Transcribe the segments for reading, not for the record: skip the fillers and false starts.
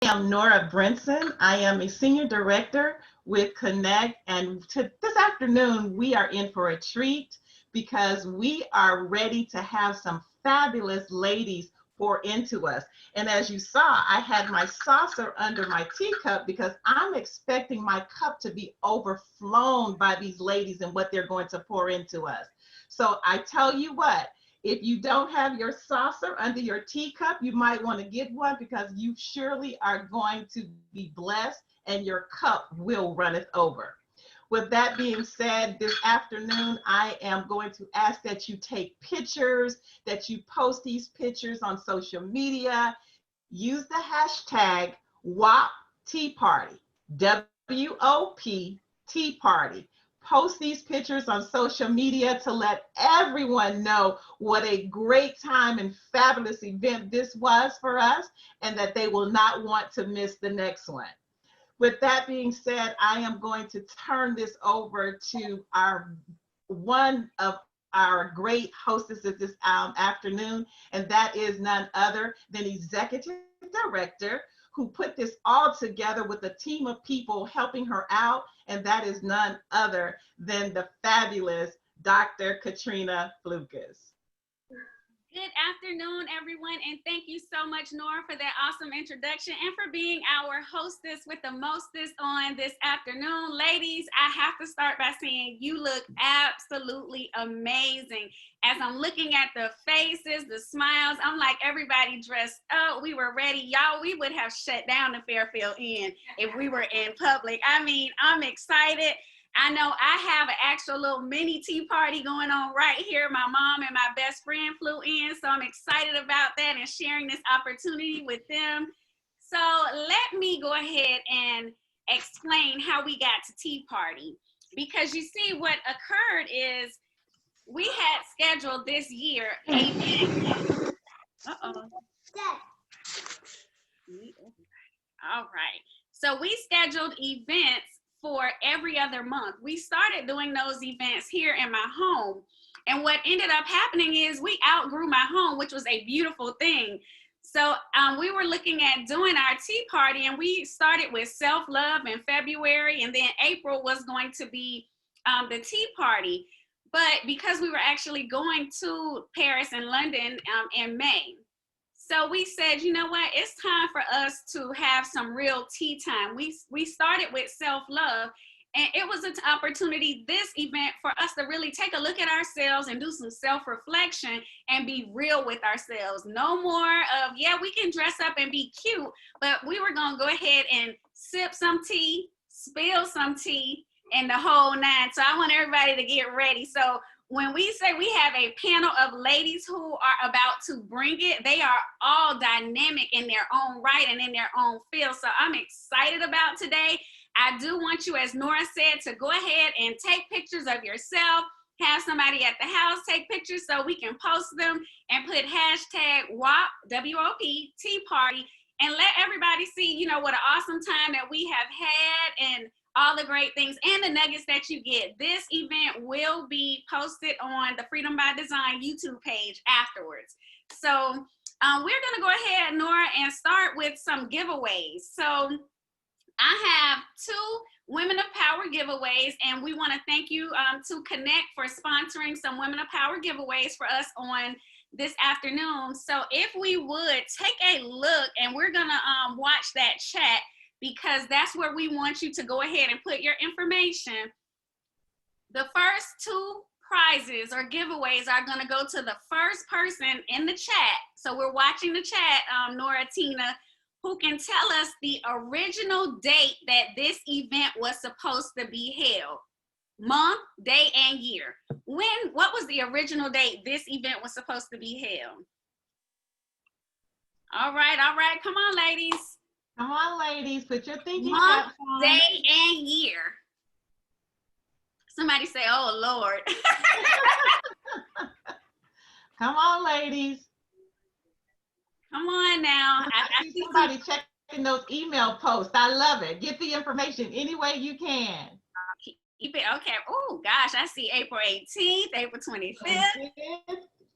am Nora Brinson. I am a Senior Director with Connect, and this afternoon we are in for a treat because we are ready to have some fabulous ladies pour into us. And as you saw, I had my saucer under my teacup because I'm expecting my cup to be overflown by these ladies and what they're going to pour into us. So I tell you what, if you don't have your saucer under your teacup, you might want to get one because you surely are going to be blessed and your cup will runneth over. With that being said, this afternoon, I am going to ask that you take pictures, that you post these pictures on social media. Use the hashtag WOP Tea Party, WOP Tea Party. Post these pictures on social media to let everyone know what a great time and fabulous event this was for us, and that they will not want to miss the next one. With that being said, I am going to turn this over to one of our great hostesses this afternoon, and that is none other than Executive Director who put this all together with a team of people helping her out, and that is none other than the fabulous Dr. Katrina Flucas. Good afternoon, everyone, and thank you so much, Nora, for that awesome introduction and for being our hostess with the mostest on this afternoon. Ladies, I have to start by saying you look absolutely amazing. As I'm looking at the faces, the smiles, I'm like, everybody dressed up. We were ready. Y'all, we would have shut down the Fairfield Inn if we were in public. I mean, I'm excited. I know I have an actual little mini tea party going on right here. My mom and my best friend flew in, so I'm excited about that and sharing this opportunity with them. So let me go ahead and explain how we got to tea party. Because you see, what occurred is we had scheduled this year All right. So we scheduled events for every other month. We started doing those events here in my home. And what ended up happening is we outgrew my home, which was a beautiful thing. So we were looking at doing our tea party, and we started with self-love in February, and then April was going to be the tea party. But because we were actually going to Paris and London in May, so we said, you know what, it's time for us to have some real tea time. We started with self-love, and it was an opportunity, this event, for us to really take a look at ourselves and do some self-reflection and be real with ourselves. No more of, yeah, we can dress up and be cute, but we were gonna go ahead and sip some tea, spill some tea, and the whole nine. So I want everybody to get ready. So when we say we have a panel of ladies who are about to bring it, they are all dynamic in their own right and in their own field. So I'm excited about today. I do want you, as Nora said, to go ahead and take pictures of yourself, have somebody at the house take pictures so we can post them and put hashtag WOP, W-O-P, Tea Party, and let everybody see, you know, what an awesome time that we have had and all the great things and the nuggets that you get. This event will be posted on the Freedom by Design YouTube page afterwards. So we're gonna go ahead, Nora, and start with some giveaways. So I have 2 Women of Power giveaways, and we wanna thank you to Connect for sponsoring some Women of Power giveaways for us on this afternoon. So if we would take a look, and we're gonna watch that chat, because that's where we want you to go ahead and put your information. The first 2 prizes or giveaways are gonna go to the first person in the chat. So we're watching the chat, Nora, Tina, who can tell us the original date that this event was supposed to be held. Month, day, and year. What was the original date this event was supposed to be held? All right, come on, ladies. Come on, ladies, put your thinking Month, caps on. day, and year. Somebody say, oh, Lord. Come on, ladies. Come on now. I see somebody checking those email posts. I love it. Get the information any way you can. Keep it, okay. Oh, gosh, I see April 18th, April 25th.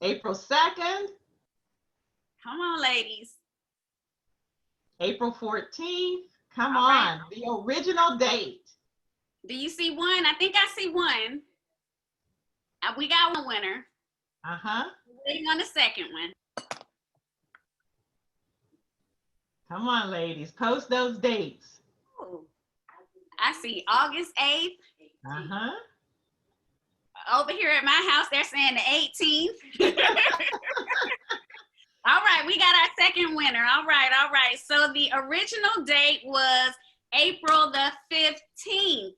April 2nd. Come on, ladies. April 14th. Come All right. on, the original date. Do you see one? I think I see one. We got one winner. Uh-huh. Waiting on the second one. Come on, ladies, post those dates. Ooh. I see August 8th. Uh-huh. Over here at my house, they're saying the 18th. All right, we got our second winner. All right. So the original date was April the 15th.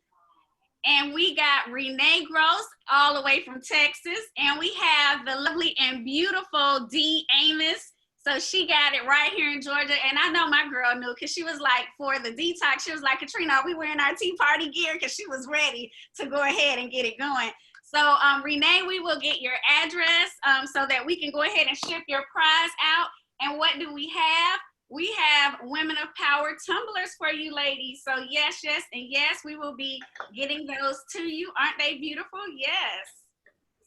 And we got Renee Gross all the way from Texas. And we have the lovely and beautiful Dee Amos. So she got it right here in Georgia. And I know my girl knew because she was like, for the detox, she was like, Katrina, are we wearing our tea party gear? Because she was ready to go ahead and get it going. So Renee, we will get your address so that we can go ahead and ship your prize out. And what do we have? We have Women of Power tumblers for you ladies. So yes, and yes, we will be getting those to you. Aren't they beautiful? Yes.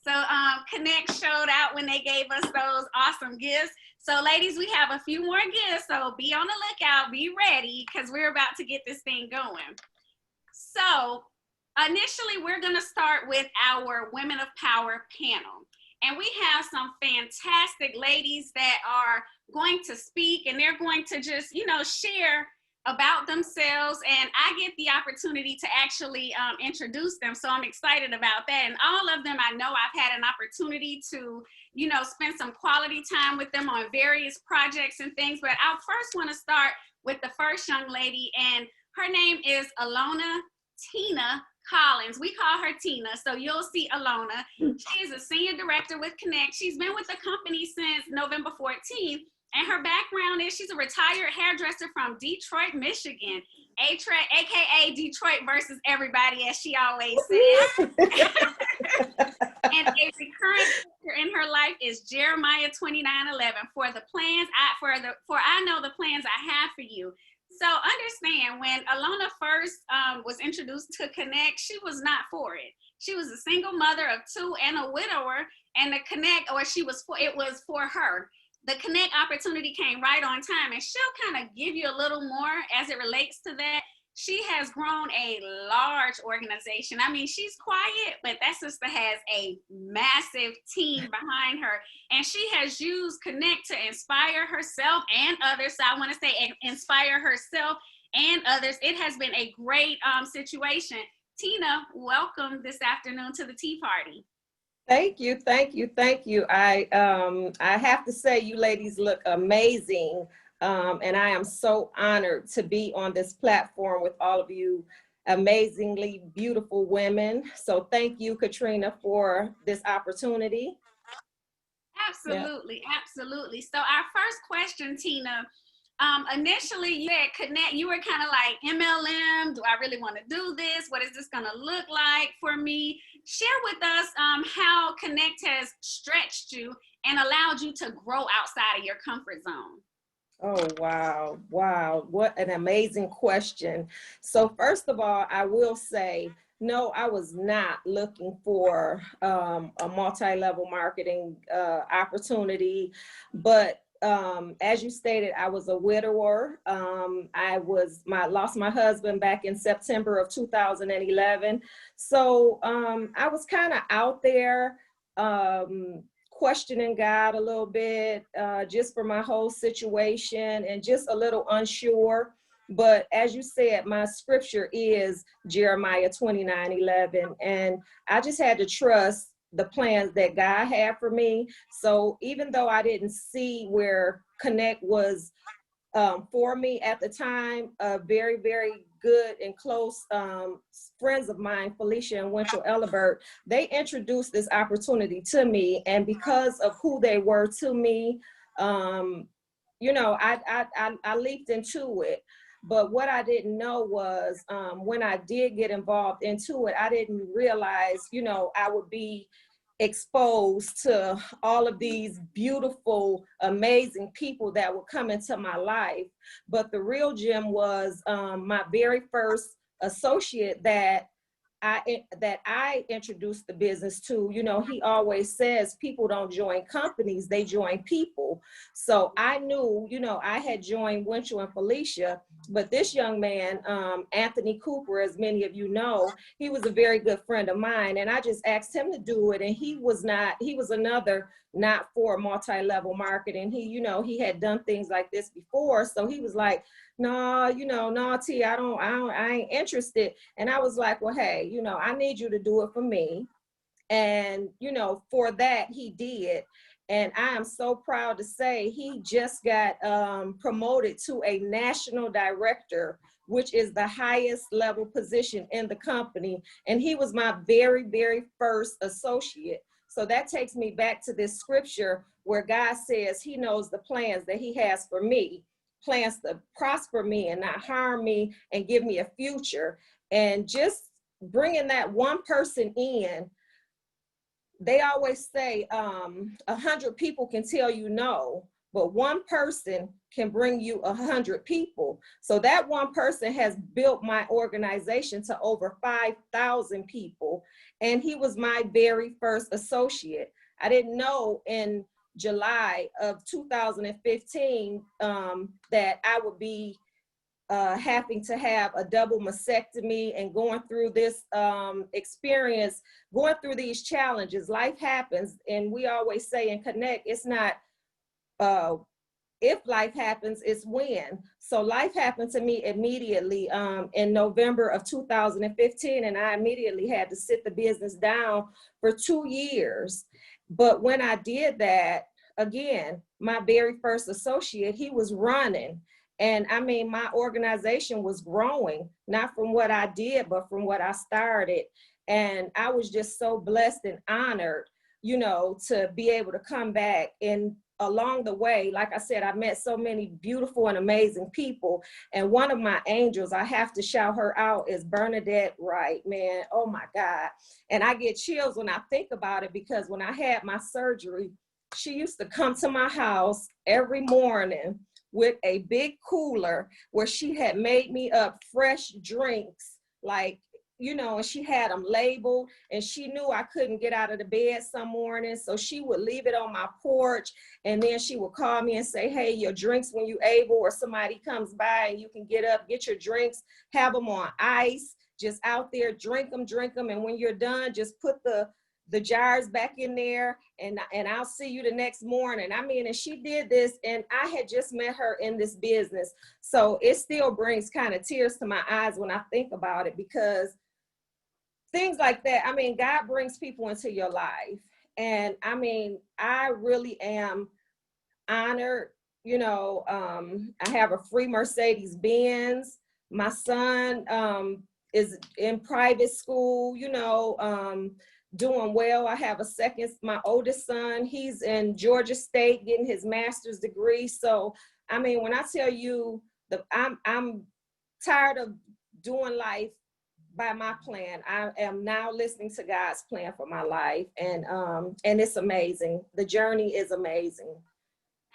So Connect showed out when they gave us those awesome gifts. So ladies, we have a few more gifts. So be on the lookout, be ready, because we're about to get this thing going. So initially, we're gonna start with our Women of Power panel. And we have some fantastic ladies that are going to speak, and they're going to just, share about themselves. And I get the opportunity to actually introduce them. So I'm excited about that. And all of them, I know I've had an opportunity to, spend some quality time with them on various projects and things. But I first want to start with the first young lady, and her name is Alona Collins. We call her Tina, so you'll see Alona. She is a senior director with Connect. She's been with the company since November 14th, and her background is she's a retired hairdresser from Detroit, Michigan, aka Detroit versus everybody, as she always says. And a recurrent character in her life is Jeremiah 29:11. For the plans I know the plans I have for you. So understand, when Alona first was introduced to Connect, she was not for it. She was a single mother of two and a widower, and the Connect, it was for her. The Connect opportunity came right on time, and she'll kind of give you a little more as it relates to that. She has grown a large organization. I mean, she's quiet, but that sister has a massive team behind her. And she has used Connect to inspire herself and others. So I want to say inspire herself and others. It has been a great situation. Tina, welcome this afternoon to the tea party. Thank you. I have to say, you ladies look amazing. And I am so honored to be on this platform with all of you amazingly beautiful women. So thank you, Katrina, for this opportunity. Absolutely. So our first question, Tina, initially you had Connect, you were kind of like, MLM, do I really want to do this? What is this going to look like for me? Share with us how Connect has stretched you and allowed you to grow outside of your comfort zone. Oh, wow. What an amazing question. So first of all, I will say, no, I was not looking for a multi-level marketing opportunity, but as you stated, I was a widower. I lost my husband back in September of 2011. So I was kind of out there, questioning God a little bit, just for my whole situation, and just a little unsure. But as you said, my scripture is Jeremiah 29:11, and I just had to trust the plans that God had for me. So even though I didn't see where Connect was for me at the time, very, very good and close friends of mine, Felicia and Winchell Ellibert, they introduced this opportunity to me. And because of who they were to me, I leaped into it. But what I didn't know was when I did get involved into it, I didn't realize, I would be exposed to all of these beautiful, amazing people that would come into my life. But the real gem was my very first associate that I introduced the business to. You know, he always says people don't join companies, they join people. So I knew, you know, I had joined Winchell and Felicia, but this young man, Anthony Cooper, as many of you know, he was a very good friend of mine, and I just asked him to do it, and he was another not for multi-level marketing. He, you know, he had done things like this before, so he was like, no, you know, no, T, I ain't interested. And I was like, well, hey, you know, I need you to do it for me. And, you know, for that, he did. And I am so proud to say he just got promoted to a national director, which is the highest level position in the company. And he was my very, very first associate. So that takes me back to this scripture where God says he knows the plans that he has for me, plans to prosper me and not harm me and give me a future. And just bringing that one person in, they always say 100 people can tell you no, but one person can bring you 100 people. So that one person has built my organization to over 5,000 people. And he was my very first associate. I didn't know in July of 2015 that I would be having to have a double mastectomy and going through this experience, going through these challenges. Life happens, and we always say in Connect, it's not if life happens, it's when. So life happened to me immediately in November of 2015, and I immediately had to sit the business down for 2 years. But when I did that, again, my very first associate, he was running. And I mean, my organization was growing, not from what I did, but from what I started. And I was just so blessed and honored, you know, to be able to come back. And along the way, like I said, I met so many beautiful and amazing people. And one of my angels, I have to shout her out, is Bernadette Wright, man. Oh my God. And I get chills when I think about it, because when I had my surgery, she used to come to my house every morning with a big cooler where she had made me up fresh drinks, like, you know, and she had them labeled, and she knew I couldn't get out of the bed some mornings, so she would leave it on my porch, and then she would call me and say, hey, your drinks when you able, or somebody comes by and you can get up, get your drinks, have them on ice, just out there, drink them, and when you're done, just put the jars back in there, and I'll see you the next morning. I mean, and she did this, and I had just met her in this business. So it still brings kind of tears to my eyes when I think about it, because things like that, I mean, God brings people into your life. And I mean, I really am honored. You know, I have a free Mercedes Benz. My son is in private school, you know, doing well. I have my oldest son, he's in Georgia State getting his master's degree. So, I mean, when I tell you that I'm tired of doing life by my plan, I am now listening to God's plan for my life. And it's amazing. The journey is amazing.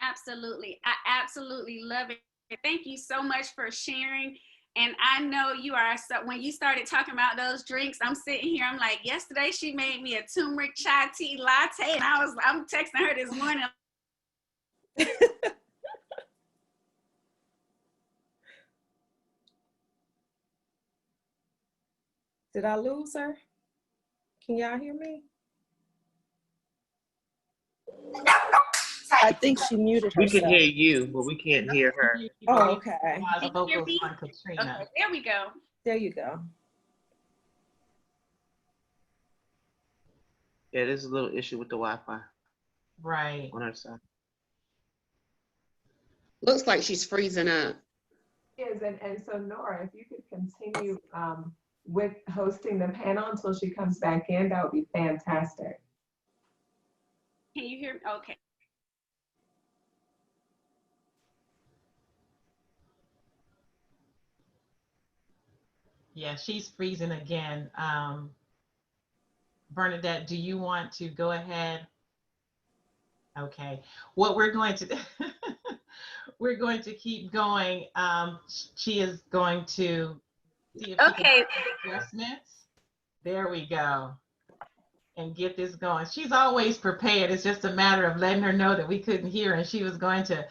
Absolutely. I absolutely love it. Thank you so much for sharing. And I know you are, so when you started talking about those drinks, I'm sitting here, I'm like, yesterday she made me a turmeric chai tea latte, and I'm texting her this morning. Did I lose her? Can y'all hear me? I think she muted herself. We can hear you, but we can't hear her. Oh, okay. Okay, there we go. There you go. Yeah, there's a little issue with the Wi-Fi. Right. On her side. Looks like she's freezing up. Yes, and so Nora, if you could continue with hosting the panel until she comes back in, that would be fantastic. Can you hear me? Okay. Yeah, she's freezing again. Bernadette, do you want to go ahead? Okay, what we're going to do, we're going to keep going. She is going to see if she can make adjustments. There we go. And get this going. She's always prepared. It's just a matter of letting her know that we couldn't hear and she was going to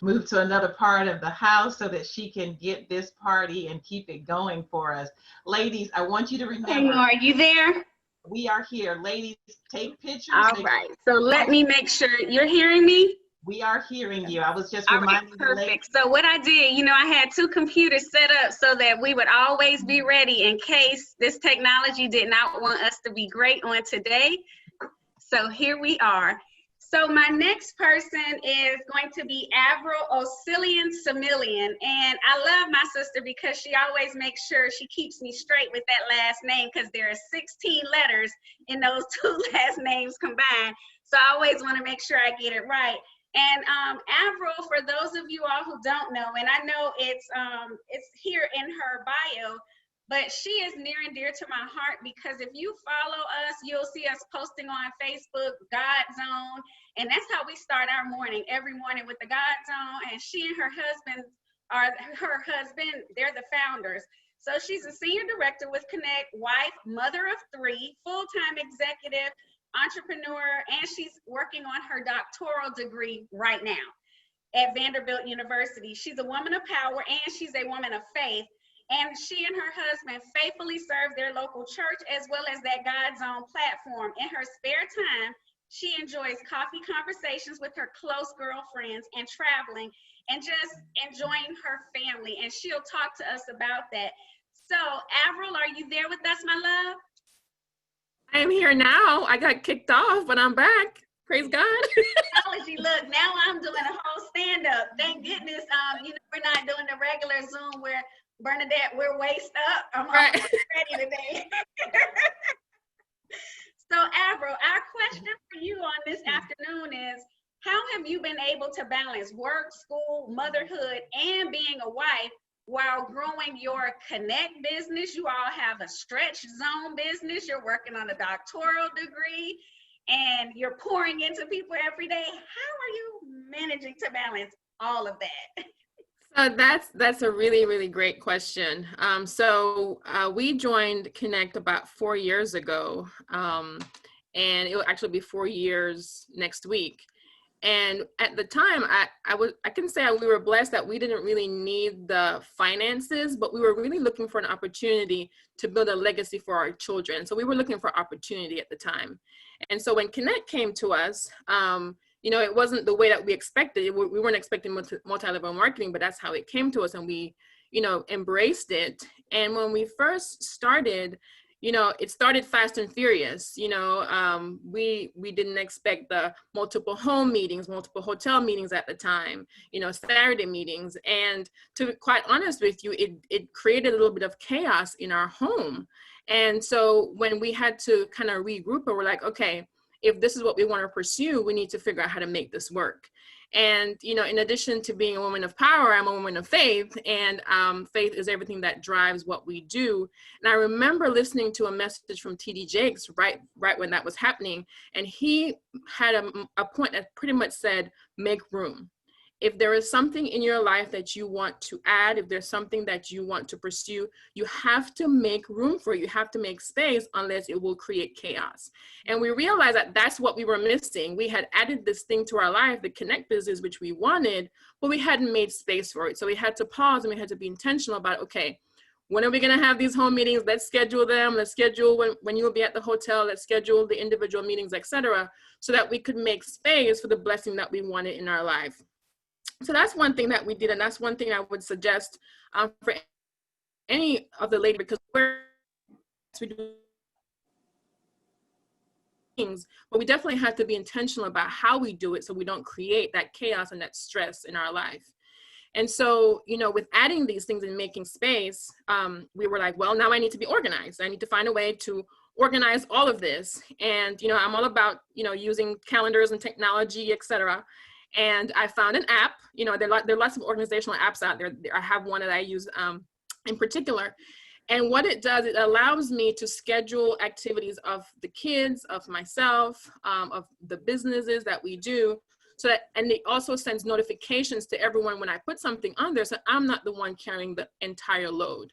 move to another part of the house so that she can get this party and keep it going for us. Ladies, I want you to remember. Hey, are you there? We are here. Ladies, take pictures. All right. So let me make sure you're hearing me. We are hearing you. I was just All reminding right, you. perfect. So what I did, you know, I had 2 computers set up so that we would always be ready in case this technology did not want us to be great on today. So here we are. So my next person is going to be Avril Occilien-Similien. And I love my sister because she always makes sure she keeps me straight with that last name because there are 16 letters in those 2 last names combined. So I always want to make sure I get it right. And Avril, for those of you all who don't know, and I know it's here in her bio, but she is near and dear to my heart because if you follow us, you'll see us posting on Facebook, God Zone, and that's how we start our morning, every morning with the God Zone, and she and her husband, they're the founders. So she's a senior director with Connect, wife, mother of 3, full-time executive, entrepreneur, and she's working on her doctoral degree right now at Vanderbilt University. She's a woman of power and she's a woman of faith. And she and her husband faithfully serve their local church as well as that God Zone platform. In her spare time, she enjoys coffee conversations with her close girlfriends and traveling and just enjoying her family. And she'll talk to us about that. So, Avril, are you there with us, my love? I am here now. I got kicked off, but I'm back. Praise God. Technology, look, now I'm doing a whole stand-up. Thank goodness, you know, we're not doing the regular Zoom where Bernadette, we're waist up. I'm Right. ready today. So, Avril, our question for you on this afternoon is, how have you been able to balance work, school, motherhood, and being a wife while growing your Connect business? You all have a Stretch Zone business. You're working on a doctoral degree, and you're pouring into people every day. How are you managing to balance all of that? That's a really, really great question. We joined Connect about 4 years ago, and it will actually be 4 years next week. And at the time, I can say we were blessed that we didn't really need the finances, but we were really looking for an opportunity to build a legacy for our children. So we were looking for opportunity at the time. And so when Connect came to us, you know, it wasn't the way that we expected. We weren't expecting multi-level marketing, but that's how it came to us, and we, you know, embraced it. And when we first started, you know, it started fast and furious. You know, we didn't expect the multiple home meetings, multiple hotel meetings at the time, you know, Saturday meetings. And to be quite honest with you, it created a little bit of chaos in our home. And so when we had to kind of regroup, we're like, okay, if this is what we want to pursue, we need to figure out how to make this work. And, you know, in addition to being a woman of power, I'm a woman of faith, and faith is everything that drives what we do. And I remember listening to a message from T.D. Jakes right when that was happening. And he had a point that pretty much said, make room. If there is something in your life that you want to add, if there's something that you want to pursue, you have to make room for it. You have to make space, unless it will create chaos. And we realized that that's what we were missing. We had added this thing to our life, the Connect business, which we wanted, but we hadn't made space for it. So we had to pause and we had to be intentional about, okay, when are we going to have these home meetings? Let's schedule them. Let's schedule when you'll be at the hotel. Let's schedule the individual meetings, etc., so that we could make space for the blessing that we wanted in our life. So that's one thing that we did, and that's one thing I would suggest for any of the ladies, because we do things, but we definitely have to be intentional about how we do it so we don't create that chaos and that stress in our life. And so, you know, with adding these things and making space, we were like, well, now I need to be organized. I need to find a way to organize all of this. And, you know, I'm all about, you know, using calendars and technology, etc. And I found an app. You know, there are lots of organizational apps out there. I have one that I use in particular. And what it does, it allows me to schedule activities of the kids, of myself, of the businesses that we do. So that, and it also sends notifications to everyone when I put something on there, so I'm not the one carrying the entire load.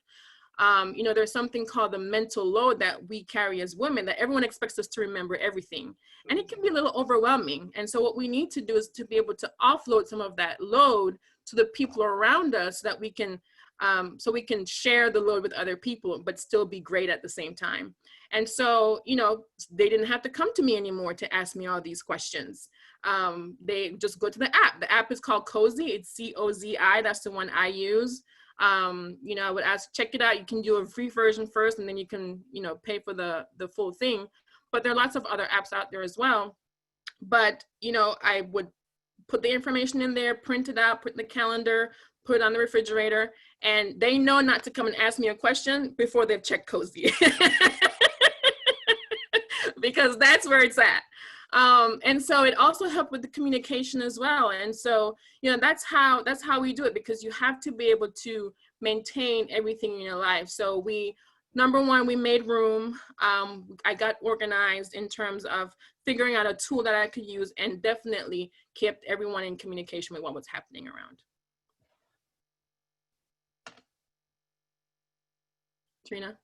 you know, there's something called the mental load that we carry as women, that everyone expects us to remember everything. And it can be a little overwhelming. And so what we need to do is to be able to offload some of that load to the people around us, so that we can share the load with other people, but still be great at the same time. And so, you know, they didn't have to come to me anymore to ask me all these questions. They just go to the app. The app is called Cozy. It's COZI. That's the one I use. You know, I would ask, check it out. You can do a free version first, and then you can, you know, pay for the full thing. But there are lots of other apps out there as well. But, you know, I would put the information in there, print it out, put in the calendar, put it on the refrigerator, and they know not to come and ask me a question before they've checked Cozy. Because that's where it's at. And so it also helped with the communication as well. And so, you know, that's how we do it, because you have to be able to maintain everything in your life. So number one, we made room. I got organized in terms of figuring out a tool that I could use, and definitely kept everyone in communication with what was happening around. Trina?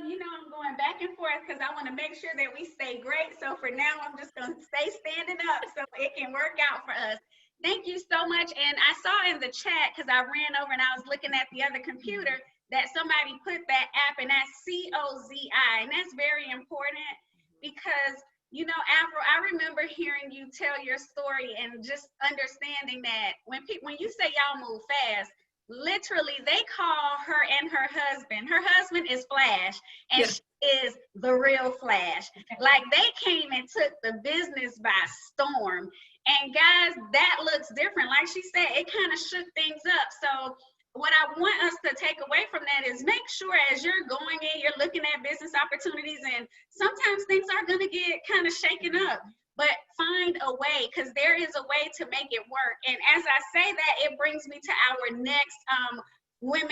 You know, I'm going back and forth because I want to make sure that we stay great. So for now, I'm just going to stay standing up so it can work out for us. Thank you so much. And I saw in the chat, because I ran over and I was looking at the other computer, that somebody put that app, and that's COZI. And that's very important because, you know, Avril, I remember hearing you tell your story and just understanding that when you say y'all move fast, literally they call her and her husband. Her husband is Flash, and she is the real Flash. Like, they came and took the business by storm. And guys, that looks different. Like she said, it kind of shook things up. So what I want us to take away from that is make sure as you're going in, you're looking at business opportunities, and sometimes things are going to get kind of shaken up. But find a way, because there is a way to make it work. And as I say that, it brings me to our next woman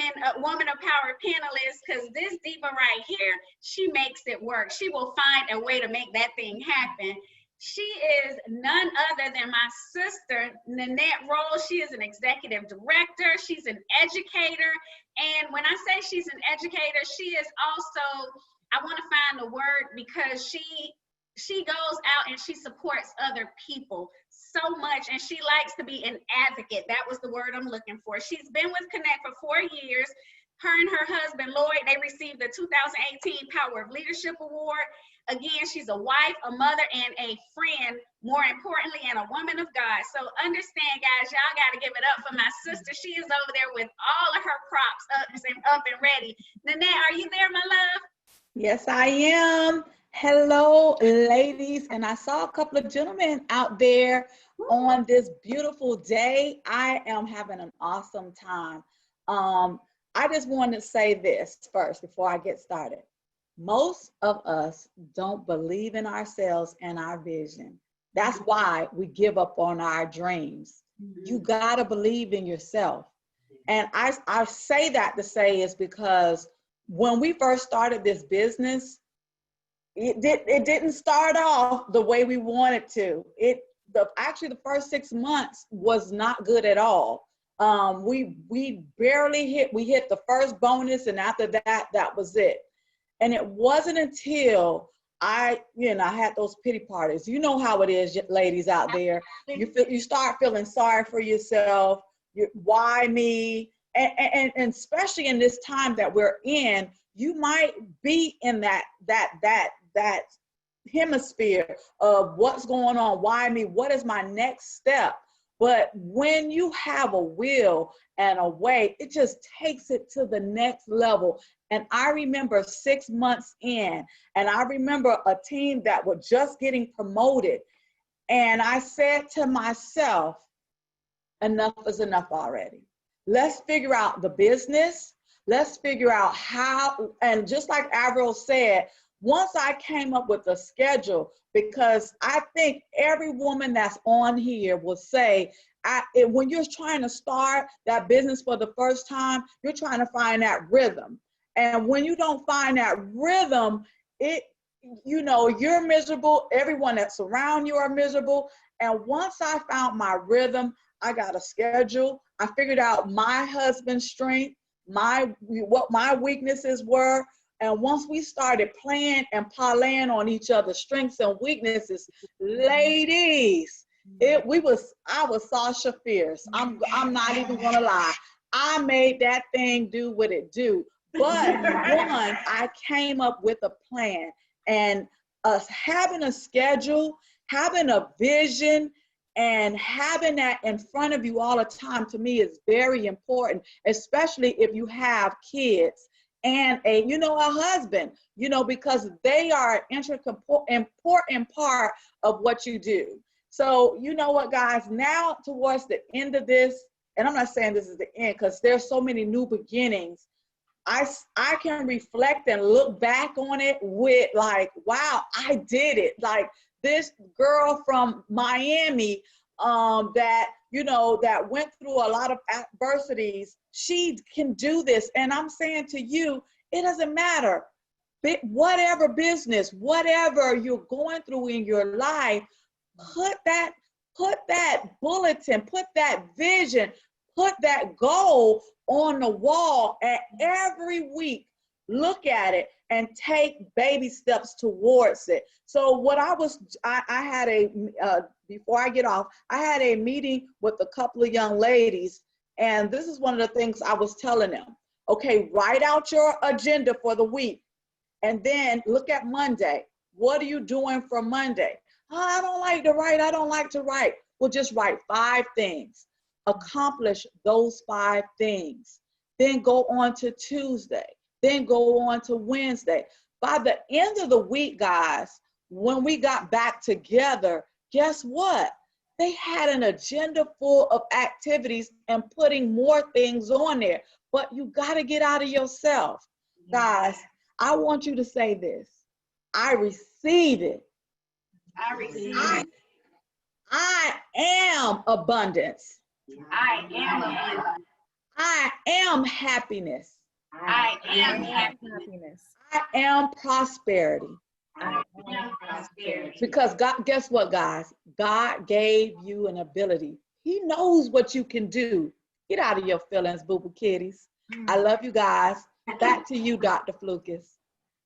of power panelist, because this diva right here, she makes it work. She will find a way to make that thing happen. She is none other than my sister, Nannette Rolle. She is an executive director. She's an educator. And when I say she's an educator, she is also, I want to find the word, because she goes out and she supports other people so much, and she likes to be an advocate. That was the word I'm looking for. She's been with Connect for 4 years. Her and her husband, Lloyd, they received the 2018 Power of Leadership Award. Again, she's a wife, a mother, and a friend, more importantly, and a woman of God. So understand, guys, y'all got to give it up for my sister. She is over there with all of her props up and ready. Nannette, are you there, my love? Yes, I am. Hello, ladies. And I saw a couple of gentlemen out there on this beautiful day. I am having an awesome time. I just wanted to say this first before I get started. Most of us don't believe in ourselves and our vision. That's why we give up on our dreams. You gotta believe in yourself. And I say that to say is because when we first started this business, it didn't start off the way we wanted to. Actually the first 6 months was not good at all. We barely hit the first bonus, and after that, that was it. And it wasn't until I had those pity parties. You know how it is, ladies out there. You start feeling sorry for yourself. Why me? And especially in this time that we're in, you might be in that hemisphere of what's going on. Why me? What is my next step? But when you have a will and a way, it just takes it to the next level. And I remember 6 months in, and I remember a team that was just getting promoted. And I said to myself, enough is enough already. Let's figure out the business. Let's figure out how, and just like Avril said, once I came up with a schedule, because I think every woman that's on here will say, when you're trying to start that business for the first time, you're trying to find that rhythm. And when you don't find that rhythm, you're miserable. Everyone that's around you are miserable. And once I found my rhythm, I got a schedule. I figured out my husband's strength, what my weaknesses were. And once we started playing and parlaying on each other's strengths and weaknesses, ladies, I was Sasha Fierce. I'm not even gonna lie. I made that thing do what it do. But one, I came up with a plan, and us having a schedule, having a vision, and having that in front of you all the time, to me, is very important, especially if you have kids and a husband, because they are an important part of what you do. So you know what, guys, now towards the end of this, and I'm not saying this is the end because there's so many new beginnings, I can reflect and look back on it with like, wow, I did it. Like this girl from Miami that went through a lot of adversities, she can do this. And I'm saying to you, it doesn't matter. Whatever business, whatever you're going through in your life, put that bulletin, put that vision, put that goal on the wall, and every week look at it and take baby steps towards it. So what I had before I get off, I had a meeting with a couple of young ladies, and this is one of the things I was telling them. Okay, write out your agenda for the week, and then look at Monday. What are you doing for Monday? Oh, I don't like to write. Well, just write 5 things. Accomplish those 5 things. Then go on to Tuesday. Then go on to Wednesday. By the end of the week, guys, when we got back together, guess what? They had an agenda full of activities and putting more things on there. But you got to get out of yourself. Guys, I want you to say this. I receive it. I receive it. I am abundance. I am abundance. I am happiness. I am happiness. I am prosperity. I am prosperity. Because God, guess what, guys? God gave you an ability. He knows what you can do. Get out of your feelings, boo-boo kitties. I love you guys. Back to you, Dr. Flucas.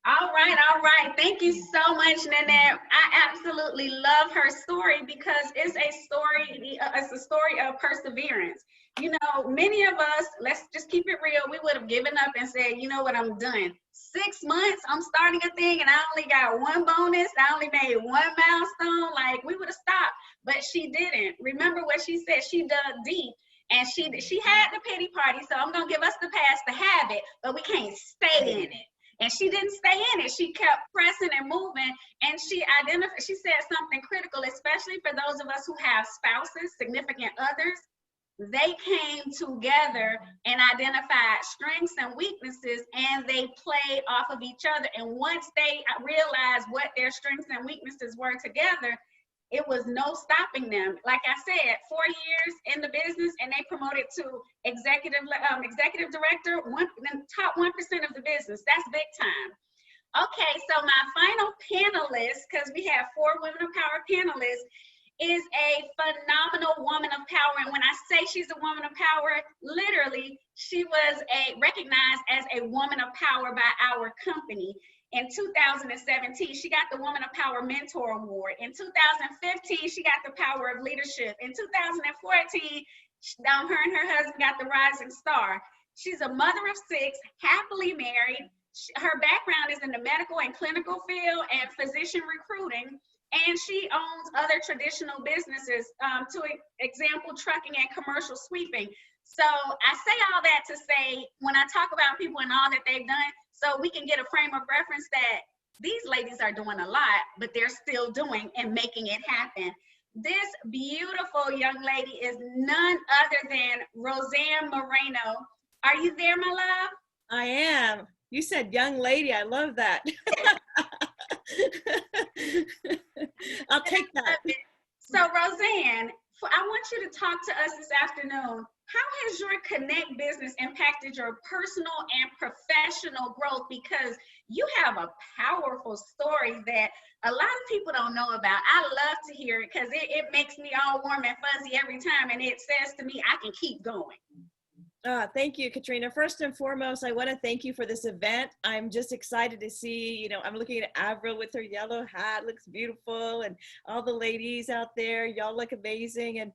All right. Thank you so much, Nannette. I absolutely love her story because it's a story of perseverance. Many of us, let's just keep it real, we would have given up and said, you know what, I'm done. 6 months, I'm starting a thing and I only got 1 bonus, I only made 1 milestone, like we would have stopped, but she didn't. Remember what she said, she dug deep. And she had the pity party, so I'm gonna give us the pass to have it, but we can't stay in it. And she didn't stay in it. She kept pressing and moving. And she said something critical, especially for those of us who have spouses, significant others. They came together and identified strengths and weaknesses, and they played off of each other. And once they realized what their strengths and weaknesses were together, it was no stopping them. Like I said, 4 years in the business, and they promoted to executive director, the top 1% of the business. That's big time. Okay, so my final panelist, because we have 4 Women of Power panelists, is a phenomenal woman of power. And when I say she's a woman of power, literally, she was recognized as a woman of power by our company. In 2017, she got the Woman of Power Mentor Award. In 2015, she got the Power of Leadership. In 2014, her and her husband got the Rising Star. She's a mother of 6, happily married. Her background is in the medical and clinical field and physician recruiting. And she owns other traditional businesses, to example, trucking and commercial sweeping. So I say all that to say, when I talk about people and all that they've done, so we can get a frame of reference that these ladies are doing a lot, but they're still doing and making it happen. This beautiful young lady is none other than Rosanne Moreno. Are you there, my love? I am. You said young lady. I love that. I'll take that. So Rosanne, I want you to talk to us this afternoon. How has your Connect business impacted your personal and professional growth? Because you have a powerful story that a lot of people don't know about. I love to hear it because it makes me all warm and fuzzy every time, and it says to me, I can keep going. Thank you, Katrina. First and foremost, I want to thank you for this event. I'm just excited to see, I'm looking at Avril with her yellow hat, looks beautiful, and all the ladies out there, y'all look amazing. And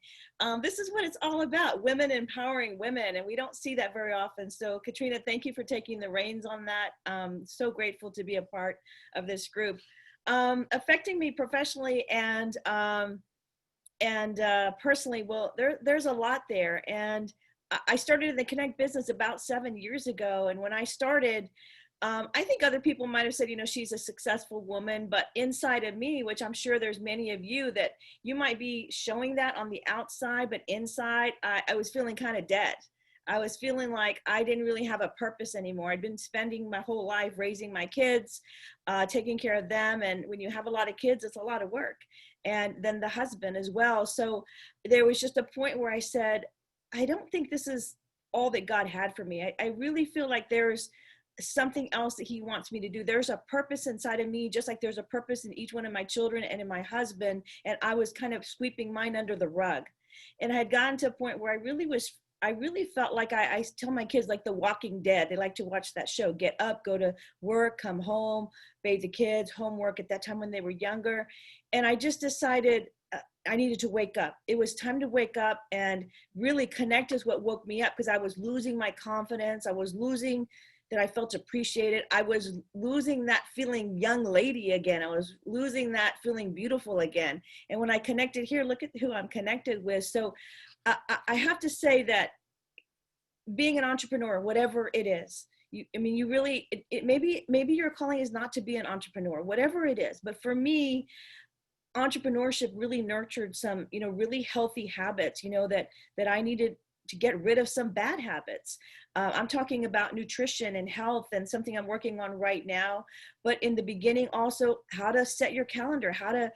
this is what it's all about, women empowering women, and we don't see that very often. So Katrina, thank you for taking the reins on that. So grateful to be a part of this group. Affecting me professionally and personally, well, there's a lot there. And I started in the Connect business about 7 years ago. And when I started, I think other people might have said, she's a successful woman, but inside of me, which I'm sure there's many of you that you might be showing that on the outside, but inside, I was feeling kind of dead. I was feeling like I didn't really have a purpose anymore. I'd been spending my whole life raising my kids, taking care of them. And when you have a lot of kids, it's a lot of work. And then the husband as well. So there was just a point where I said, I don't think this is all that God had for me. I really feel like there's something else that he wants me to do. There's a purpose inside of me, just like there's a purpose in each one of my children and in my husband. And I was kind of sweeping mine under the rug. And I had gotten to a point where I really felt like I tell my kids, like The Walking Dead, they like to watch that show, get up, go to work, come home, bathe the kids, homework at that time when they were younger. And I just decided I needed to wake up. It was time to wake up, and really Connect is what woke me up, because I was losing my confidence. I was losing that I felt appreciated. I was losing that feeling young lady again. I was losing that feeling beautiful again. And when I connected here, look at who I'm connected with. So I have to say that being an entrepreneur, whatever it is, you really, maybe your calling is not to be an entrepreneur, whatever it is. But for me, entrepreneurship really nurtured some, really healthy habits, that I needed to get rid of some bad habits. I'm talking about nutrition and health, and something I'm working on right now. But in the beginning, also how to set your calendar, how to,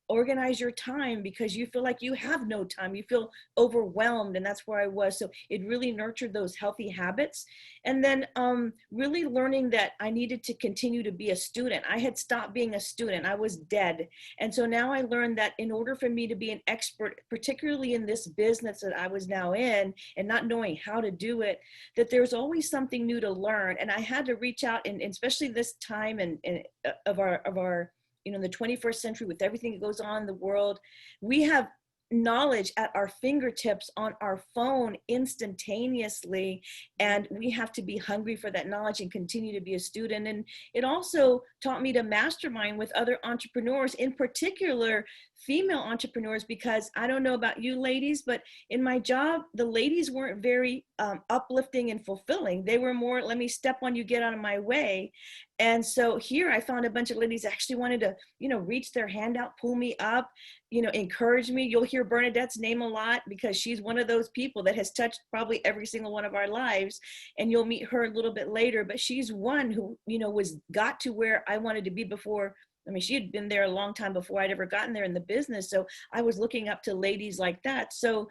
organize your time, because you feel like you have no time, you feel overwhelmed. And that's where I was. So it really nurtured those healthy habits. And then really learning that I needed to continue to be a student. I had stopped being a student. I was dead. And so now I learned that in order for me to be an expert, particularly in this business that I was now in, and not knowing how to do it, that there's always something new to learn. And I had to reach out, and especially this time of our in the 21st century, with everything that goes on in the world, we have knowledge at our fingertips on our phone instantaneously, and we have to be hungry for that knowledge and continue to be a student. And it also taught me to mastermind with other entrepreneurs, in particular female entrepreneurs, because I don't know about you ladies, but in my job, the ladies weren't very uplifting and fulfilling. They were more, let me step on you, get out of my way. And so here I found a bunch of ladies actually wanted to, reach their hand out, pull me up, encourage me. You'll hear Bernadette's name a lot, because she's one of those people that has touched probably every single one of our lives. And you'll meet her a little bit later, but she's one who, got to where I wanted to be before. I mean, she had been there a long time before I'd ever gotten there in the business. So I was looking up to ladies like that. So,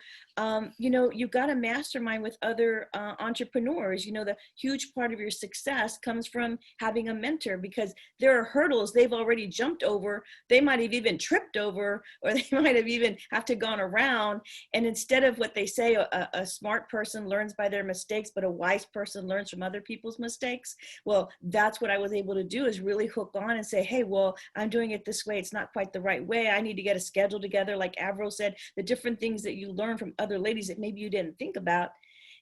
you've got to mastermind with other entrepreneurs. The huge part of your success comes from having a mentor, because there are hurdles they've already jumped over. They might have even tripped over, or they might have even have to gone around. And instead of what they say, a smart person learns by their mistakes, but a wise person learns from other people's mistakes. Well, that's what I was able to do, is really hook on and say, hey, well, I'm doing it this way. It's not quite the right way. I need to get a schedule together. Like Avril said, the different things that you learn from other ladies that maybe you didn't think about.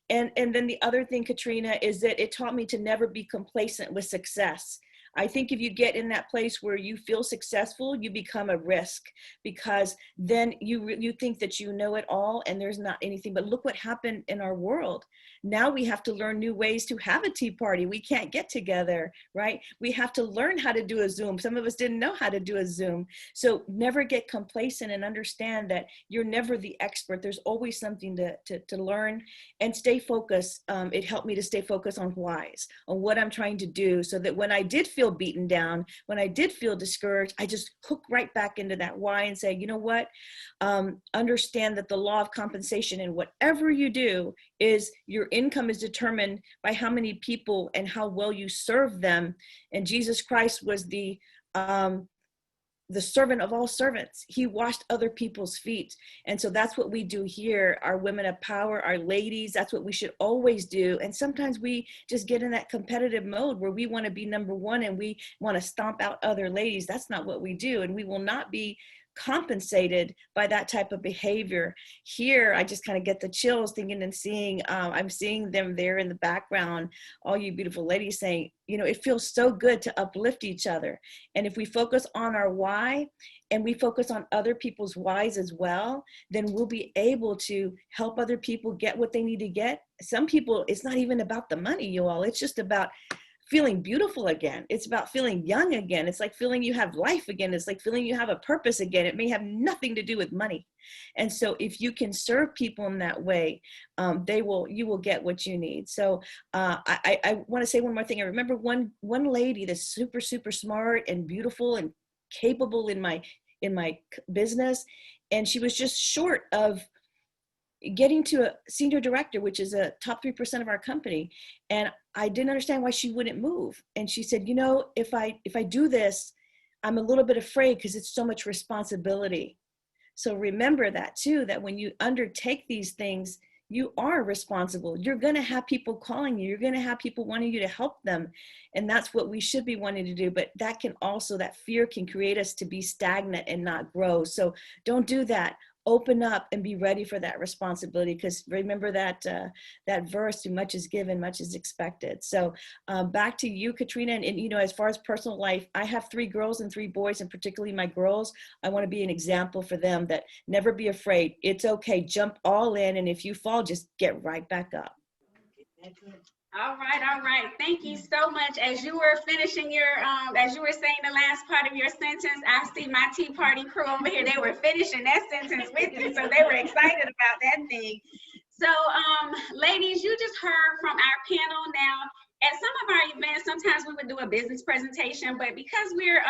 And then the other thing, Katrina, is that it taught me to never be complacent with success. I think if you get in that place where you feel successful, you become a risk, because then you think that you know it all, and there's not anything. But look what happened in our world. Now we have to learn new ways to have a tea party. We can't get together, right? We have to learn how to do a Zoom. Some of us didn't know how to do a Zoom. So never get complacent, and understand that you're never the expert. There's always something to learn, and stay focused. It helped me to stay focused on whys, on what I'm trying to do, so that when I did feel beaten down, when I did feel discouraged, I just hook right back into that why and say, you know what? Understand that the law of compensation in whatever you do is your income is determined by how many people and how well you serve them. And Jesus Christ was the the servant of all servants. He washed other people's feet. And so that's what we do here. Our women of power, our ladies, that's what we should always do. And sometimes we just get in that competitive mode where we want to be number one and we want to stomp out other ladies. That's not what we do. And we will not be compensated by that type of behavior. Here, I just kind of get the chills thinking and seeing, I'm seeing them there in the background, all you beautiful ladies saying, you know, it feels so good to uplift each other. And if we focus on our why and we focus on other people's whys as well, then we'll be able to help other people get what they need to get. Some people, it's not even about the money, you all. It's just about feeling beautiful again. It's about feeling young again. It's like feeling you have life again. It's like feeling you have a purpose again. It may have nothing to do with money. And so if you can serve people in that way, you will get what you need. So I want to say one more thing. I remember one lady that's super, super smart and beautiful and capable in my business. And she was just short of getting to a senior director, which is a top 3% of our company. And I didn't understand why she wouldn't move. And she said, you know, if I do this, I'm a little bit afraid because it's so much responsibility. So remember that too, that when you undertake these things, you are responsible. You're going to have people calling you. You're going to have people wanting you to help them. And that's what we should be wanting to do. But that fear can create us to be stagnant and not grow. So don't do that. Open up and be ready for that responsibility, because remember that verse, too much is given, much is expected. So back to you, Katrina. And you know, as far as personal life, I have 3 girls and 3 boys, and particularly my girls, I want to be an example for them that never be afraid. It's okay. Jump all in. And if you fall, just get right back up. All right. Thank you so much. As you were finishing your, as you were saying the last part of your sentence, I see my Tea Party crew over here. They were finishing that sentence with you, so they were excited about that thing. So, ladies, you just heard from our panel. Now, at some of our events, sometimes we would do a business presentation, but because we're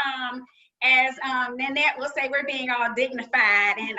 as Nannette will say, we're being all dignified and,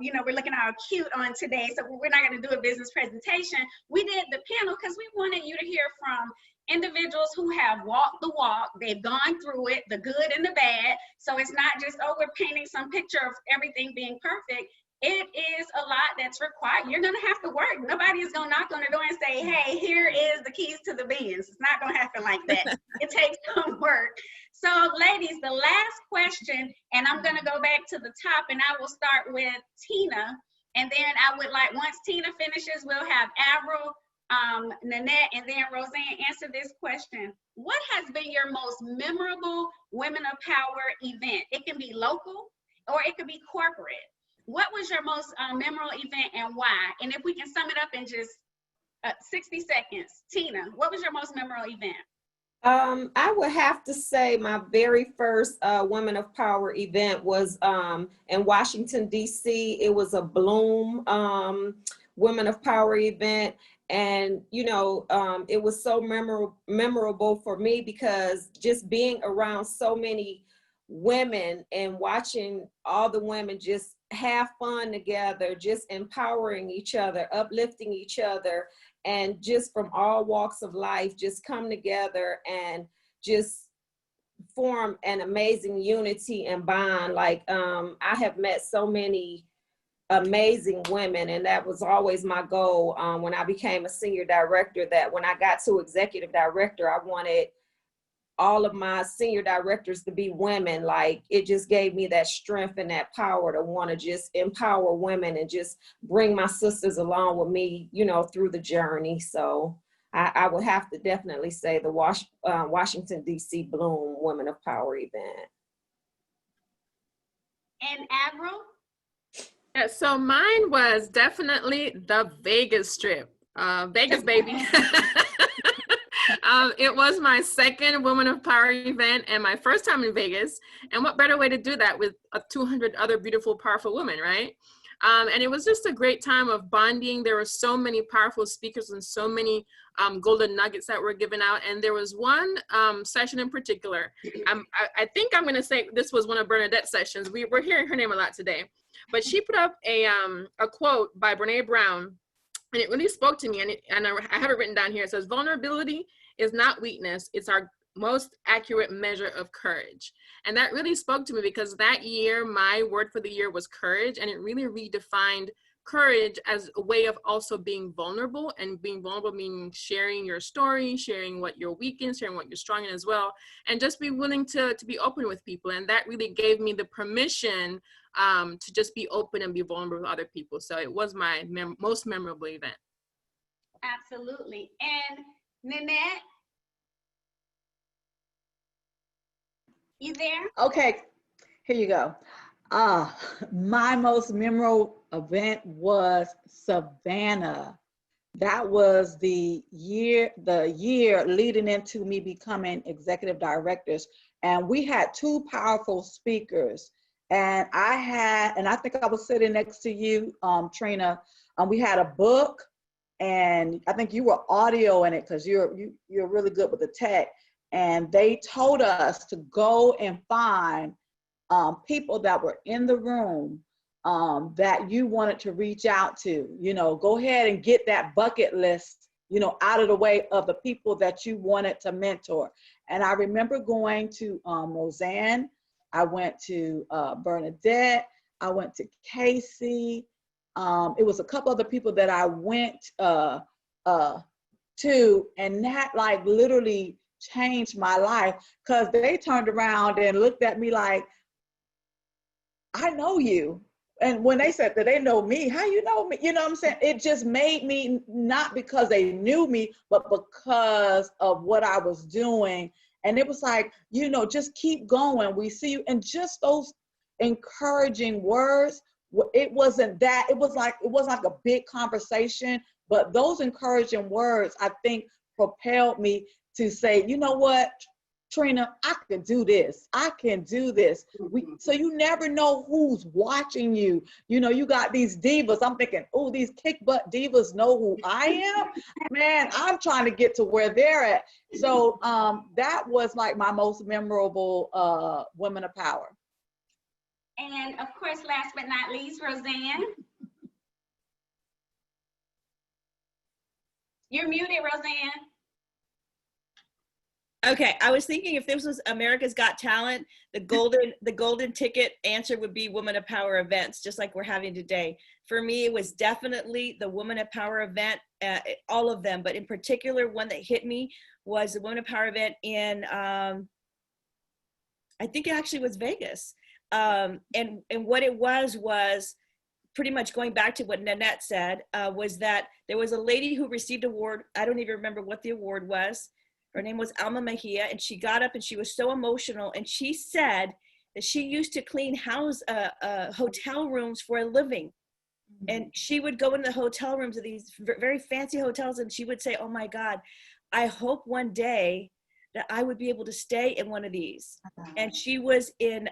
you know, we're looking all cute on today. So we're not going to do a business presentation. We did the panel because we wanted you to hear from individuals who have walked the walk. They've gone through it, the good and the bad. So it's not just, oh, we're painting some picture of everything being perfect. It is a lot that's required. You're going to have to work. Nobody is going to knock on the door and say, hey, here is the keys to the Benz. It's not going to happen like that. It takes some work. So ladies, the last question, and I'm going to go back to the top, and I will start with Tina. And then I would like, once Tina finishes, we'll have Avril, Nannette, and then Rosanne answer this question. What has been your most memorable Women of Power event? It can be local or it could be corporate. What was your most memorable event and why? And if we can sum it up in just 60 seconds. Tina, what was your most memorable event? I would have to say my very first Women of Power event was in Washington, D.C. It was a Bloom Women of Power event. And, you know, it was so memorable for me because just being around so many women and watching all the women just have fun together, just empowering each other, uplifting each other, and just from all walks of life, just come together and just form an amazing unity and bond. Like I have met so many amazing women, and that was always my goal when I became a senior director, that when I got to executive director, I wanted all of my senior directors to be women. Like it just gave me that strength and that power to want to just empower women and just bring my sisters along with me, you know, through the journey. So I would have to definitely say the Washington, D.C. Bloom Women of Power event. And Avril? Yeah, so mine was definitely the Vegas trip. Vegas, baby. It was my second Women of Power event and my first time in Vegas. And what better way to do that with 200 other beautiful, powerful women, right? And it was just a great time of bonding. There were so many powerful speakers and so many golden nuggets that were given out. And there was one session in particular. I think I'm going to say this was one of Bernadette's sessions. We're hearing her name a lot today. But she put up a quote by Brene Brown. And it really spoke to me, and I have it written down here. It says, vulnerability is not weakness, it's our most accurate measure of courage. And that really spoke to me because that year, my word for the year was courage. And it really redefined courage as a way of also being vulnerable, and being vulnerable meaning sharing your story, sharing what you're weak in, sharing what you're strong in as well, and just be willing to be open with people. And that really gave me the permission to just be open and be vulnerable with other people. So it was my most memorable event. Absolutely. And Nannette, you there? Okay, here you go. My most memorable event was Savannah. That was the year leading into me becoming executive directors. And we had two powerful speakers. And I think I was sitting next to you, Trina. We had a book, and I think you were audio in it because you're really good with the tech. And they told us to go and find people that were in the room that you wanted to reach out to. Go ahead and get that bucket list, out of the way of the people that you wanted to mentor. And I remember going to Rosanne, I went to Bernadette, I went to Casey. It was a couple other people that I went to, and that like literally changed my life, because they turned around and looked at me like, I know you. And when they said that they know me, how you know me? You know what I'm saying? It just made me, not because they knew me, but because of what I was doing. And it was like, just keep going. We see you. And just those encouraging words, it wasn't that, it wasn't like a big conversation, but those encouraging words, I think, propelled me to say, you know what, Trina, I can do this. I can do this. So you never know who's watching you. You got these divas. I'm thinking, oh, these kick butt divas know who I am. Man, I'm trying to get to where they're at. So that was like my most memorable Women of Power. And of course, last but not least, Rosanne. You're muted, Rosanne. Okay, I was thinking if this was America's Got Talent, the golden ticket answer would be Women of Power events, just like we're having today. For me, it was definitely the Women of Power event, all of them, but in particular, one that hit me was the Women of Power event in, I think it actually was Vegas. And what it was pretty much going back to what Nannette said, was that there was a lady who received an award. I don't even remember what the award was. Her name was Alma Mejia, and she got up and she was so emotional. And she said that she used to clean hotel rooms for a living. And she would go into the hotel rooms of these very fancy hotels, and she would say, oh my God, I hope one day that I would be able to stay in one of these. And she was in,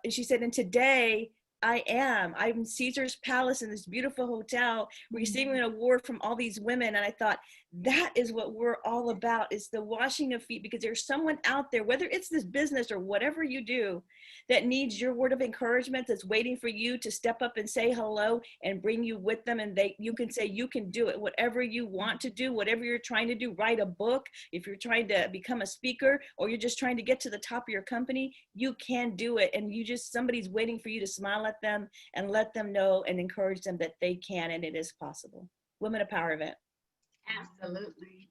she said, and today I'm in Caesar's Palace in this beautiful hotel, receiving an award from all these women. And I thought, that is what we're all about, is the washing of feet, because there's someone out there, whether it's this business or whatever you do, that needs your word of encouragement, that's waiting for you to step up and say hello and bring you with them. And you can say, you can do it, whatever you want to do, whatever you're trying to do, write a book. If you're trying to become a speaker, or you're just trying to get to the top of your company, you can do it. And somebody's waiting for you to smile at them and let them know and encourage them that they can, and it is possible. Women of Power event. Absolutely.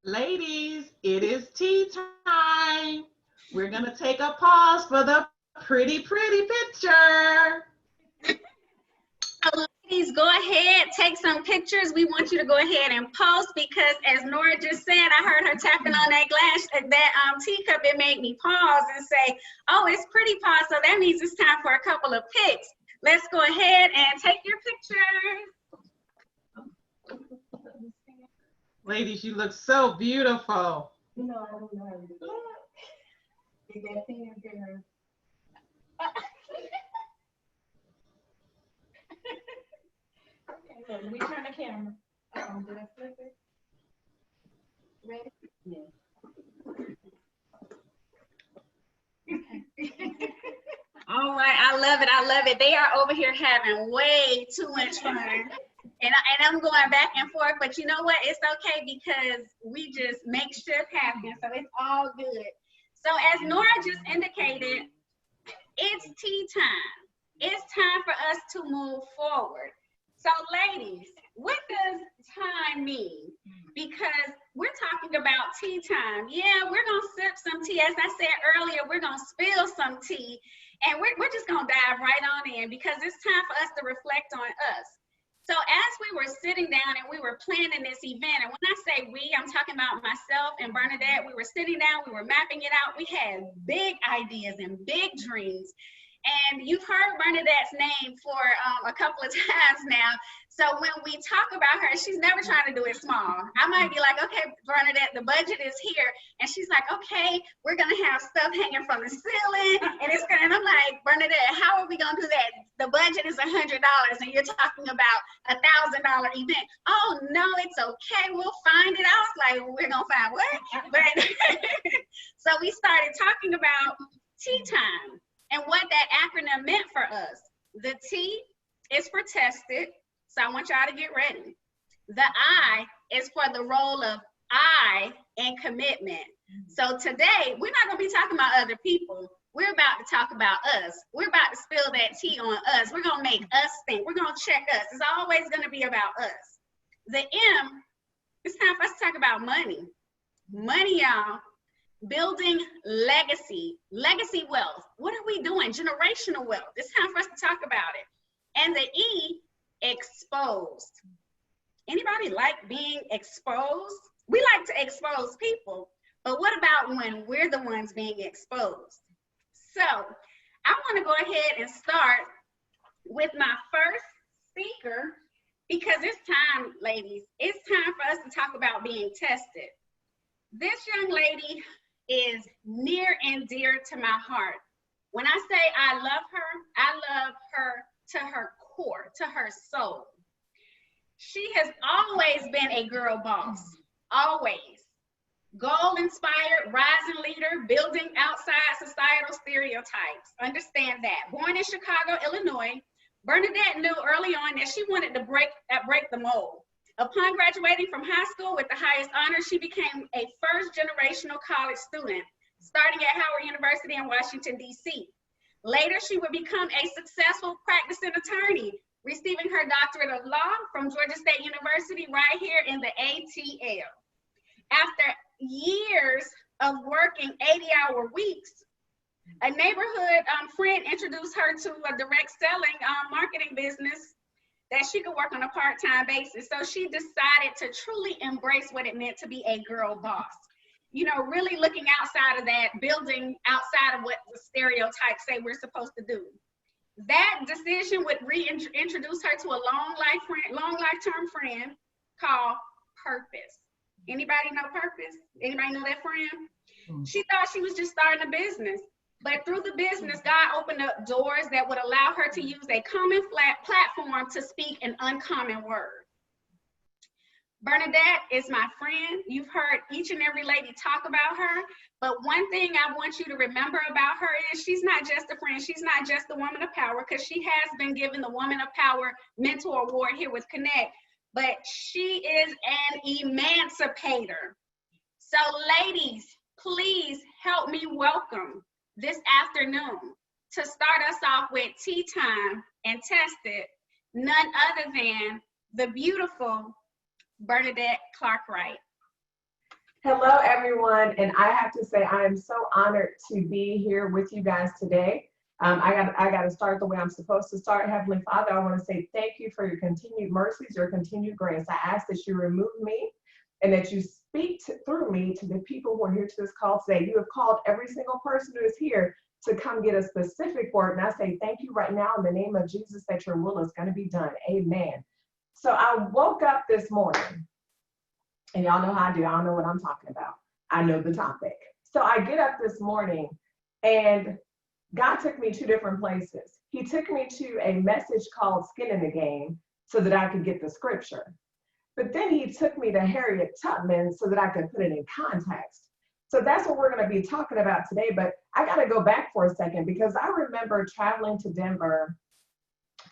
Ladies, it is tea time. We're gonna take a pause for the pretty picture. So ladies, go ahead, take some pictures. We want you to go ahead and post, because as Nora just said, I heard her tapping on that teacup. It made me pause and say, oh, it's pretty pause. So that means it's time for a couple of pics. Let's go ahead and take your pictures. Ladies, you look so beautiful. I don't know how to do that. Is that thing in there? Okay, so we turn the camera. Did I flip it? Ready? Yeah. All right, I love it. They are over here having way too much fun. And I'm going back and forth, but you know what? It's okay because we just make shit happen. So it's all good. So as Nora just indicated, it's tea time. It's time for us to move forward. So ladies, what does time mean? Because we're talking about tea time. Yeah, we're gonna sip some tea. As I said earlier, we're gonna spill some tea, and we're just gonna dive right on in because it's time for us to reflect on us. So as we were sitting down and we were planning this event, and when I say we, I'm talking about myself and Bernadette, we were sitting down, we were mapping it out. We had big ideas and big dreams. And you've heard Bernadette's name for a couple of times now. So when we talk about her, she's never trying to do it small. I might be like, okay, Bernadette, the budget is here. And she's like, okay, we're going to have stuff hanging from the ceiling. And I'm like, Bernadette, how are we going to do that? The budget is $100 and you're talking about $1,000 event. Oh, no, it's okay. We'll find it. I was like, we're going to find what? But so we started talking about tea time and what that acronym meant for us. The T is for tested. So I want y'all to get ready. The I is for the role of I in commitment. So today, we're not gonna be talking about other people. We're about to talk about us. We're about to spill that tea on us. We're gonna make us think. We're gonna check us. It's always gonna be about us. The M, it's time for us to talk about money. Money, y'all. Building legacy wealth. What are we doing? Generational wealth. It's time for us to talk about it. And the E, exposed. Anybody like being exposed? We like to expose people, but what about when we're the ones being exposed? So I want to go ahead and start with my first speaker because it's time, ladies. It's time for us to talk about being tested. This young lady is near and dear to my heart. When I say I love her to her core, to her soul. She has always been a girl boss, always. Goal-inspired, rising leader, building outside societal stereotypes. Understand that. Born in Chicago, Illinois, Bernadette knew early on that she wanted to break the mold. Upon graduating from high school with the highest honors, she became a first-generational college student, starting at Howard University in Washington, D.C. Later, she would become a successful practicing attorney, receiving her doctorate of law from Georgia State University right here in the ATL. After years of working 80-hour weeks, a neighborhood friend introduced her to a direct selling marketing business that she could work on a part-time basis. So she decided to truly embrace what it meant to be a girl boss. You know, really looking outside of that, building outside of what the stereotypes say we're supposed to do. That decision would reintroduce her to a long lifetime friend called purpose. Anybody know purpose? Anybody know that friend? She thought she was just starting a business, but through the business, God opened up doors that would allow her to use a common platform to speak an uncommon word. Bernadette is my friend. You've heard each and every lady talk about her, but one thing I want you to remember about her is she's not just a friend. She's not just a woman of power, because she has been given the Woman of Power Mentor Award here with Connect, but she is an emancipator. So ladies, please help me welcome this afternoon to start us off with tea time and tested, none other than the beautiful Bernadette Clark-Wright. Hello, everyone. And I have to say, I am so honored to be here with you guys today. I got to start the way I'm supposed to start. Heavenly Father, I want to say thank you for your continued mercies, your continued grace. I ask that you remove me and that you speak through me to the people who are here to this call today. You have called every single person who is here to come get a specific word. And I say thank you right now in the name of Jesus that your will is going to be done. Amen. So I woke up this morning, and y'all know how I do. I don't know what I'm talking about. I know the topic. So I get up this morning, and God took me 2 different places. He took me to a message called Skin in the Game so that I could get the scripture. But then he took me to Harriet Tubman so that I could put it in context. So that's what we're going to be talking about today. But I got to go back for a second, because I remember traveling to Denver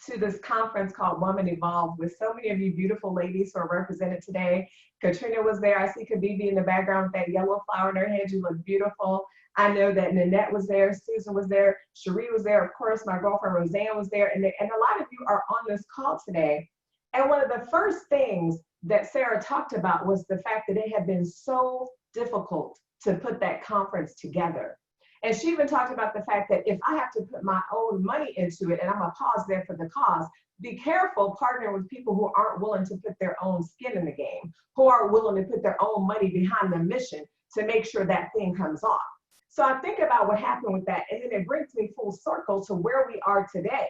to this conference called Woman Evolve with so many of you beautiful ladies who are represented today. Katrina was there. I see Kabibi in the background with that yellow flower in her head. You look beautiful. I know that Nannette was there, Susan was there, Cherie was there, of course, my girlfriend Rosanne was there, and a lot of you are on this call today. And one of the first things that Sarah talked about was the fact that it had been so difficult to put that conference together. And she even talked about the fact that if I have to put my own money into it, and I'm gonna pause there for the cause, be careful partnering with people who aren't willing to put their own skin in the game, who are willing to put their own money behind the mission to make sure that thing comes off. So I think about what happened with that, and then it brings me full circle to where we are today.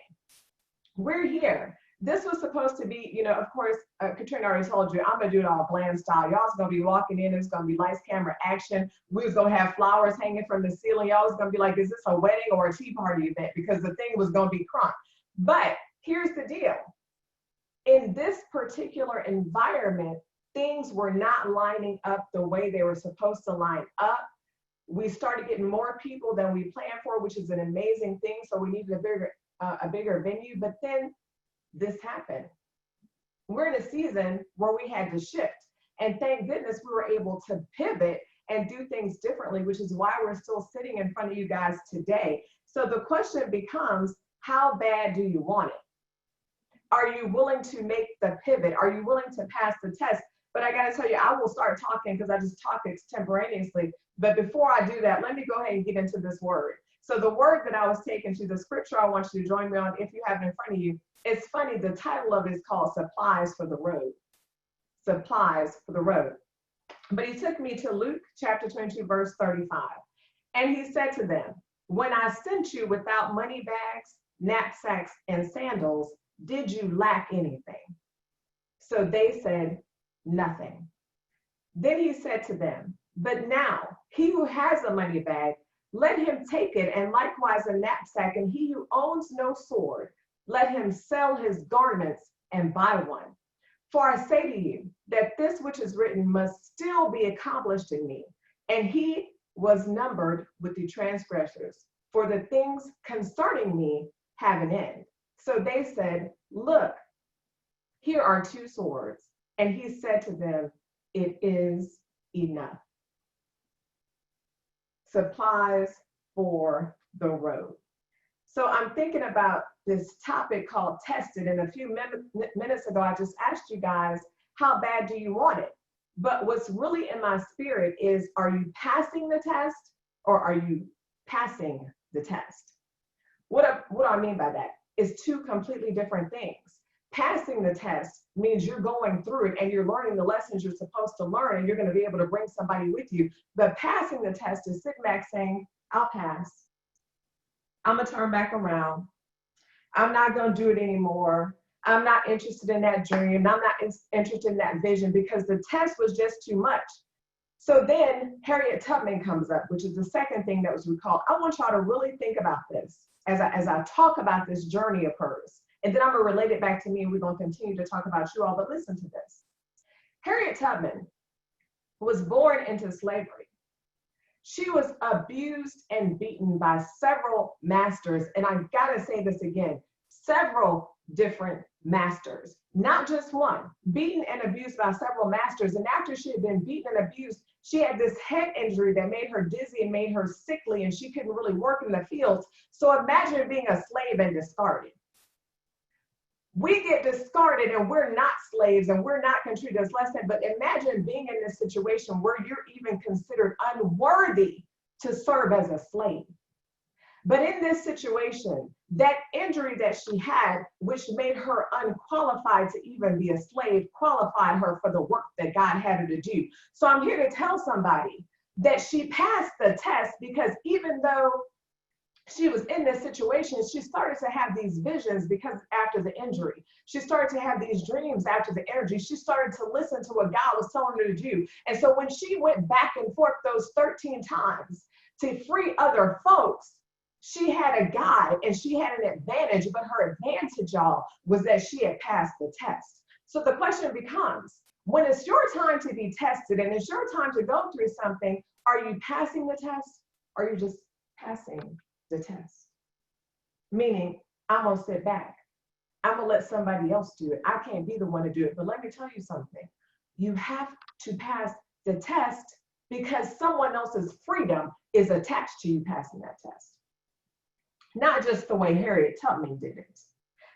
We're here. This was supposed to be, you know, of course, Katrina already told you, I'm gonna do it all bland style. Y'all's gonna be walking in, it's gonna be lights, camera, action. We was gonna have flowers hanging from the ceiling. Y'all was gonna be like, is this a wedding or a tea party event? Because the thing was gonna be crunk. But here's the deal. In this particular environment, things were not lining up the way they were supposed to line up. We started getting more people than we planned for, which is an amazing thing. So we needed a bigger venue, but then this happened. We're in a season where we had to shift, and thank goodness we were able to pivot and do things differently, which is why we're still sitting in front of you guys today. So the question becomes, how bad do you want it? Are you willing to make the pivot? Are you willing to pass the test? But I gotta tell you, I will start talking because I just talk extemporaneously. But before I do that, let me go ahead and get into this word. So the word that I was taking to, the scripture I want you to join me on, if you have it in front of you, it's funny, the title of it is called Supplies for the Road. Supplies for the Road. But he took me to Luke chapter 22, verse 35. And he said to them, when I sent you without money bags, knapsacks, and sandals, did you lack anything? So they said, nothing. Then he said to them, but now he who has a money bag, let him take it, and likewise a knapsack, and he who owns no sword, let him sell his garments and buy one. For I say to you that this which is written must still be accomplished in me. And he was numbered with the transgressors, for the things concerning me have an end. So they said, look, here are 2 swords. And he said to them, it is enough. Supplies for the road. So I'm thinking about this topic called tested, and a few minutes ago I just asked you guys, how bad do you want it? But what's really in my spirit is, are you passing the test or are you passing the test? What do I mean by that? It's 2 completely different things. Passing the test means you're going through it and you're learning the lessons you're supposed to learn, and you're going to be able to bring somebody with you. But passing the test is sitting back saying, I'll pass. I'm going to turn back around. I'm not going to do it anymore. I'm not interested in that dream. I'm not interested in that vision, because the test was just too much. So then Harriet Tubman comes up, which is the second thing that was recalled. I want y'all to really think about this as I talk about this journey of hers. And then I'm going to relate it back to me, and we're going to continue to talk about you all. But listen to this. Harriet Tubman was born into slavery. She was abused and beaten by several masters. And I got to say this again, several different masters, not just one, beaten and abused by several masters. And after she had been beaten and abused, she had this head injury that made her dizzy and made her sickly, and she couldn't really work in the fields. So imagine being a slave and discarded. We get discarded and we're not slaves and we're not treated as less than, but imagine being in this situation where you're even considered unworthy to serve as a slave. But in this situation, that injury that she had, which made her unqualified to even be a slave, qualified her for the work that God had her to do. So I'm here to tell somebody that she passed the test, because even though she was in this situation, she started to have these visions because after the injury. She started to have these dreams after the injury. She started to listen to what God was telling her to do. And so when she went back and forth those 13 times to free other folks, she had a guide and she had an advantage, but her advantage, y'all, was that she had passed the test. So the question becomes, when it's your time to be tested and it's your time to go through something, are you passing the test or are you just passing the test? Meaning, I'm gonna sit back. I'm gonna let somebody else do it. I can't be the one to do it. But let me tell you something. You have to pass the test because someone else's freedom is attached to you passing that test. Not just the way Harriet Tubman did it,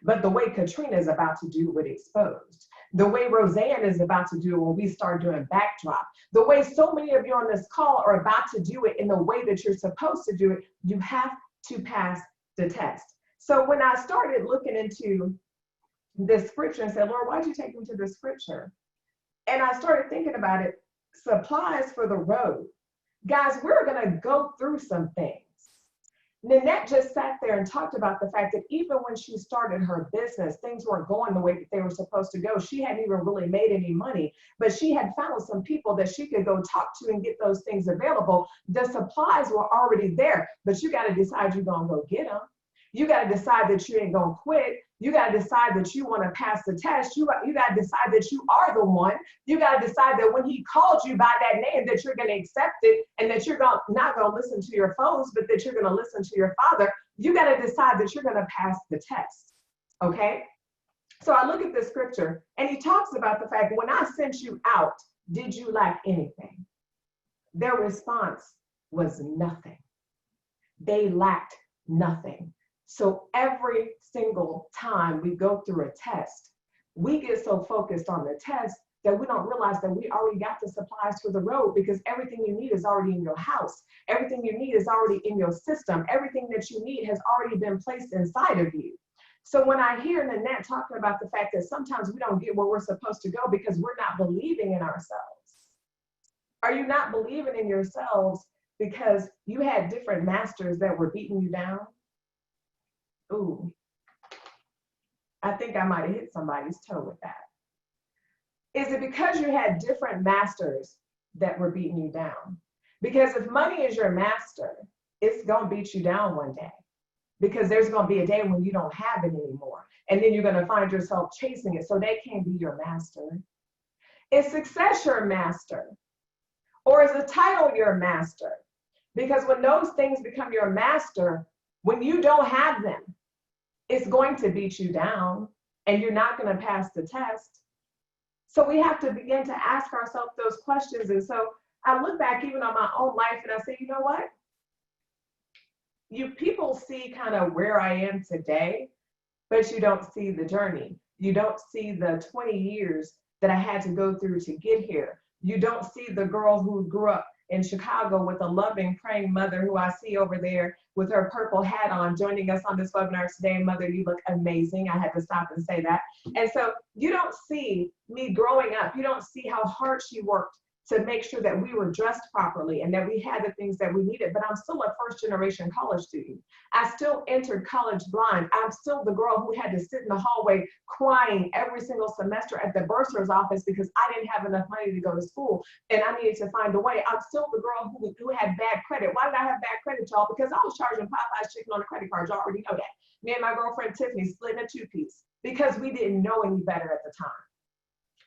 but the way Katrina is about to do with Exposed, the way Rosanne is about to do it when we start doing Backdrop, the way so many of you on this call are about to do it in the way that you're supposed to do it. You have to pass the test. So when I started looking into this scripture and said, Lord, why'd you take me to this scripture? And I started thinking about it, supplies for the road. Guys, we're gonna go through some things. Nannette just sat there and talked about the fact that even when she started her business, things weren't going the way that they were supposed to go. She hadn't even really made any money, but she had found some people that she could go talk to and get those things available. The supplies were already there, but you got to decide you're going to go get them. You got to decide that you ain't going to quit. You got to decide that you want to pass the test. You got to decide that you are the one. You got to decide that when he called you by that name, that you're going to accept it and that you're not going to listen to your foes, but that you're going to listen to your Father. You got to decide that you're going to pass the test. Okay? So I look at this scripture and he talks about the fact, when I sent you out, did you lack anything? Their response was nothing. They lacked nothing. So every single time we go through a test, we get so focused on the test that we don't realize that we already got the supplies for the road, because everything you need is already in your house. Everything you need is already in your system. Everything that you need has already been placed inside of you. So when I hear Nannette talking about the fact that sometimes we don't get where we're supposed to go because we're not believing in ourselves. Are you not believing in yourselves because you had different masters that were beating you down? Ooh, I think I might have hit somebody's toe with that. Is it because you had different masters that were beating you down? Because if money is your master, it's going to beat you down one day, because there's going to be a day when you don't have it anymore. And then you're going to find yourself chasing it. So they can't be your master. Is success your master? Or is the title your master? Because when those things become your master, when you don't have them, it's going to beat you down and you're not going to pass the test. So we have to begin to ask ourselves those questions. And so I look back even on my own life and I say, you know what? You people see kind of where I am today, but you don't see the journey. You don't see the 20 years that I had to go through to get here. You don't see the girl who grew up in Chicago with a loving, praying mother who I see over there with her purple hat on, joining us on this webinar today. Mother, you look amazing. I had to stop and say that. And so you don't see me growing up. You don't see how hard she worked to make sure that we were dressed properly and that we had the things that we needed. But I'm still a first-generation college student. I still entered college blind. I'm still the girl who had to sit in the hallway crying every single semester at the bursar's office because I didn't have enough money to go to school and I needed to find a way. I'm still the girl who had bad credit. Why did I have bad credit, y'all? Because I was charging Popeye's chicken on a credit card. Y'all already know that. Me and my girlfriend Tiffany split in a two-piece because we didn't know any better at the time.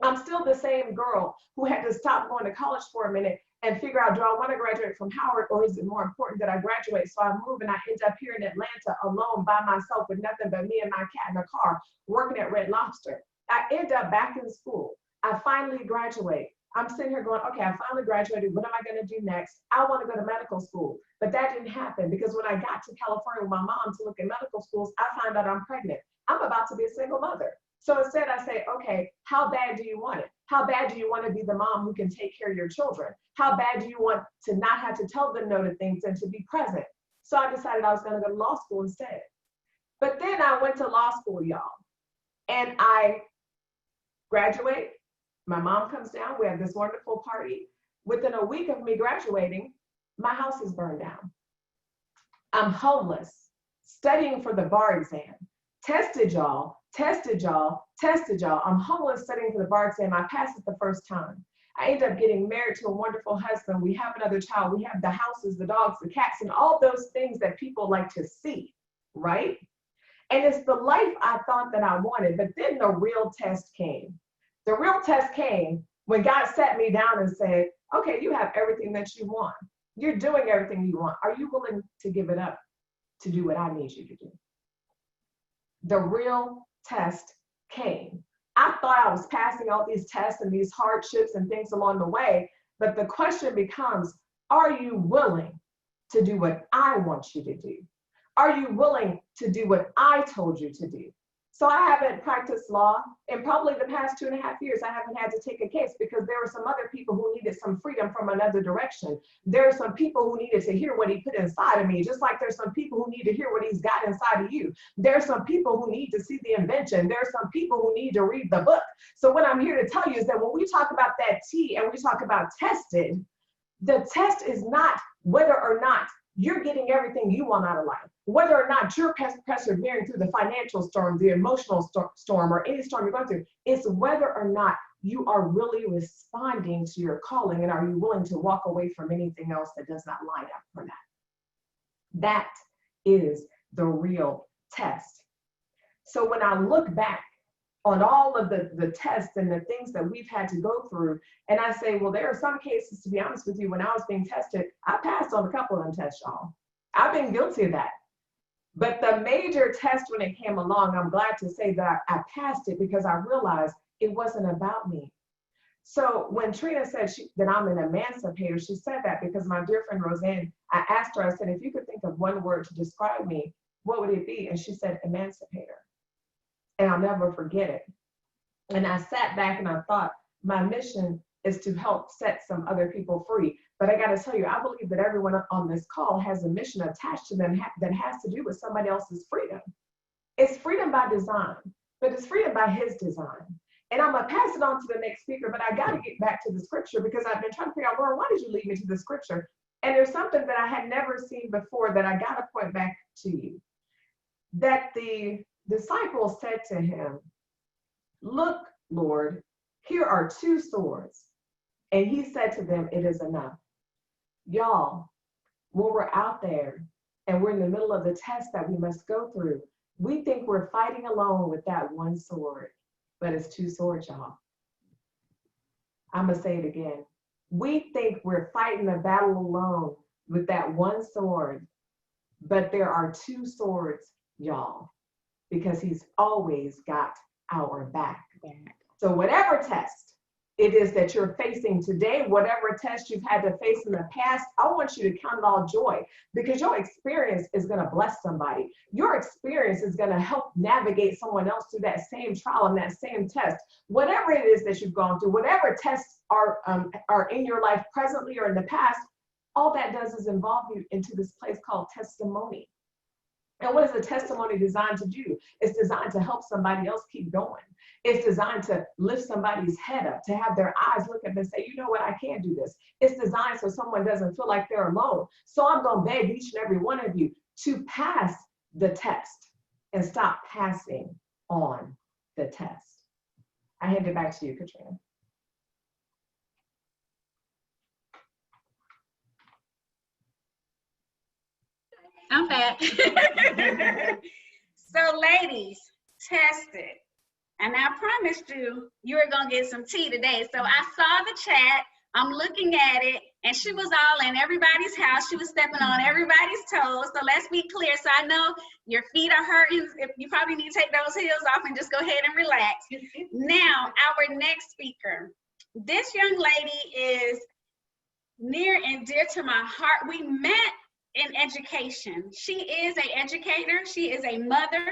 I'm still the same girl who had to stop going to college for a minute and figure out, do I want to graduate from Howard, or is it more important that I graduate? So I move and I end up here in Atlanta alone by myself with nothing but me and my cat in a car working at Red Lobster. I end up back in school. I finally graduate. I'm sitting here going, okay, I finally graduated. What am I going to do next? I want to go to medical school. But that didn't happen because when I got to California with my mom to look at medical schools, I found out I'm pregnant. I'm about to be a single mother. So instead I say, okay, how bad do you want it? How bad do you want to be the mom who can take care of your children? How bad do you want to not have to tell them no to things and to be present? So I decided I was going to go to law school instead. But then I went to law school, y'all. And I graduate. My mom comes down. We have this wonderful party. Within a week of me graduating, my house is burned down. I'm homeless, studying for the bar exam. Tested y'all. I'm homeless, studying for the bar exam. I passed it the first time. I ended up getting married to a wonderful husband. We have another child. We have the houses, the dogs, the cats, and all those things that people like to see, right? And it's the life I thought that I wanted. But then the real test came. The real test came when God sat me down and said, okay, you have everything that you want. You're doing everything you want. Are you willing to give it up to do what I need you to do? The real test came. I thought I was passing all these tests and these hardships and things along the way, but the question becomes, are you willing to do what I want you to do? Are you willing to do what I told you to do? So I haven't practiced law in probably the past 2.5 years. I haven't had to take a case because there were some other people who needed some freedom from another direction. There are some people who needed to hear what he put inside of me, just like there's some people who need to hear what he's got inside of you. There are some people who need to see the invention. There are some people who need to read the book. So what I'm here to tell you is that when we talk about that T and we talk about tested, the test is not whether or not you're getting everything you want out of life, whether or not you're persevering through the financial storm, the emotional storm, or any storm you're going through. It's whether or not you are really responding to your calling, and are you willing to walk away from anything else that does not line up for that. That is the real test. So when I look back on all of the tests and the things that we've had to go through, and I say, well, there are some cases, to be honest with you, when I was being tested, I passed on a couple of them tests, y'all. I've been guilty of that. But the major test when it came along, I'm glad to say that I passed it because I realized it wasn't about me. So when Trina said that I'm an emancipator, she said that because my dear friend Rosanne, I asked her, I said, if you could think of one word to describe me, what would it be? And she said, emancipator. And I'll never forget it. And I sat back and I thought, my mission is to help set some other people free. But I got to tell you, I believe that everyone on this call has a mission attached to them that has to do with somebody else's freedom. It's freedom by design, but it's freedom by his design. And I'm going to pass it on to the next speaker, but I got to get back to the scripture because I've been trying to figure out, Lord, why did you lead me to the scripture? And there's something that I had never seen before that I got to point back to you. That the disciples said to him, look, Lord, here are 2 swords. And he said to them, it is enough. Y'all, when we're out there and we're in the middle of the test that we must go through, we think we're fighting alone with that 1 sword, but it's 2 swords, y'all. I'm gonna say it again. We think we're fighting the battle alone with that 1 sword, but there are 2 swords, y'all, because he's always got our back. So whatever test it is that you're facing today, whatever test you've had to face in the past, I want you to count it all joy because your experience is going to bless somebody. Your experience is going to help navigate someone else through that same trial and that same test. Whatever it is that you've gone through, whatever tests are in your life presently or in the past, all that does is involve you into this place called testimony. And what is a testimony designed to do? It's designed to help somebody else keep going. It's designed to lift somebody's head up, to have their eyes look up and say, you know what, I can do this. It's designed so someone doesn't feel like they're alone. So I'm going to beg each and every one of you to pass the test and stop passing on the test. I hand it back to you, Katrina. I'm back. So ladies, tested. And I promised you were gonna get some tea today. So I saw the chat, I'm looking at it, and she was all in everybody's house. She was stepping on everybody's toes. So let's be clear. So I know your feet are hurting. You probably need to take those heels off and just go ahead and relax. Now, our next speaker. This young lady is near and dear to my heart. We met in education. She is an educator. She is a mother.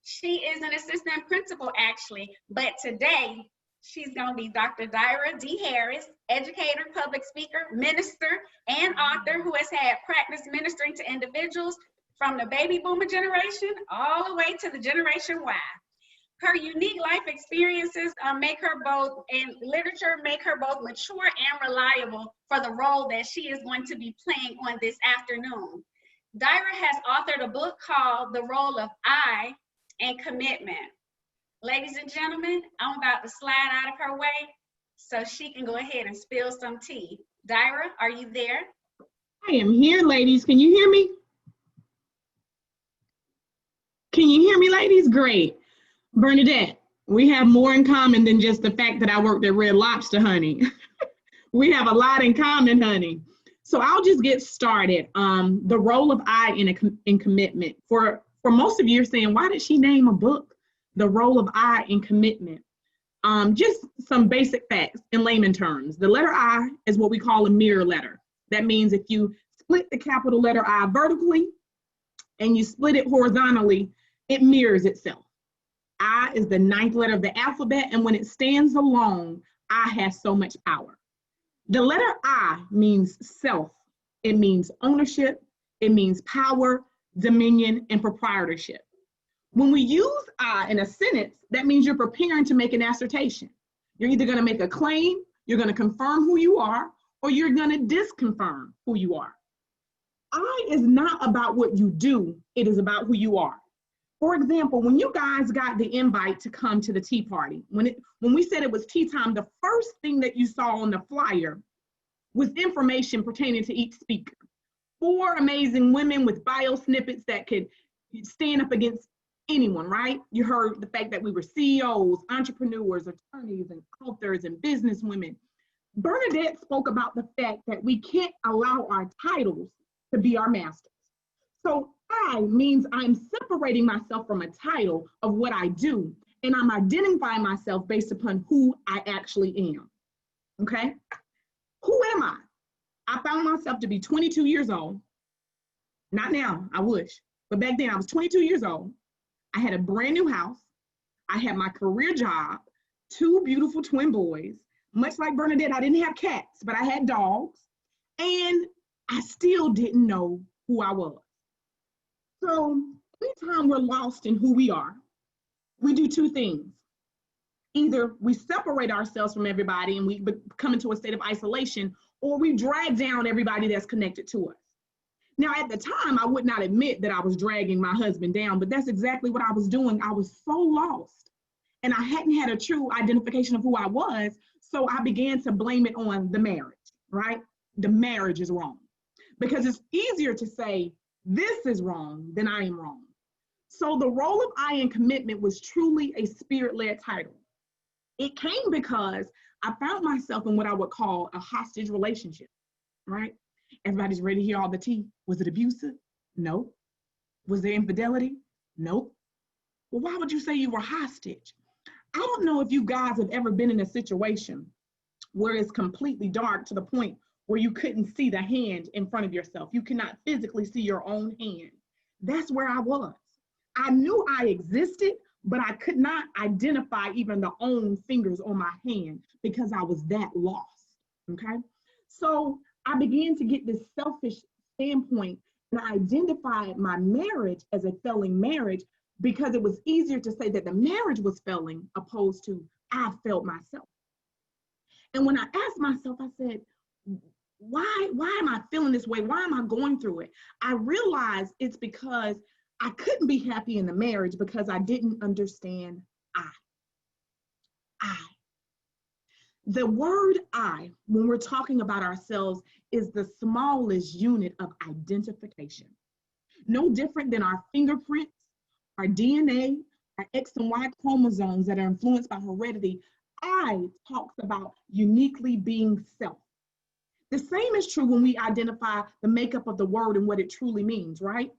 She is an assistant principal, actually. But today, she's going to be Dr. Dira Harris, educator, public speaker, minister, and author who has had practice ministering to individuals from the baby boomer generation all the way to the Generation Y. Her unique life experiences make her both mature and reliable for the role that she is going to be playing on this afternoon. Dira has authored a book called The Role of I and Commitment. Ladies and gentlemen, I'm about to slide out of her way so she can go ahead and spill some tea. Dira, are you there? I am here, ladies. Can you hear me? Can you hear me, ladies? Great. Bernadette, we have more in common than just the fact that I worked at Red Lobster, honey. We have a lot in common, honey. So I'll just get started. The role of I in commitment. For most of you are saying, why did she name a book the role of I in commitment. Just some basic facts in layman terms. The letter I is what we call a mirror letter. That means if you split the capital letter I vertically and you split it horizontally, it mirrors itself. I is the 9th letter of the alphabet, and when it stands alone, I has so much power. The letter I means self. It means ownership. It means power, dominion, and proprietorship. When we use I in a sentence, that means you're preparing to make an assertion. You're either going to make a claim, you're going to confirm who you are, or you're going to disconfirm who you are. I is not about what you do, it is about who you are. For example, when you guys got the invite to come to the tea party, when we said it was tea time, the first thing that you saw on the flyer was information pertaining to each speaker. 4 amazing women with bio snippets that could stand up against anyone, right? You heard the fact that we were CEOs, entrepreneurs, attorneys, and authors, and businesswomen. Bernadette spoke about the fact that we can't allow our titles to be our masters. So I means I'm separating myself from a title of what I do, and I'm identifying myself based upon who I actually am, okay? Who am I? I found myself to be 22 years old. Not now, I wish, but back then I was 22 years old. I had a brand new house. I had my career job, 2 beautiful twin boys. Much like Bernadette, I didn't have cats, but I had dogs, and I still didn't know who I was. So anytime we're lost in who we are, we do 2 things. Either we separate ourselves from everybody and we come into a state of isolation, or we drag down everybody that's connected to us. Now, at the time, I would not admit that I was dragging my husband down, but that's exactly what I was doing. I was so lost, and I hadn't had a true identification of who I was, so I began to blame it on the marriage, right? The marriage is wrong. Because it's easier to say, this is wrong, than I am wrong. So the role of I in commitment was truly a spirit-led title. It came because I found myself in what I would call a hostage relationship, right? Everybody's ready to hear all the tea. Was it abusive? No. Was there infidelity? Nope. Well, why would you say you were hostage? I don't know if you guys have ever been in a situation where it's completely dark to the point where you couldn't see the hand in front of yourself. You cannot physically see your own hand. That's where I was. I knew I existed, but I could not identify even the own fingers on my hand because I was that lost, okay? So I began to get this selfish standpoint, and I identified my marriage as a failing marriage because it was easier to say that the marriage was failing opposed to I failed myself. And when I asked myself, I said, why am I feeling this way? Why am I going through it? I realized it's because I couldn't be happy in the marriage because I didn't understand I. The word I, when we're talking about ourselves, is the smallest unit of identification. No different than our fingerprints, our DNA, our X and Y chromosomes that are influenced by heredity. I talks about uniquely being self. The same is true when we identify the makeup of the word and what it truly means, right?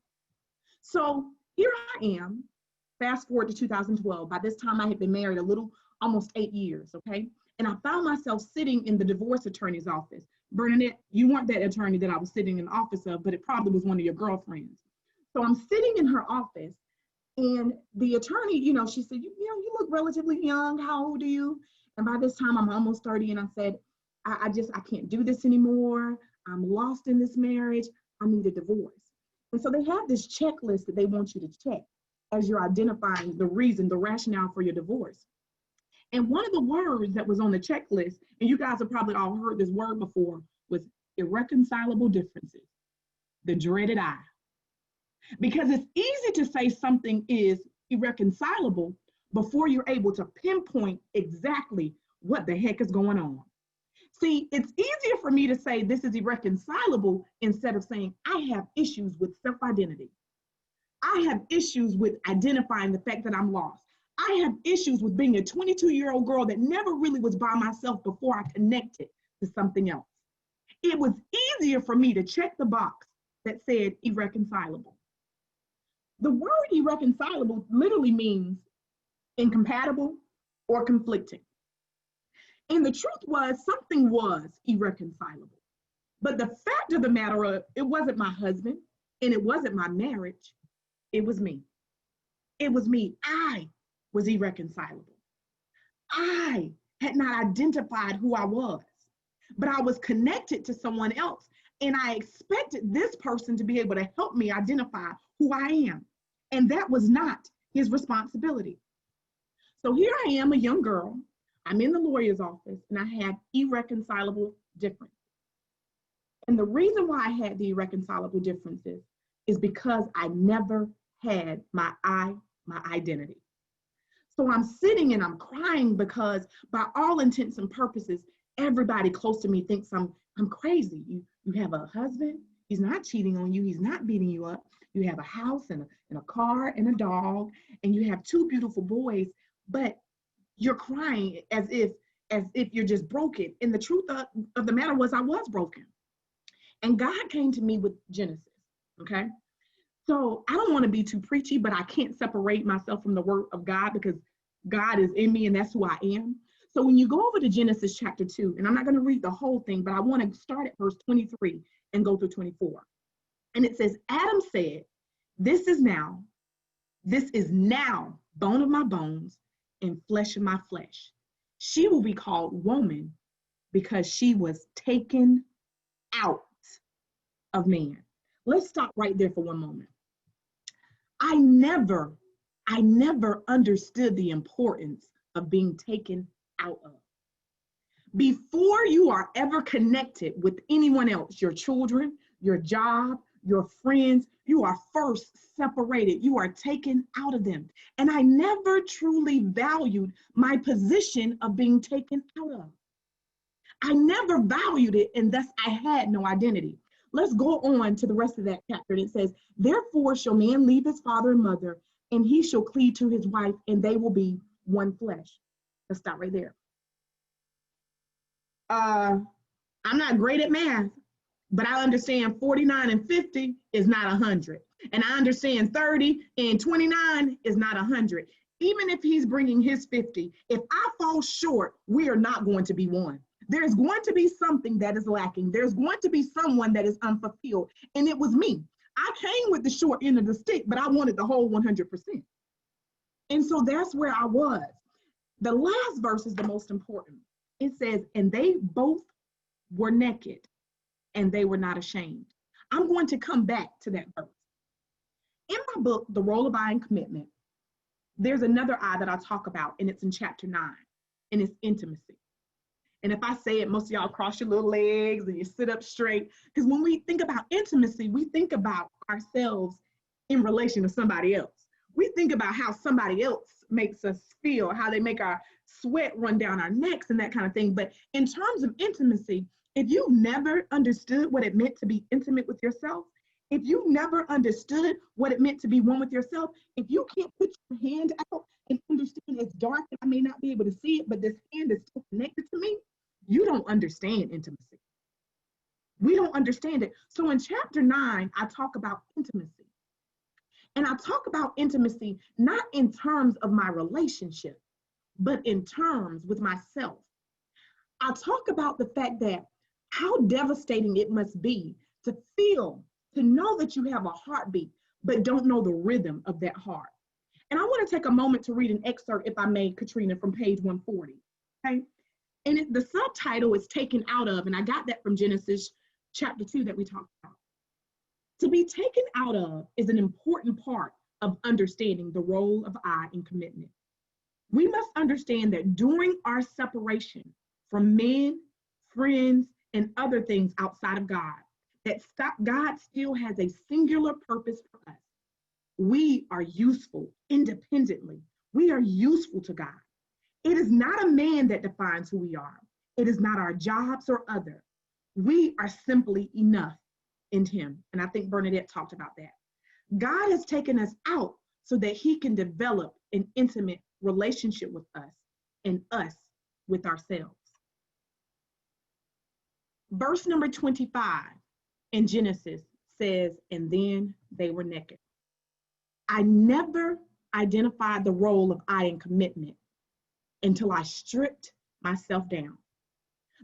So here I am, fast forward to 2012. By this time I had been married almost 8 years, okay? And I found myself sitting in the divorce attorney's office. Bernadette, you weren't that attorney that I was sitting in the office of, but it probably was one of your girlfriends. So I'm sitting in her office, and the attorney, she said, you look relatively young. How old are you? And by this time I'm almost 30, and I said, I can't do this anymore. I'm lost in this marriage. I need a divorce. And so they have this checklist that they want you to check as you're identifying the reason, the rationale for your divorce. And one of the words that was on the checklist, and you guys have probably all heard this word before, was irreconcilable differences, the dreaded I. Because it's easy to say something is irreconcilable before you're able to pinpoint exactly what the heck is going on. See, it's easier for me to say this is irreconcilable instead of saying I have issues with self-identity. I have issues with identifying the fact that I'm lost. I have issues with being a 22-year-old girl that never really was by myself before I connected to something else. It was easier for me to check the box that said irreconcilable. The word irreconcilable literally means incompatible, or conflicting. And the truth was, something was irreconcilable. But the fact of the matter, it wasn't my husband, and it wasn't my marriage. It was me. It was me. I was irreconcilable. I had not identified who I was, but I was connected to someone else, and I expected this person to be able to help me identify who I am. And that was not his responsibility. So here I am, a young girl. I'm in the lawyer's office, and I had irreconcilable differences. And the reason why I had the irreconcilable differences is because I never had my identity. So I'm sitting and I'm crying because by all intents and purposes, everybody close to me thinks I'm crazy. You have a husband, he's not cheating on you, he's not beating you up. You have a house and a car and a dog, and you have 2 beautiful boys, but you're crying as if you're just broken. And the truth of the matter was, I was broken. And God came to me with Genesis, okay? So I don't want to be too preachy, but I can't separate myself from the word of God because God is in me and that's who I am. So when you go over to Genesis chapter 2, and I'm not going to read the whole thing, but I want to start at verse 23 and go through 24. And it says, Adam said, this is now bone of my bones and flesh of my flesh. She will be called woman because she was taken out of man. Let's stop right there for one moment. I never understood the importance of being taken out of. Before you are ever connected with anyone else, your children, your job, your friends, you are first separated. You are taken out of them. And I never truly valued my position of being taken out of. I never valued it, and thus I had no identity. Let's go on to the rest of that chapter. It says, therefore shall man leave his father and mother, and he shall cleave to his wife, and they will be one flesh. Let's stop right there. I'm not great at math, but I understand 49 and 50 is not 100. And I understand 30 and 29 is not 100. Even if he's bringing his 50, if I fall short, we are not going to be one. There's going to be something that is lacking. There's going to be someone that is unfulfilled. And it was me. I came with the short end of the stick, but I wanted the whole 100%. And so that's where I was. The last verse is the most important. It says, and they both were naked, and they were not ashamed. I'm going to come back to that verse. In my book, The Role of I in Commitment, there's another I that I talk about, and it's in chapter 9, and it's intimacy. And if I say it, most of y'all cross your little legs and you sit up straight. Because when we think about intimacy, we think about ourselves in relation to somebody else. We think about how somebody else makes us feel, how they make our sweat run down our necks and that kind of thing. But in terms of intimacy, if you never understood what it meant to be intimate with yourself, if you never understood what it meant to be one with yourself, if you can't put your hand out and understand it's dark and I may not be able to see it, but this hand is still connected to me, you don't understand intimacy. We don't understand it. So in chapter 9, I talk about intimacy. And I talk about intimacy not in terms of my relationship, but in terms with myself. I talk about the fact that how devastating it must be to feel, to know that you have a heartbeat, but don't know the rhythm of that heart. And I want to take a moment to read an excerpt, if I may, Katrina, from page 140, okay? And the subtitle is taken out of, and I got that from Genesis chapter 2 that we talked about. To be taken out of is an important part of understanding the role of I in commitment. We must understand that during our separation from men, friends, and other things outside of God, that God still has a singular purpose for us. We are useful independently. We are useful to God. It is not a man that defines who we are. It is not our jobs or other. We are simply enough in him. And I think Bernadette talked about that. God has taken us out so that he can develop an intimate relationship with us and us with ourselves. Verse number 25 in Genesis says, and then they were naked. I never identified the role of I in commitment until I stripped myself down.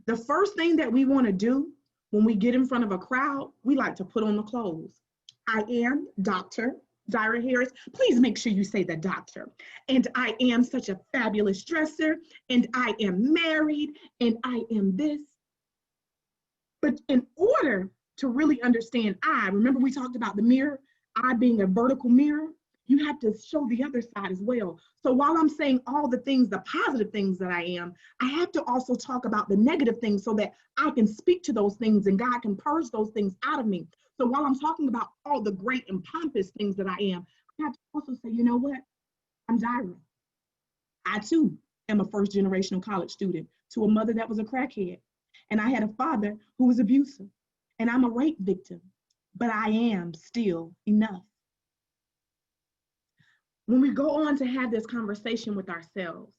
The first thing that we want to do when we get in front of a crowd, we like to put on the clothes. I am Dr. Dira Harris. Please make sure you say the doctor. And I am such a fabulous dresser, and I am married, and I am this. But in order to really understand I, remember we talked about the mirror, I being a vertical mirror, you have to show the other side as well. So while I'm saying all the things, the positive things that I am, I have to also talk about the negative things so that I can speak to those things and God can purge those things out of me. So while I'm talking about all the great and pompous things that I am, I have to also say, you know what? I'm Dira. I too am a first generational college student to a mother that was a crackhead. And I had a father who was abusive. And I'm a rape victim, but I am still enough. When we go on to have this conversation with ourselves,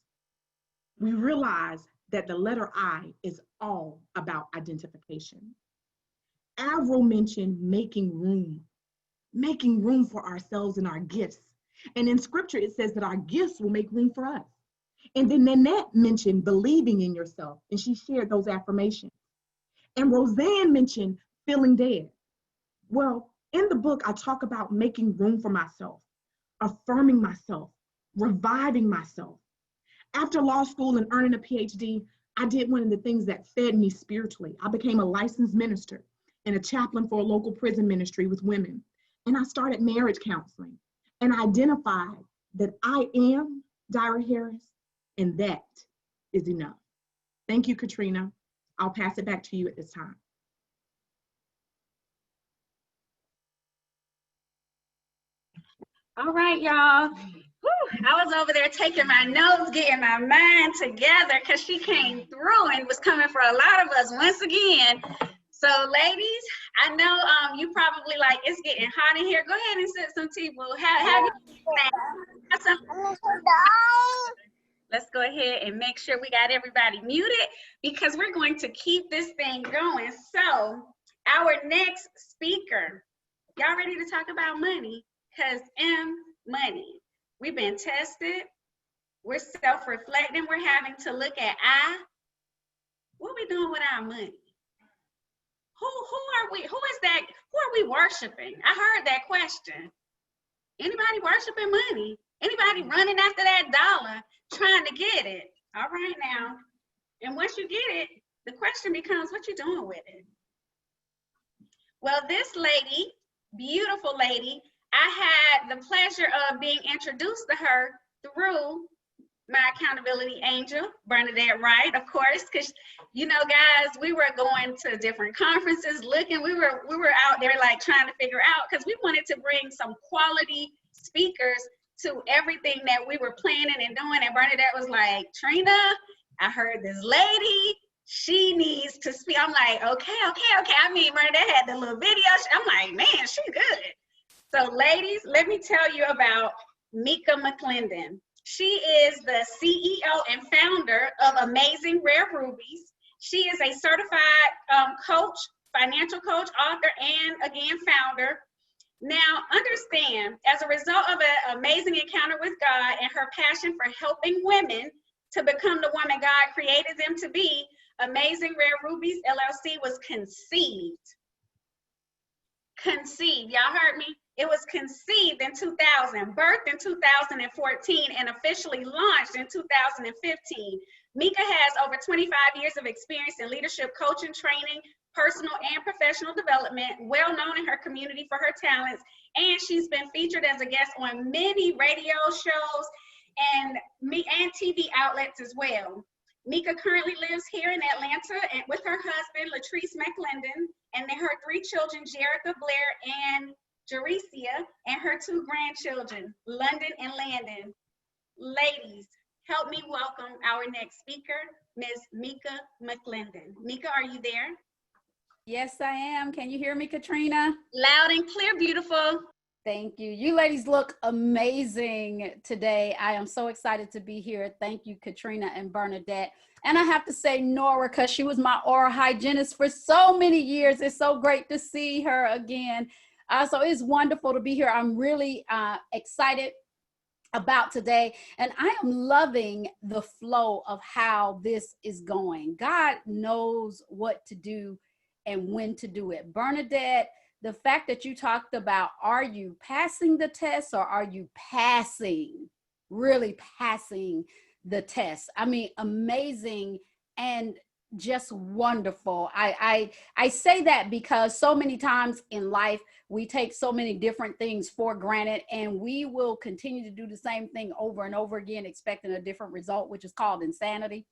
we realize that the letter I is all about identification. Avril mentioned making room for ourselves and our gifts. And in scripture, it says that our gifts will make room for us. And then Nannette mentioned believing in yourself, and she shared those affirmations. And Rosanne mentioned feeling dead. Well, in the book, I talk about making room for myself, affirming myself, reviving myself. After law school and earning a PhD, I did one of the things that fed me spiritually. I became a licensed minister and a chaplain for a local prison ministry with women. And I started marriage counseling and identified that I am Dira Harris, and that is enough. Thank you, Katrina. I'll pass it back to you at this time. All right, y'all. Whew, I was over there taking my notes, getting my mind together because she came through and was coming for a lot of us once again. So ladies, I know you probably like, it's getting hot in here. Go ahead and sip some tea, boo. Let's go ahead and make sure we got everybody muted because we're going to keep this thing going. So our next speaker, y'all ready to talk about money? Because money. We've been tested. We're self-reflecting. We're having to look at what are we doing with our money? Who are we? Who is that? Who are we worshiping? I heard that question. Anybody worshiping money? Anybody running after that dollar, trying to get it? All right now. And once you get it, the question becomes, what you doing with it? Well, this lady, beautiful lady, I had the pleasure of being introduced to her through my accountability angel, Bernadette Wright, of course, because you know, guys, we were going to different conferences looking, we were out there like trying to figure out, because we wanted to bring some quality speakers to everything that we were planning and doing. And Bernadette was like, Trina, I heard this lady, she needs to speak. I'm like, okay. I mean, Bernadette had the little video. I'm like, man, she good. So ladies, let me tell you about Meca McLendon. She is the CEO and founder of Amazing Rare Rubies. She is a certified coach, financial coach, author, and again, founder. Now, understand, as a result of an amazing encounter with God and her passion for helping women to become the woman God created them to be, Amazing Rare Rubies LLC was conceived. Y'all heard me? It was conceived in 2000, birthed in 2014, and officially launched in 2015. Meca has over 25 years of experience in leadership coaching, training, personal and professional development, well known in her community for her talents, and she's been featured as a guest on many radio shows and TV outlets as well. Meca currently lives here in Atlanta and with her husband, Latrice McLendon, and her 3 children, Jerica, Blair, and Jericia, and her 2 grandchildren, London and Landon. Ladies, help me welcome our next speaker, Ms. Meca McLendon. Meca, are you there? Yes, I am. Can you hear me, Katrina? Loud and clear, beautiful. Thank you. You ladies look amazing today. I am so excited to be here. Thank you, Katrina and Bernadette. And I have to say Nora, because she was my oral hygienist for so many years. It's so great to see her again. So it's wonderful to be here. I'm really excited about today, and I am loving the flow of how this is going. God knows what to do and when to do it. Bernadette, the fact that you talked about, are you passing the test or are you really passing the test? I mean, amazing and just wonderful. I say that because so many times in life, we take so many different things for granted, and we will continue to do the same thing over and over again, expecting a different result, which is called insanity.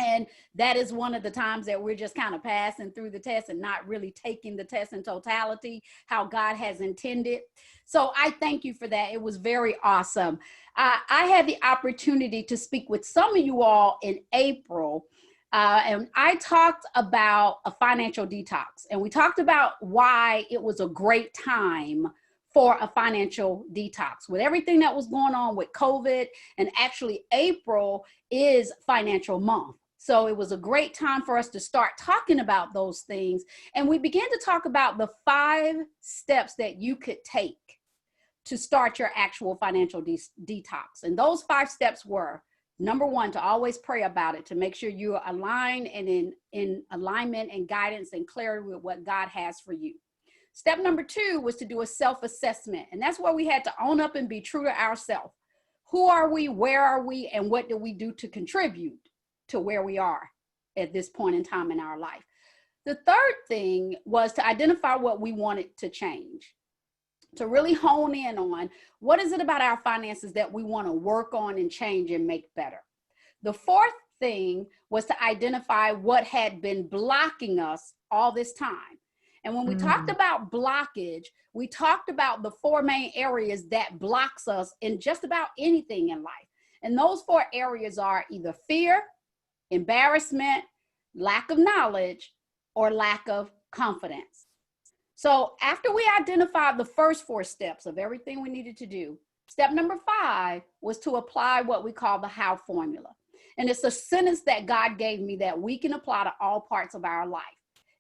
And that is one of the times that we're just kind of passing through the test and not really taking the test in totality, how God has intended. So I thank you for that. It was very awesome. I had the opportunity to speak with some of you all in April. And I talked about a financial detox, and we talked about why it was a great time for a financial detox with everything that was going on with COVID. And actually April is financial month. So it was a great time for us to start talking about those things. And we began to talk about the 5 steps that you could take to start your actual financial detox. And those 5 steps were: number 1, to always pray about it, to make sure you're aligned and in alignment and guidance and clarity with what God has for you. Step number 2 was to do a self-assessment. And that's where we had to own up and be true to ourselves. Who are we? Where are we? And what do we do to contribute to where we are at this point in time in our life? The third thing was to identify what we wanted to change, to really hone in on what is it about our finances that we want to work on and change and make better. The fourth thing was to identify what had been blocking us all this time. And when we talked about blockage, we talked about the 4 main areas that blocks us in just about anything in life. And those 4 areas are either fear, embarrassment, lack of knowledge, or lack of confidence. So after we identified the first 4 steps of everything we needed to do, step number 5 was to apply what we call the how formula. And it's a sentence that God gave me that we can apply to all parts of our life.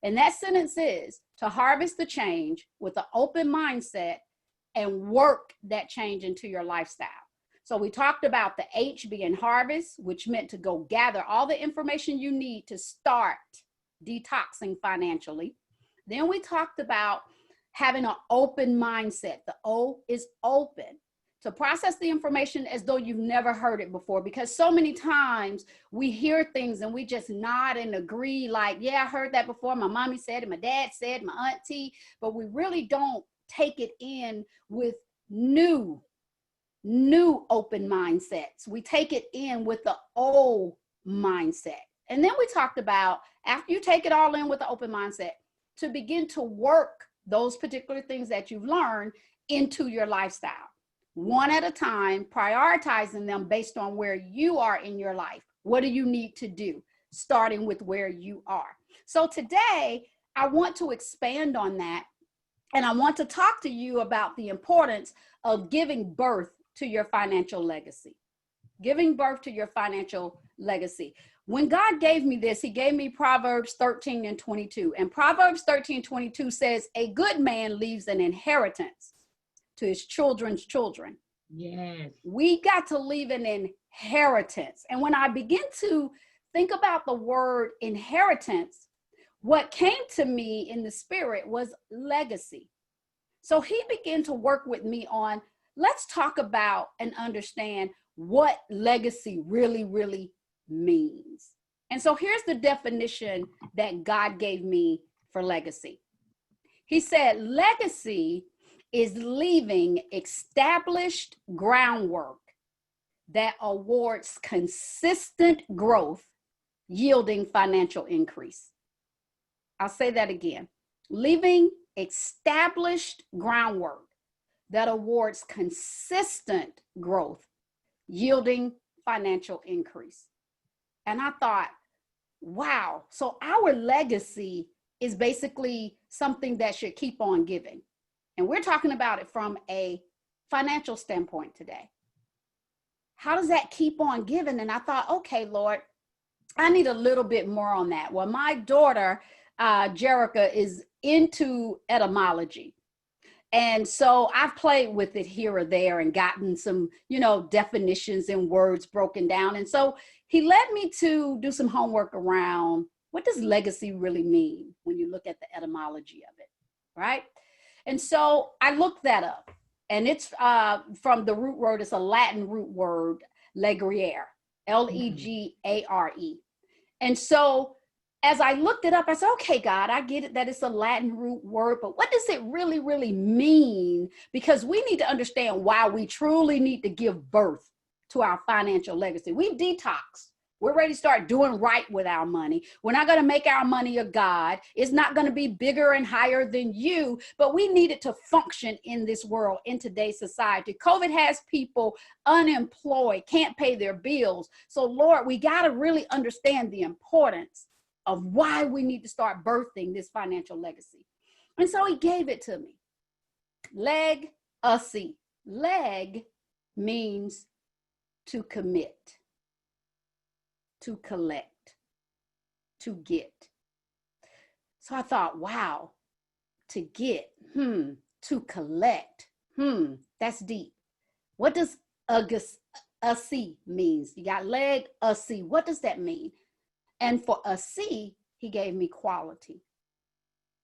And that sentence is to harvest the change with an open mindset and work that change into your lifestyle. So we talked about the H being harvest, which meant to go gather all the information you need to start detoxing financially. Then we talked about having an open mindset. The O is open, to process the information as though you've never heard it before, because so many times we hear things and we just nod and agree like, yeah, I heard that before. My mommy said it, my dad said, my auntie, but we really don't take it in with new open mindsets. We take it in with the old mindset. And then we talked about, after you take it all in with the open mindset, to begin to work those particular things that you've learned into your lifestyle, one at a time, prioritizing them based on where you are in your life. What do you need to do, starting with where you are? So today, I want to expand on that, and I want to talk to you about the importance of giving birth to your financial legacy. Giving birth to your financial legacy. When God gave me this, he gave me Proverbs 13:22. And Proverbs 13:22 says, a good man leaves an inheritance to his children's children. Yes. We got to leave an inheritance. And when I begin to think about the word inheritance, what came to me in the spirit was legacy. So he began to work with me on, let's talk about and understand what legacy really means. And so here's the definition that God gave me for legacy. He said, legacy is leaving established groundwork that awards consistent growth, yielding financial increase. I'll say that again. Leaving established groundwork that awards consistent growth, yielding financial increase. And I thought, wow, so our legacy is basically something that should keep on giving. And we're talking about it from a financial standpoint today. How does that keep on giving? And I thought, okay, Lord, I need a little bit more on that. Well, my daughter, Jerica, is into etymology. And so I've played with it here or there and gotten some, you know, definitions and words broken down. And so he led me to do some homework around what does legacy really mean when you look at the etymology of it, right? And so I looked that up, and it's from the root word, it's a Latin root word, legare, Legare. And so as I looked it up, I said, okay, God, I get it that it's a Latin root word, but what does it really, really mean? Because we need to understand why we truly need to give birth to our financial legacy. We've detoxed. We're ready to start doing right with our money. We're not going to make our money a God. It's not going to be bigger and higher than you, but we need it to function in this world, in today's society. COVID has people unemployed, can't pay their bills. So Lord, we got to really understand the importance of why we need to start birthing this financial legacy. And so he gave it to me. Legacy. Leg means to commit, to collect, to get. So I thought, wow, to get, to collect, that's deep. What does legacy means? You got legacy. What does that mean? And for a C, he gave me quality.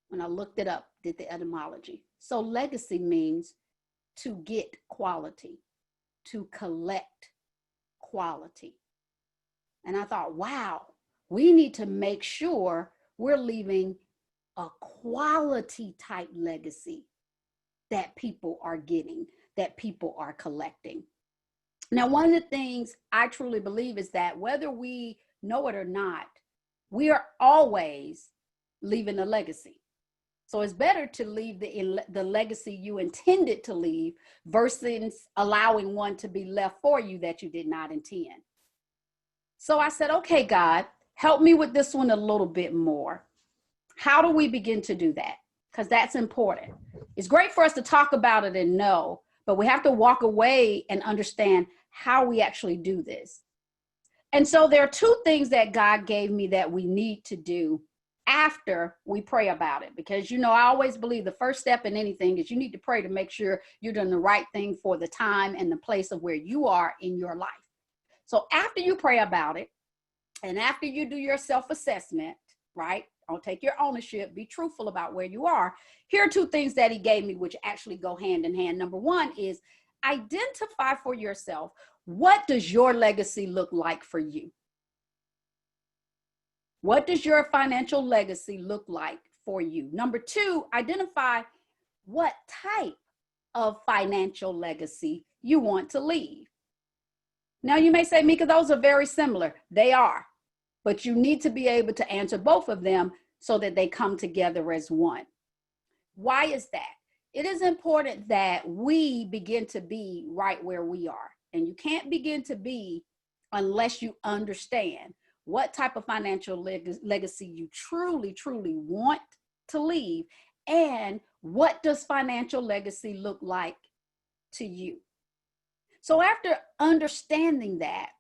When I looked it up, did the etymology. So legacy means to get quality, to collect quality. And I thought, wow, we need to make sure we're leaving a quality type legacy that people are getting, that people are collecting. Now, one of the things I truly believe is that whether we know it or not, we are always leaving a legacy. So it's better to leave the legacy you intended to leave versus allowing one to be left for you that you did not intend. So I said, okay, God, help me with this one a little bit more. How do we begin to do that? Because that's important. It's great for us to talk about it and know, but we have to walk away and understand how we actually do this. And so there are two things that God gave me that we need to do after we pray about it. Because, you know, I always believe the first step in anything is you need to pray to make sure you're doing the right thing for the time and the place of where you are in your life. So after you pray about it, and after you do your self-assessment, right? Don't take your ownership, be truthful about where you are. Here are two things that he gave me, which actually go hand in hand. Number one is identify for yourself, what does your legacy look like for you? What does your financial legacy look like for you? Number two, identify what type of financial legacy you want to leave. Now you may say, Mika, those are very similar. They are, but you need to be able to answer both of them so that they come together as one. Why is that? It is important that we begin to be right where we are. And you can't begin to be unless you understand what type of financial legacy you truly, truly want to leave, and what does financial legacy look like to you. So after understanding that,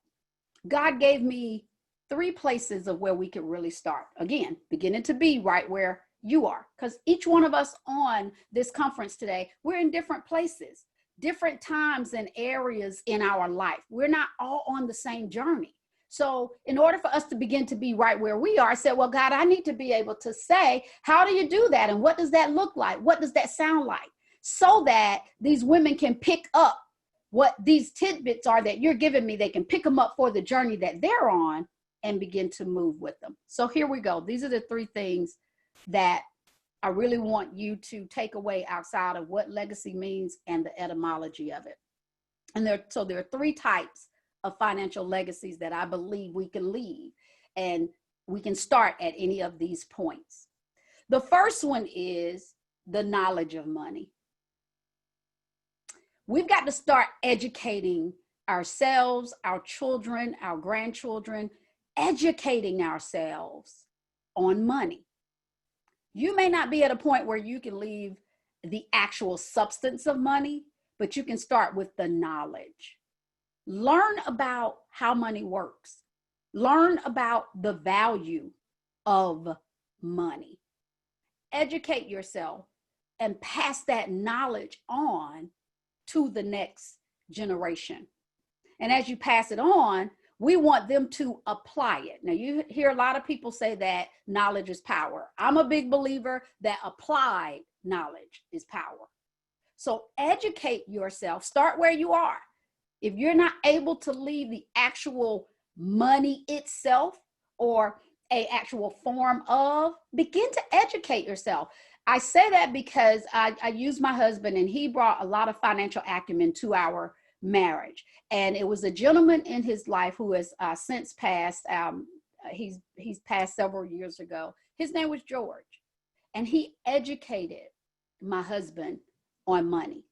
God gave me 3 places of where we could really start. Again, beginning to be right where you are, because each one of us on this conference today, we're in different places, different times and areas in our life. We're not all on the same journey. So in order for us to begin to be right where we are, I said, well, God, I need to be able to say, how do you do that? And what does that look like? What does that sound like? So that these women can pick up what these tidbits are that you're giving me. They can pick them up for the journey that they're on and begin to move with them. So here we go. These are the 3 things that I really want you to take away outside of what legacy means and the etymology of it. And there are 3 types of financial legacies that I believe we can leave, and we can start at any of these points. The first one is the knowledge of money. We've got to start educating ourselves, our children, our grandchildren, educating ourselves on money. You may not be at a point where you can leave the actual substance of money, but you can start with the knowledge. Learn about how money works. Learn about the value of money. Educate yourself and pass that knowledge on to the next generation. And as you pass it on, we want them to apply it. Now, you hear a lot of people say that knowledge is power. I'm a big believer that applied knowledge is power. So educate yourself, start where you are. If you're not able to leave the actual money itself or a actual form of, begin to educate yourself. I say that because I use my husband, and he brought a lot of financial acumen to our marriage. And it was a gentleman in his life who has since passed. He's passed several years ago. His name was George, and he educated my husband on money.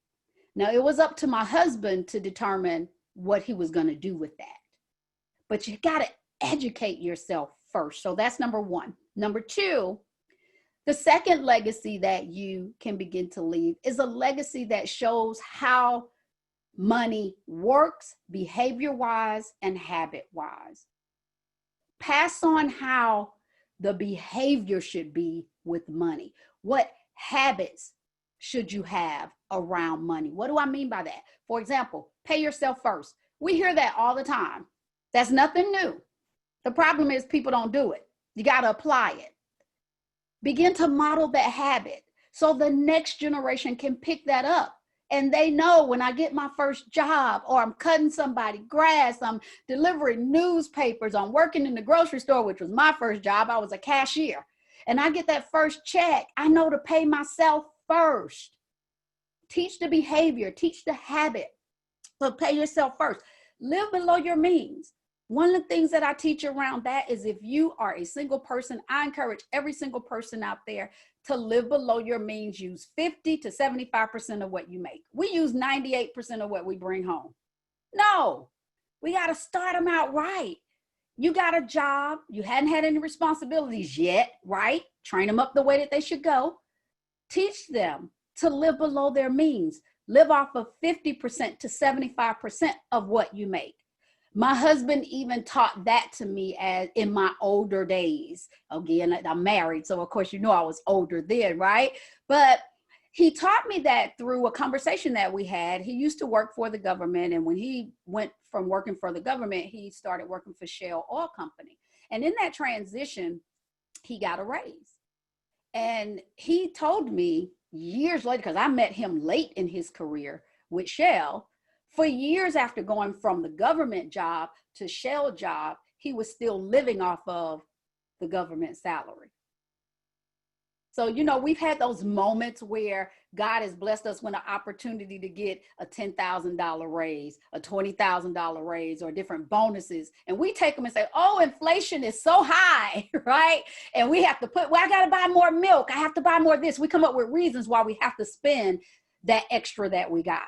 Now, it was up to my husband to determine what he was going to do with that. But you got to educate yourself first. So that's number one. Number two, the second legacy that you can begin to leave is a legacy that shows how money works behavior-wise and habit-wise. Pass on how the behavior should be with money. What habits should you have around money? What do I mean by that? For example, pay yourself first. We hear that all the time. That's nothing new. The problem is people don't do it. You got to apply it. Begin to model that habit so the next generation can pick that up. And they know when I get my first job, or I'm cutting somebody grass, I'm delivering newspapers, I'm working in the grocery store, which was my first job. I was a cashier. And I get that first check, I know to pay myself first. Teach the behavior, teach the habit, but pay yourself first. Live below your means. One of the things that I teach around that is if you are a single person, I encourage every single person out there to live below your means. Use 50 to 75% of what you make. We use 98% of what we bring home. No, we got to start them out right. You got a job, you hadn't had any responsibilities yet, right? Train them up the way that they should go. Teach them to live below their means. Live off of 50% to 75% of what you make. My husband even taught that to me as in my older days. Again, I'm married, so of course, you know I was older then, right? But he taught me that through a conversation that we had. He used to work for the government, and when he went from working for the government, he started working for Shell Oil Company. And in that transition, he got a raise. And he told me years later, because I met him late in his career with Shell, for years after going from the government job to Shell job, he was still living off of the government salary. So, you know, we've had those moments where God has blessed us with an opportunity to get a $10,000 raise, a $20,000 raise, or different bonuses. And we take them and say, oh, inflation is so high, right? And we have to put, well, I got to buy more milk. I have to buy more of this. We come up with reasons why we have to spend that extra that we got.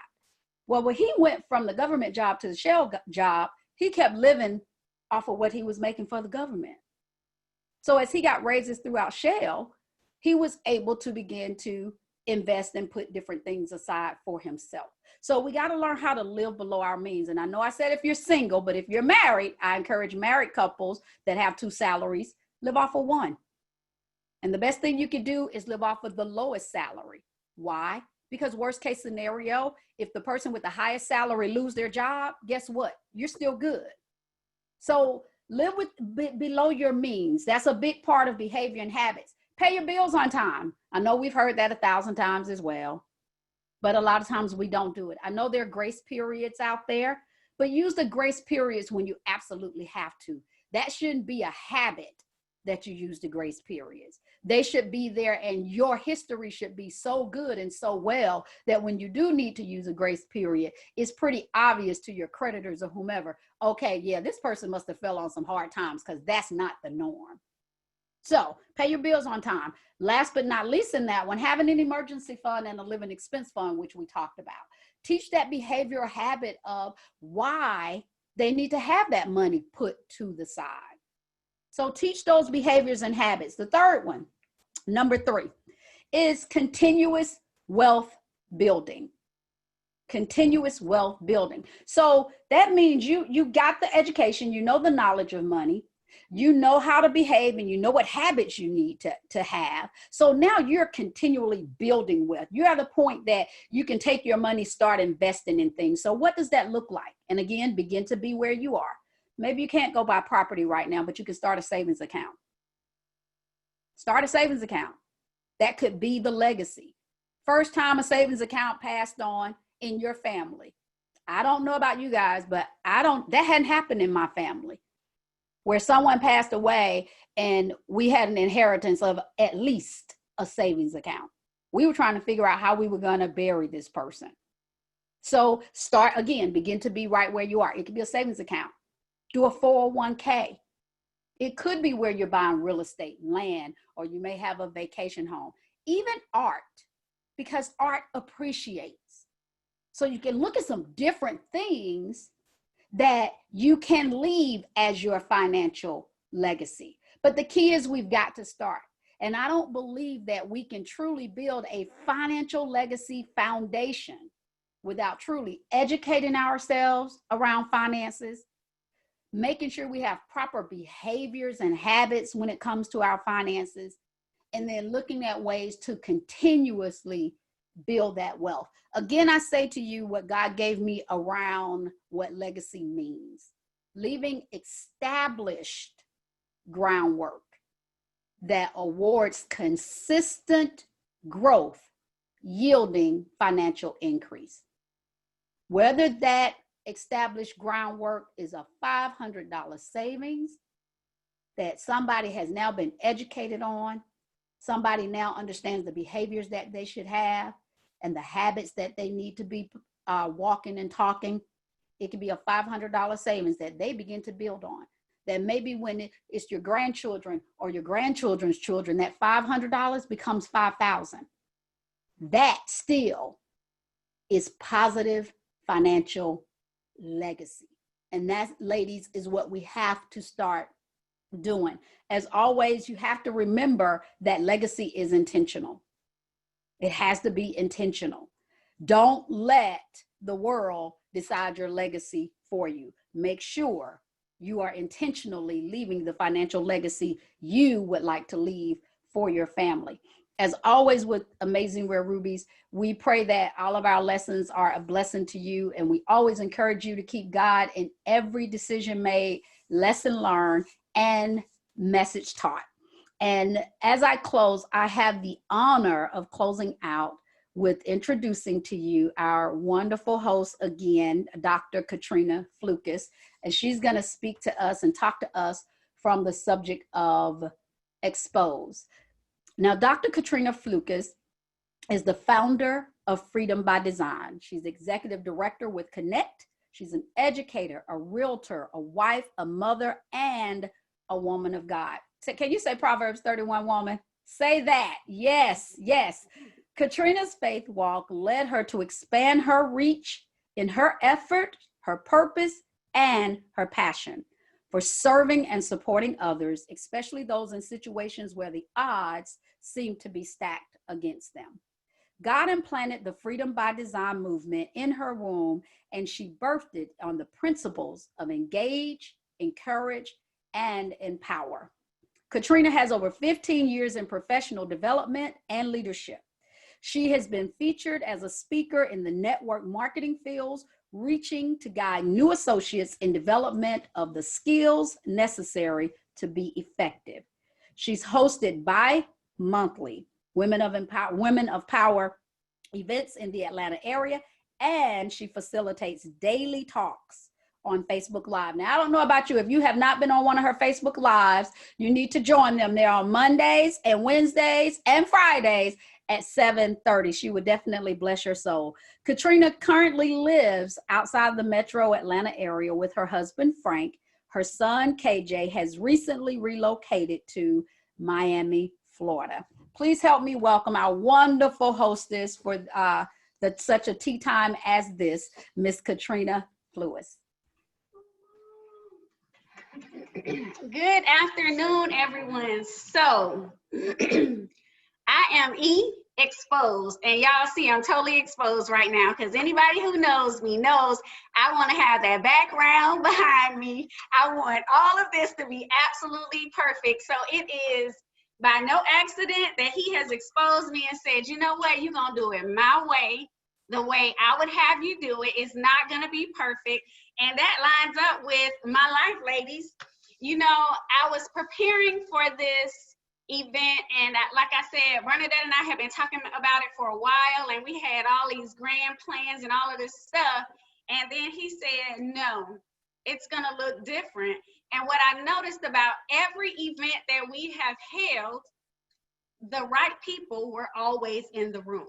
Well, when he went from the government job to the Shell job, he kept living off of what he was making for the government. So as he got raises throughout Shell, he was able to begin to invest and put different things aside for himself. So we got to learn how to live below our means. And I know I said if you're single, but if you're married, I encourage married couples that have two salaries, live off of one. And the best thing you can do is live off of the lowest salary. Why? Because worst case scenario, if the person with the highest salary lose their job, guess what? You're still good. So live with below your means. That's a big part of behavior and habits. Pay your bills on time. I know we've heard that 1,000 times as well, but a lot of times we don't do it. I know there are grace periods out there, but use the grace periods when you absolutely have to. That shouldn't be a habit that you use the grace periods. They should be there, and your history should be so good and so well that when you do need to use a grace period, it's pretty obvious to your creditors or whomever, okay, yeah, this person must have fell on some hard times, because that's not the norm. So pay your bills on time. Last but not least in that one, having an emergency fund and a living expense fund, which we talked about. Teach that behavioral habit of why they need to have that money put to the side. So teach those behaviors and habits. The third one, number 3, is continuous wealth building. Continuous wealth building. So that means you got the education, you know the knowledge of money. You know how to behave, and you know what habits you need to have. So now you're continually building wealth. You're at a point that you can take your money, start investing in things. So what does that look like? And again, begin to be where you are. Maybe you can't go buy property right now, but you can start a savings account. Start a savings account. That could be the legacy. First time a savings account passed on in your family. I don't know about you guys, but that hadn't happened in my family, where someone passed away and we had an inheritance of at least a savings account. We were trying to figure out how we were going to bury this person. So start again, begin to be right where you are. It could be a savings account. Do a 401k. It could be where you're buying real estate, land, or you may have a vacation home. Even art, because art appreciates. So you can look at some different things that you can leave as your financial legacy. But the key is we've got to start. And I don't believe that we can truly build a financial legacy foundation without truly educating ourselves around finances, making sure we have proper behaviors and habits when it comes to our finances, and then looking at ways to continuously build that wealth. Again, I say to you what God gave me around what legacy means. Leaving established groundwork that awards consistent growth, yielding financial increase. Whether that established groundwork is a $500 savings that somebody has now been educated on, somebody now understands the behaviors that they should have and the habits that they need to be walking and talking. It could be a $500 savings that they begin to build on. That maybe when it's your grandchildren or your grandchildren's children, that $500 becomes $5,000. That still is positive financial legacy. And that, ladies, is what we have to start doing. As always, you have to remember that legacy is intentional. It has to be intentional. Don't let the world decide your legacy for you. Make sure you are intentionally leaving the financial legacy you would like to leave for your family. As always with Amazing Rare Rubies, we pray that all of our lessons are a blessing to you, and we always encourage you to keep God in every decision made, lesson learned, and message taught. And as I close, I have the honor of closing out with introducing to you our wonderful host again, Dr. Katrina Flucas, and she's going to speak to us and talk to us from the subject of expose. Now, Dr. Katrina Flucas is the founder of Freedom by Design. She's executive director with Connect. She's an educator, a realtor, a wife, a mother, and a woman of God. So can you say Proverbs 31 woman? Say that. Yes, yes. Katrina's faith walk led her to expand her reach in her effort, her purpose, and her passion for serving and supporting others, especially those in situations where the odds seem to be stacked against them. God implanted the Freedom by Design movement in her womb, and she birthed it on the principles of engage, encourage, and empower. Katrina has over 15 years in professional development and leadership. She has been featured as a speaker in the network marketing fields, reaching to guide new associates in development of the skills necessary to be effective. She's hosted bi-monthly Women of Power events in the Atlanta area, and she facilitates daily talks on Facebook Live. Now, I don't know about you. If you have not been on one of her Facebook Lives, you need to join them. They're on Mondays and Wednesdays and Fridays at 7:30. She would definitely bless your soul. Katrina currently lives outside the metro Atlanta area with her husband, Frank. Her son, KJ, has recently relocated to Miami, Florida. Please help me welcome our wonderful hostess for such a tea time as this, Miss Katrina Flucas. Good afternoon, everyone. So, I am E, exposed. And y'all see I'm totally exposed right now, because anybody who knows me knows I want to have that background behind me. I want all of this to be absolutely perfect. So it is by no accident that he has exposed me and said, you know what, you're going to do it my way, the way I would have you do it. It's not going to be perfect. And that lines up with my life, ladies. You know, I was preparing for this event, and like I said, Bernadette and I have been talking about it for a while, and we had all these grand plans and all of this stuff. And then he said, no, it's going to look different. And what I noticed about every event that we have held, the right people were always in the room.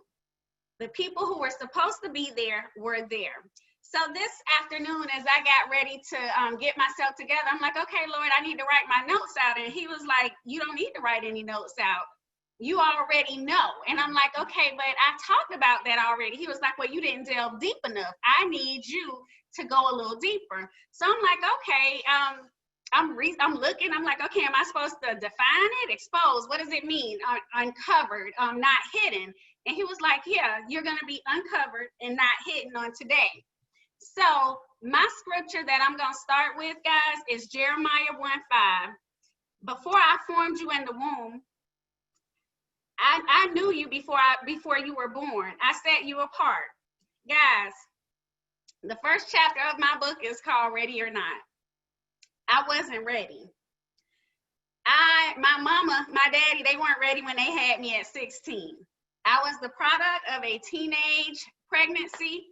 The people who were supposed to be there were there. So this afternoon, as I got ready to get myself together, I'm like, okay, Lord, I need to write my notes out. And he was like, you don't need to write any notes out. You already know. And I'm like, okay, but I talked about that already. He was like, well, you didn't delve deep enough. I need you to go a little deeper. So I'm like, okay, I'm looking, I'm like, okay, am I supposed to define it? Expose, what does it mean? Uncovered, not hidden. And he was like, yeah, you're gonna be uncovered and not hidden on today. So my scripture that I'm gonna start with, guys, is Jeremiah 1:5. Before I formed you in the womb, I knew you before you were born. I set you apart. Guys, the first chapter of my book is called Ready or Not. I wasn't ready. My mama, my daddy, they weren't ready when they had me at 16. I was the product of a teenage pregnancy.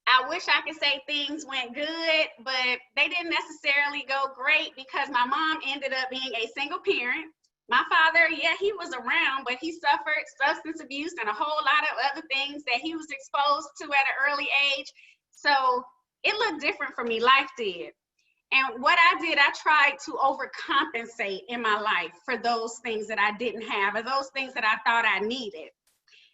I wish I could say things went good, but they didn't necessarily go great because my mom ended up being a single parent. My father, yeah, he was around, but he suffered substance abuse and a whole lot of other things that he was exposed to at an early age. So it looked different for me, life did. And what I did, I tried to overcompensate in my life for those things that I didn't have, or those things that I thought I needed.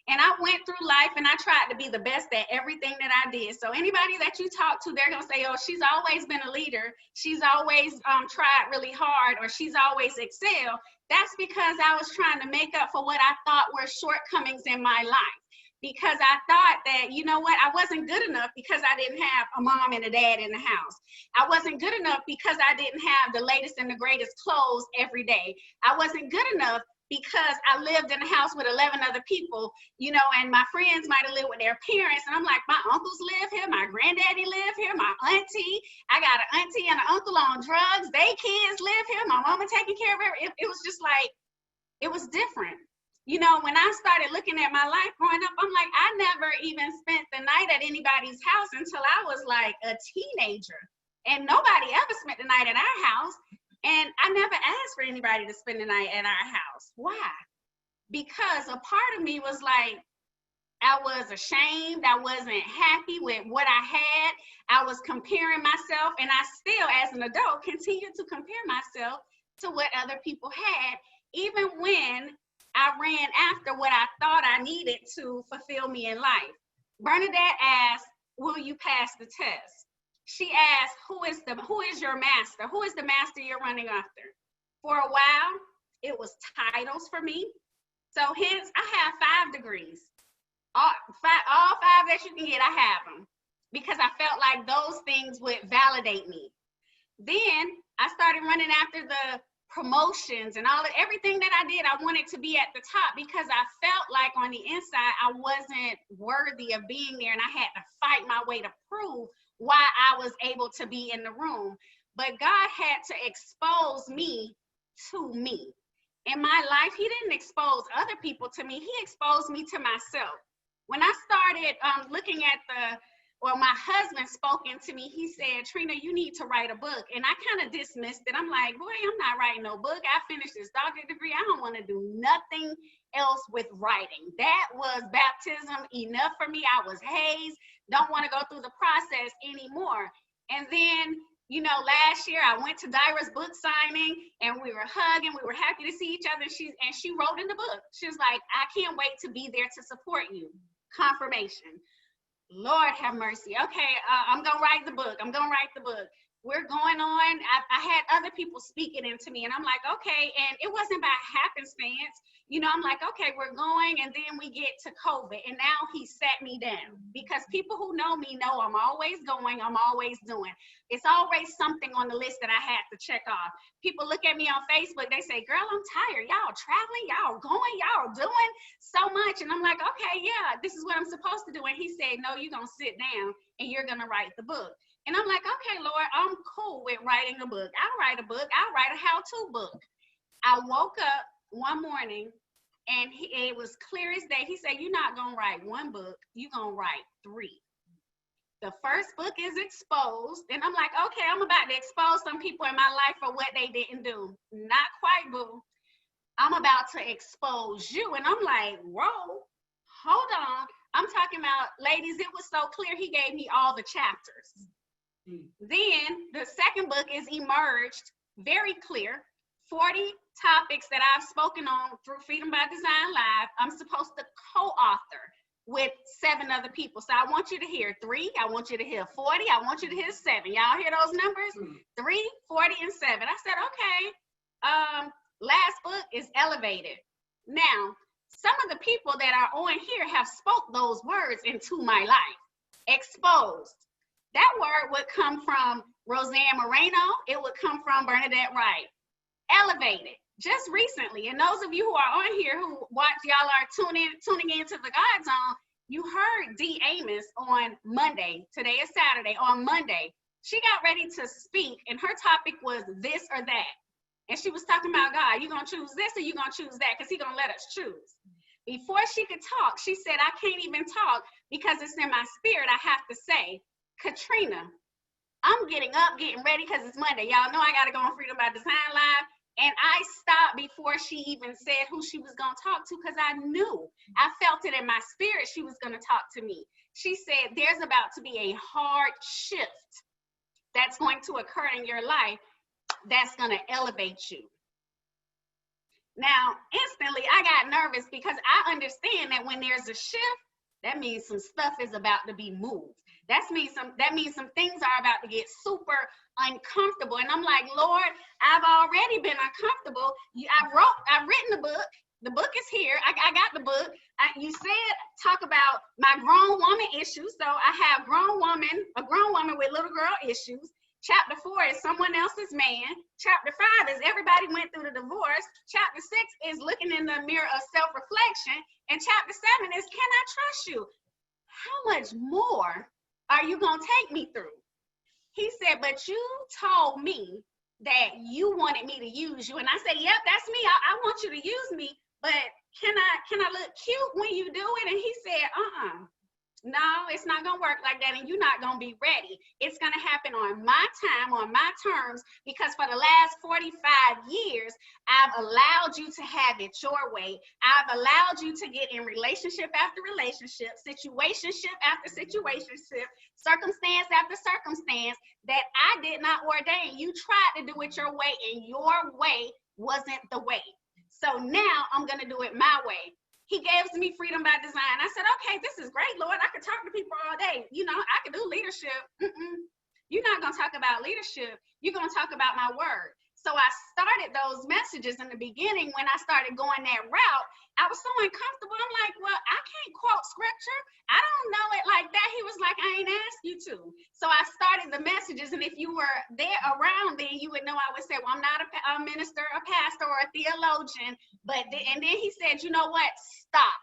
And I went through life and I tried to be the best at everything that I did. So anybody that you talk to, they're gonna say, oh, she's always been a leader. She's always tried really hard, or she's always excelled. That's because I was trying to make up for what I thought were shortcomings in my life. Because I thought that, you know what, I wasn't good enough because I didn't have a mom and a dad in the house. I wasn't good enough because I didn't have the latest and the greatest clothes every day. I wasn't good enough because I lived in a house with 11 other people, you know, and my friends might have lived with their parents. And I'm like, my uncles live here, my granddaddy live here, my auntie, I got an auntie and an uncle on drugs, they kids live here, my mama taking care of it. It was just like, it was different. You know, when I started looking at my life growing up, I'm like, I never even spent the night at anybody's house until I was like a teenager. And nobody ever spent the night at our house. And I never asked for anybody to spend the night at our house. Why? Because a part of me was like, I was ashamed. I wasn't happy with what I had. I was comparing myself. And I still, as an adult, continue to compare myself to what other people had, even when I ran after what I thought I needed to fulfill me in life. Bernadette asked, will you pass the test? She asked, who is your master? Who is the master you're running after? For a while, it was titles for me. So hence, I have 5 degrees. All five that you can get, I have them. Because I felt like those things would validate me. Then I started running after the promotions and everything that I did. I wanted to be at the top because I felt like on the inside I wasn't worthy of being there, and I had to fight my way to prove why I was able to be in the room. But God had to expose me to me. In my life, he didn't expose other people to me, he exposed me to myself. When I started looking at my husband spoke into me, he said, Trina, you need to write a book. And I kind of dismissed it. I'm like, boy, I'm not writing no book. I finished this doctorate degree. I don't want to do nothing else with writing. That was baptism enough for me. I was hazed. Don't want to go through the process anymore. And then, you know, last year I went to Dira's book signing and we were hugging. We were happy to see each other. She wrote in the book. She was like, I can't wait to be there to support you. Confirmation. Lord have mercy. Okay, I'm gonna write the book. we're going on. I had other people speaking into me, and I'm like, okay. And it wasn't by happenstance. You know, I'm like, okay, we're going. And then we get to COVID, and now he sat me down, because people who know me know I'm always going, I'm always doing. It's always something on the list that I had to check off. People look at me on Facebook, they say, girl, I'm tired. Y'all traveling, y'all going, y'all doing so much. And I'm like, okay, yeah, this is what I'm supposed to do. And he said, no, you're going to sit down and you're going to write the book. And I'm like, okay, Lord, I'm cool with writing a book. I'll write a book. I'll write a how-to book. I woke up one morning and it was clear as day. He said, you're not going to write one book. You're going to write 3. The first book is Exposed. And I'm like, okay, I'm about to expose some people in my life for what they didn't do. Not quite, boo. I'm about to expose you. And I'm like, whoa, hold on. I'm talking about, ladies, it was so clear. He gave me all the chapters. Then the second book is Emerged, very clear, 40 topics that I've spoken on through Freedom by Design Live. I'm supposed to co-author with 7 other people. So I want you to hear 3, I want you to hear 40, I want you to hear 7. Y'all hear those numbers? 3, 40, and 7. I said, okay. Last book is Elevated. Now, some of the people that are on here have spoke those words into my life. Exposed. That word would come from Rosanne Moreno. It would come from Bernadette Wright. Elevated, just recently. And those of you who are on here who watch, y'all are tuning into the God Zone, you heard T.I.M.E on Monday. Today is Saturday. On Monday, she got ready to speak, and her topic was this or that. And she was talking about God. You gonna choose this or you gonna choose that? Because he gonna let us choose. Before she could talk, she said, I can't even talk because it's in my spirit. I have to say, Katrina, I'm getting up, getting ready because it's Monday. Y'all know I got to go on Freedom by Design Live. And I stopped before she even said who she was going to talk to, because I knew, I felt it in my spirit she was going to talk to me. She said, there's about to be a hard shift that's going to occur in your life that's going to elevate you. Now, instantly, I got nervous because I understand that when there's a shift, that means some stuff is about to be moved. That means some things are about to get super uncomfortable. And I'm like, Lord, I've already been uncomfortable. I've written the book. The book is here. I got the book. You said talk about my grown woman issues. So I have a grown woman with little girl issues. Chapter 4 is someone else's man. Chapter 5 is everybody went through the divorce. Chapter 6 is looking in the mirror of self-reflection. And chapter 7 is, can I trust you? How much more are you going to take me through? He said, but you told me that you wanted me to use you. And I said, yep, that's me. I want you to use me, but can I look cute when you do it? And he said, no, it's not going to work like that. And you're not going to be ready. It's going to happen on my time, on my terms, because for the last 45 years, I've allowed you to have it your way. I've allowed you to get in relationship after relationship, situationship after situationship, circumstance after circumstance that I did not ordain. You tried to do it your way, and your way wasn't the way. So now I'm going to do it my way. He gives me freedom by design. I said, okay, this is great, Lord. I could talk to people all day. You know, I could do leadership. You're not going to talk about leadership. You're going to talk about my word. So I started those messages in the beginning. When I started going that route, I was so uncomfortable. I'm like, well, I can't quote scripture. I don't know it like that. He was like, I ain't asked you to. So I started the messages. And if you were there around then, you would know I would say, well, I'm not a minister, a pastor, or a theologian. And then he said, you know what? Stop.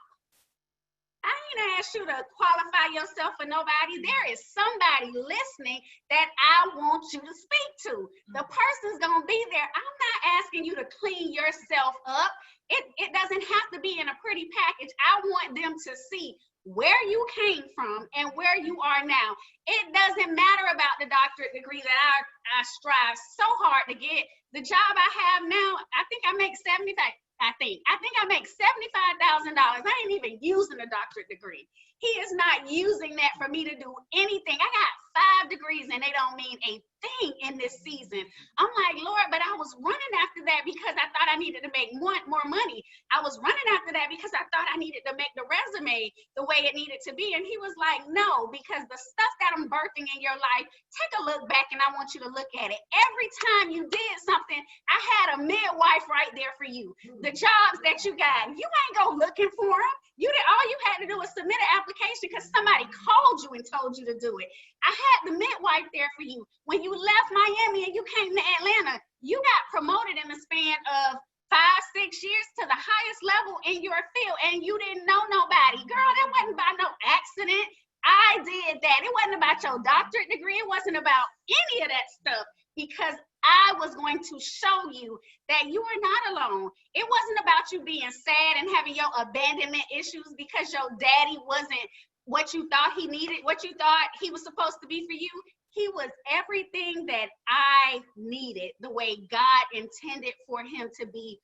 I ain't asked you to qualify yourself for nobody. There is somebody listening that I want you to speak to. The person's going to be there. I'm not asking you to clean yourself up. It doesn't have to be in a pretty package. I want them to see where you came from and where you are now. It doesn't matter about the doctorate degree that I strive so hard to get. The job I have now, I think I make $75,000. I think I make $75,000. I ain't even using a doctorate degree. He is not using that for me to do anything. I got 5 degrees and they don't mean a thing in this season. I'm like, Lord, but I was running after that because I thought I needed to make more money. I was running after that because I thought I needed to make the resume the way it needed to be. And he was like, no, because the stuff that I'm birthing in your life, take a look back and I want you to look at it. Every time you did something, I had a midwife right there for you. The jobs that you got, you ain't go looking for them. All you had to do was submit an application because somebody called you and told you to do it. I had the midwife there for you. When you left Miami and you came to Atlanta, you got promoted in the span of 5-6 years to the highest level in your field, and you didn't know nobody. Girl, that wasn't by no accident. I did that. It wasn't about your doctorate degree. It wasn't about any of that stuff, because I was going to show you that you are not alone. It wasn't about you being sad and having your abandonment issues because your daddy wasn't what you thought he needed, what you thought he was supposed to be for you. He was everything that I needed, the way God intended for him to be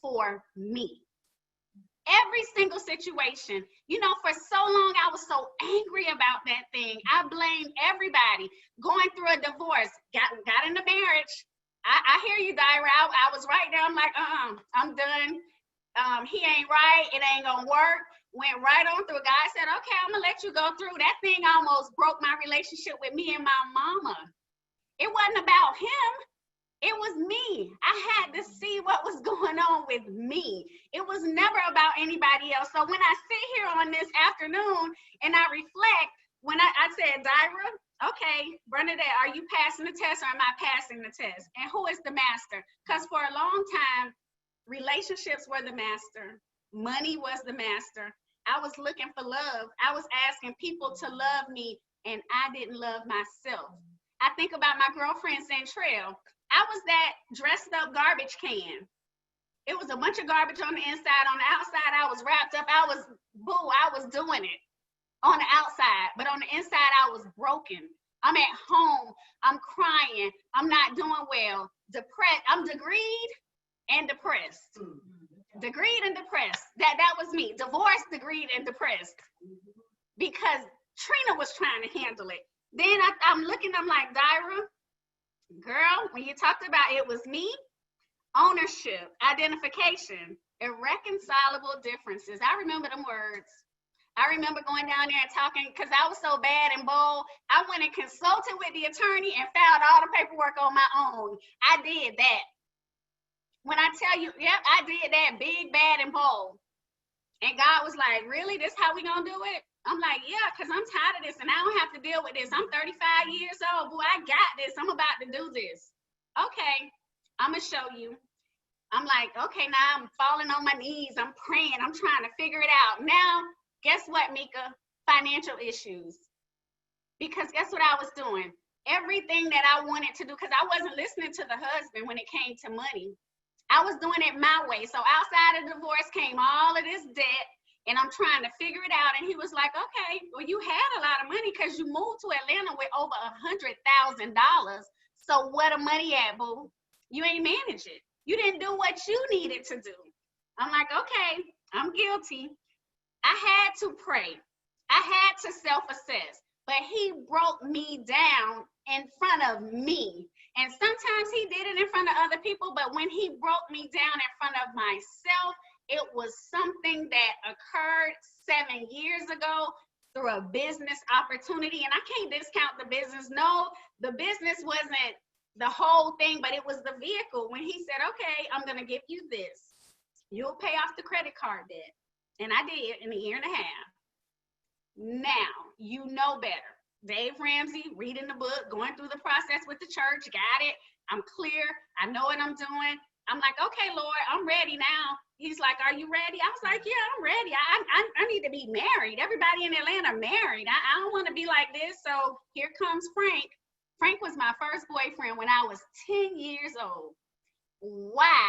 for me. Every single situation, you know, for so long, I was so angry about that thing. I blamed everybody. Going through a divorce, got in a marriage. I hear you, Dira. I was right there. I'm like, I'm done. He ain't right. It ain't gonna work. Went right on through. God said, okay, I'm gonna let you go through. That thing almost broke my relationship with me and my mama. It wasn't about him. It was me. I had to see what was going on with me. It was never about anybody else. So when I sit here on this afternoon and I reflect, when I said, Dira, okay, Bernadette, are you passing the test or am I passing the test? And who is the master? Because for a long time, relationships were the master. Money was the master. I was looking for love. I was asking people to love me, and I didn't love myself. I think about my girlfriend, Centrell. I was that dressed up garbage can. It was a bunch of garbage on the inside. On the outside, I was wrapped up. I was doing it on the outside, but on the inside, I was broken. I'm at home. I'm crying. I'm not doing well. Depressed. I'm degreed and depressed. Degreed and depressed. That was me. Divorced, degreed, and depressed. Because Trina was trying to handle it. Then I'm looking, I'm like, Dira, girl, when you talked about it was me, ownership, identification, irreconcilable differences. I remember them words. I remember going down there and talking, because I was so bad and bold, I went and consulted with the attorney and filed all the paperwork on my own. I did that. When I tell you, yep, I did that big, bad, and bold. And God was like, really? This how we gonna do it? I'm like, yeah, because I'm tired of this and I don't have to deal with this. I'm 35 years old. Boy, I got this. I'm about to do this. Okay, I'm going to show you. I'm like, okay, now I'm falling on my knees. I'm praying. I'm trying to figure it out. Now, guess what, Meka? Financial issues. Because guess what I was doing? Everything that I wanted to do, because I wasn't listening to the husband when it came to money. I was doing it my way. So outside of divorce came all of this debt. And I'm trying to figure it out. And he was like, okay, well, you had a lot of money because you moved to Atlanta with over $100,000. So where the money at, boo? You ain't manage it. You didn't do what you needed to do. I'm like, okay, I'm guilty. I had to pray. I had to self-assess. But he broke me down in front of me. And sometimes he did it in front of other people. But when he broke me down in front of myself, it was something that occurred 7 years ago through a business opportunity. And I can't discount the business. No, the business wasn't the whole thing, but it was the vehicle. When he said, okay, I'm going to give you this. You'll pay off the credit card debt. And I did in a year and a half. Now, you know better. Dave Ramsey, reading the book, going through the process with the church, got it. I'm clear. I know what I'm doing. I'm like, okay, Lord, I'm ready now. He's like, are you ready? I was like, yeah, I'm ready. I need to be married. Everybody in Atlanta married. I don't want to be like this. So here comes Frank. Frank was my first boyfriend when I was 10 years old. Why?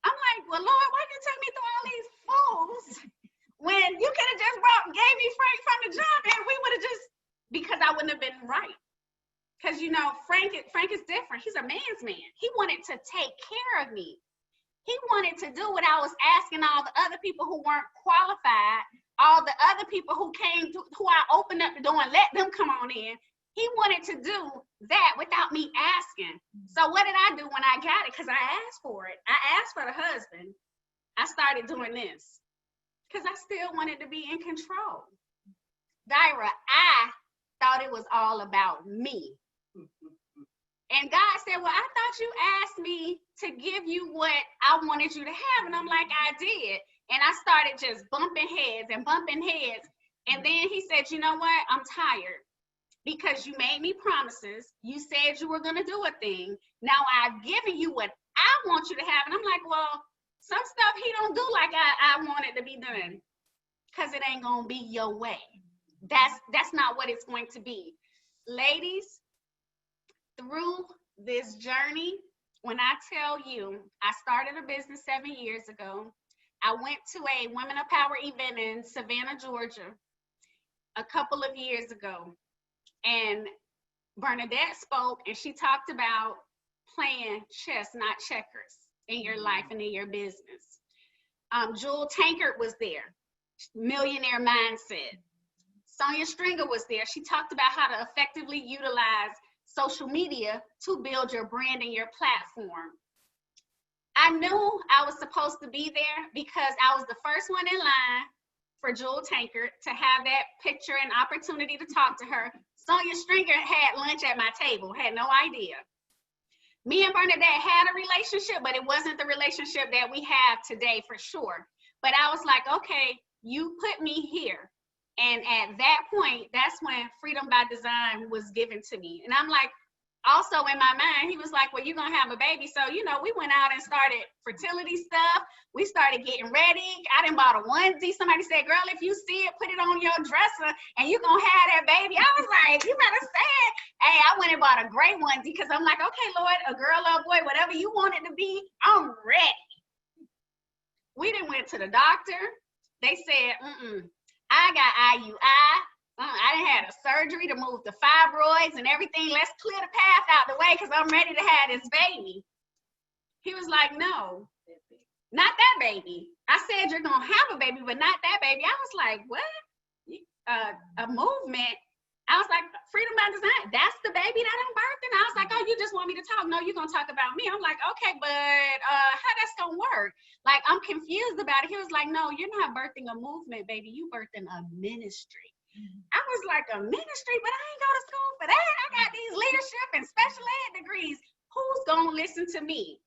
I'm like, well, Lord, why did you take me through all these fools when you could have just gave me Frank from the jump and we would have just, because I wouldn't have been right. Because, you know, Frank is different. He's a man's man. He wanted to take care of me. He wanted to do what I was asking all the other people who weren't qualified, all the other people who came, who I opened up the door and let them come on in. He wanted to do that without me asking. So what did I do when I got it? Because I asked for it. I asked for the husband. I started doing this because I still wanted to be in control. Dira, I thought it was all about me. And God said, well, I thought you asked me to give you what I wanted you to have. And I'm like, I did. And I started just bumping heads and bumping heads. And then he said, you know what? I'm tired because you made me promises. You said you were going to do a thing. Now I've given you what I want you to have. And I'm like, well, some stuff he don't do like I want it to be done because it ain't going to be your way. That's not what it's going to be. Ladies, through this journey, when I tell you, I started a business 7 years ago. I went to a Women of Power event in Savannah, Georgia, a couple of years ago. And Bernadette spoke and she talked about playing chess, not checkers, in your life and in your business. Jewel Tankard was there, millionaire mindset. Sonia Stringer was there. She talked about how to effectively utilize social media to build your brand and your platform. I knew I was supposed to be there because I was the first one in line for Jewel Tankard to have that picture and opportunity to talk to her. Sonia Stringer had lunch at my table, had no idea. Me and Bernadette had a relationship, but it wasn't the relationship that we have today for sure. But I was like, okay, you put me here. And at that point, that's when Freedom by Design was given to me. And I'm like, also in my mind, he was like, well, you're going to have a baby. So, you know, we went out and started fertility stuff. We started getting ready. I done bought a onesie. Somebody said, girl, if you see it, put it on your dresser and you're going to have that baby. I was like, you better say it. Hey, I went and bought a gray onesie because I'm like, okay, Lord, a girl or a boy, whatever you want it to be, I'm ready. We done went to the doctor. They said, I got IUI. I done had a surgery to move the fibroids and everything. Let's clear the path out the way because I'm ready to have this baby. He was like, no, not that baby. I said, you're going to have a baby, but not that baby. I was like, what? A movement? I was like, Freedom by Design, that's the baby that I'm birthing? I was like, oh, you just want me to talk? No, you're going to talk about me. I'm like, okay, but how that's going to work? Like, I'm confused about it. He was like, no, you're not birthing a movement, baby. You birthing a ministry. I was like, a ministry? But I ain't go to school for that. I got these leadership and special ed degrees. Who's going to listen to me?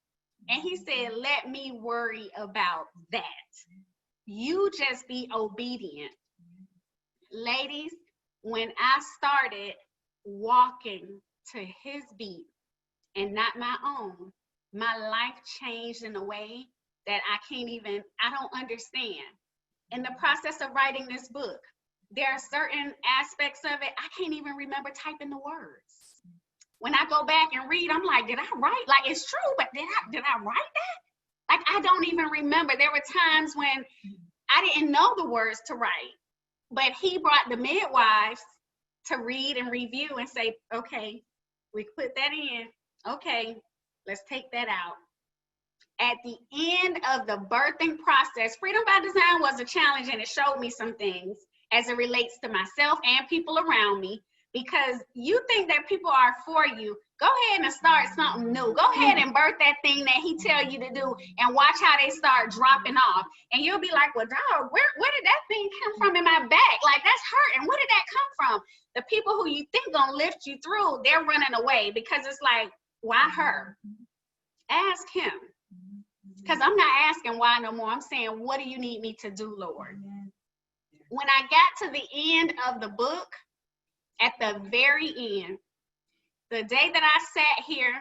And he said, let me worry about that. You just be obedient. Ladies, when I started walking to his beat and not my own, my life changed in a way that I don't understand. In the process of writing this book, there are certain aspects of it, I can't even remember typing the words. When I go back and read, I'm like, did I write? Like, it's true, but did I write that? Like, I don't even remember. There were times when I didn't know the words to write. But he brought the midwives to read and review and say, okay, we put that in. Okay, let's take that out. At the end of the birthing process, Freedom by Design was a challenge and it showed me some things as it relates to myself and people around me, because you think that people are for you. Go ahead and start something new. Go ahead and birth that thing that he tell you to do and watch how they start dropping off. And you'll be like, well, dog, where did that thing come from in my back? Like, that's hurting. Where did that come from? The people who you think gonna lift you through, they're running away because it's like, why her? Ask him. Because I'm not asking why no more. I'm saying, what do you need me to do, Lord? When I got to the end of the book, at the very end, the day that I sat here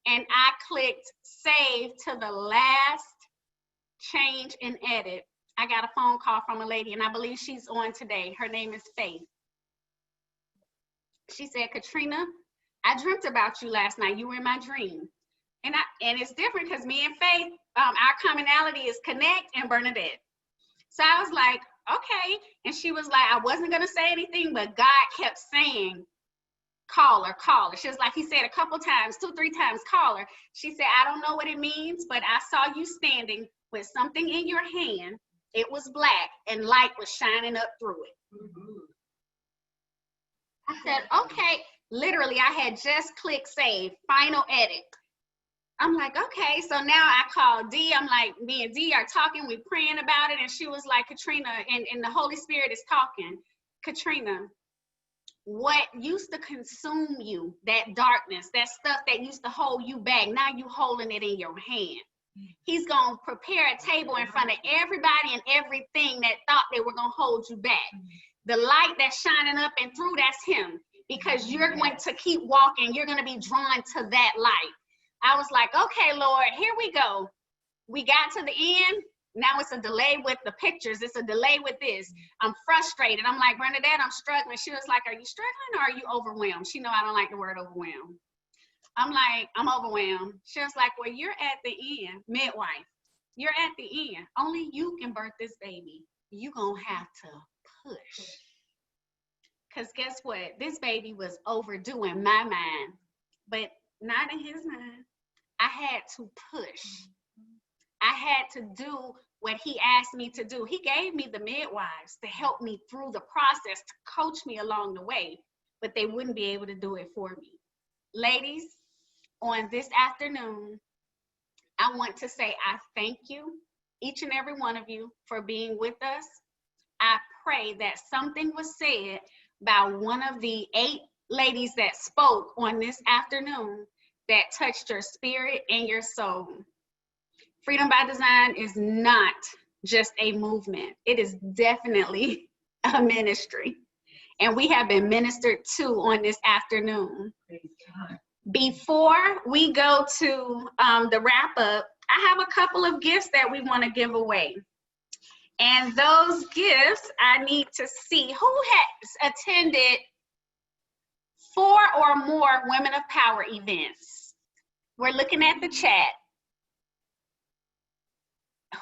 and I clicked save to the last change and edit, I got a phone call from a lady, and I believe she's on today. Her name is Faith. She said, Katrina, I dreamt about you last night. You were in my dream. And it's different because me and Faith, our commonality is Connect and Bernadette. So I was like, okay. And she was like, I wasn't going to say anything, but God kept saying, call her, call her. She was like, he said a couple times, 2-3 times, call her. She said, I don't know what it means, but I saw you standing with something in your hand. It was black and light was shining up through it. I said, okay. Literally, I had just clicked save, final edit. I'm like, okay, so now I call D. I'm like, me and D are talking, we praying about it. And she was like, Katrina, and the Holy Spirit is talking. Katrina, what used to consume you, that darkness, that stuff that used to hold you back, now you holding it in your hand. He's gonna prepare a table in front of everybody and everything that thought they were gonna hold you back. The light that's shining up and through, that's him. Because you're going to keep walking, you're gonna be drawn to that light. I was like, okay, Lord, here we go. We got to the end. Now it's a delay with the pictures. It's a delay with this. I'm frustrated. I'm like, Bernadette, I'm struggling. She was like, are you struggling or are you overwhelmed? She know I don't like the word overwhelmed. I'm like, I'm overwhelmed. She was like, well, you're at the end, midwife. You're at the end. Only you can birth this baby. You gonna have to push. Because guess what? This baby was overdue in my mind, but not in his mind. I had to push. I had to do what he asked me to do. He gave me the midwives to help me through the process, to coach me along the way, but they wouldn't be able to do it for me. Ladies, on this afternoon, I want to say I thank you, each and every one of you, for being with us. I pray that something was said by one of the 8 ladies that spoke on this afternoon that touched your spirit and your soul. Freedom by Design is not just a movement. It is definitely a ministry. And we have been ministered to on this afternoon. Before we go to the wrap up, I have a couple of gifts that we want to give away. And those gifts, I need to see who has attended 4 or more Women of Power events. We're looking at the chat.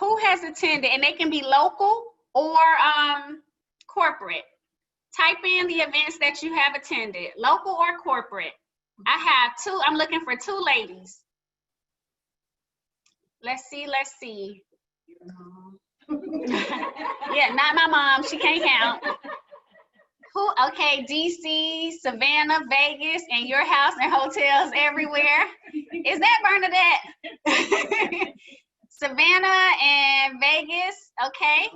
Who has attended? And they can be local or corporate. Type in the events that you have attended, local or corporate. I have 2, I'm looking for 2 ladies. Let's see. Yeah, not my mom, she can't count. Who? Okay, DC, Savannah, Vegas, and your house and hotels everywhere. Is that Bernadette? Savannah and Vegas, okay.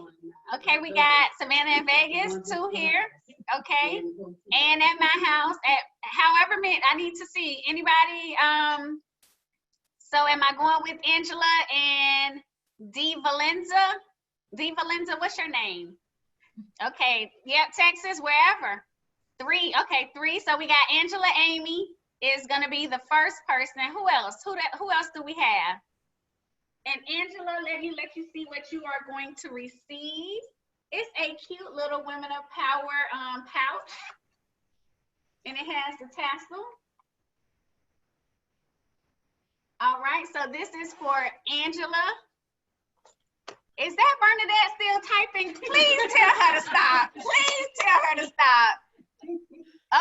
Okay, we got Savannah and Vegas, 2 here, okay. And at my house, at however many, I need to see, anybody, so am I going with Angela and D. Valenza? D. Valenza, what's your name? Okay, yep, Texas, wherever. 3, okay, 3. So we got Angela Amy is gonna be the first person. Who else? Who else do we have? And Angela, let me let you see what you are going to receive. It's a cute little Women of Power pouch. And it has the tassel. All right, so this is for Angela. Is that Bernadette still typing? Please tell her to stop. Please tell her to stop.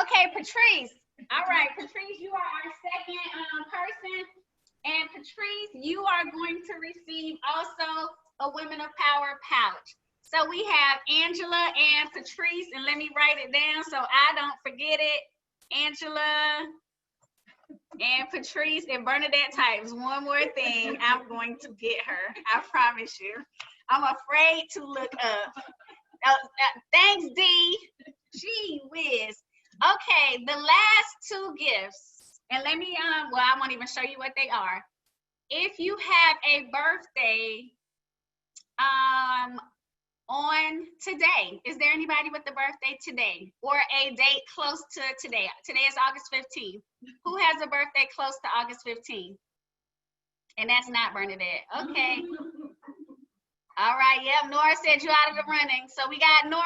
Okay, Patrice. All right, Patrice, you are our second person. And Patrice, you are going to receive also a Women of Power pouch. So we have Angela and Patrice, and let me write it down so I don't forget it. Angela and Patrice, and Bernadette types one more thing, I'm going to get her. I promise you. I'm afraid to look up. Thanks, D. Gee whiz. Okay, the last 2 gifts, and let me, well, I won't even show you what they are. If you have a birthday on today, is there anybody with a birthday today or a date close to today? Today is August 15th. Who has a birthday close to August 15th? And that's not Bernadette. Okay. All right, yep, Nora said you out of the running. So we got Nora,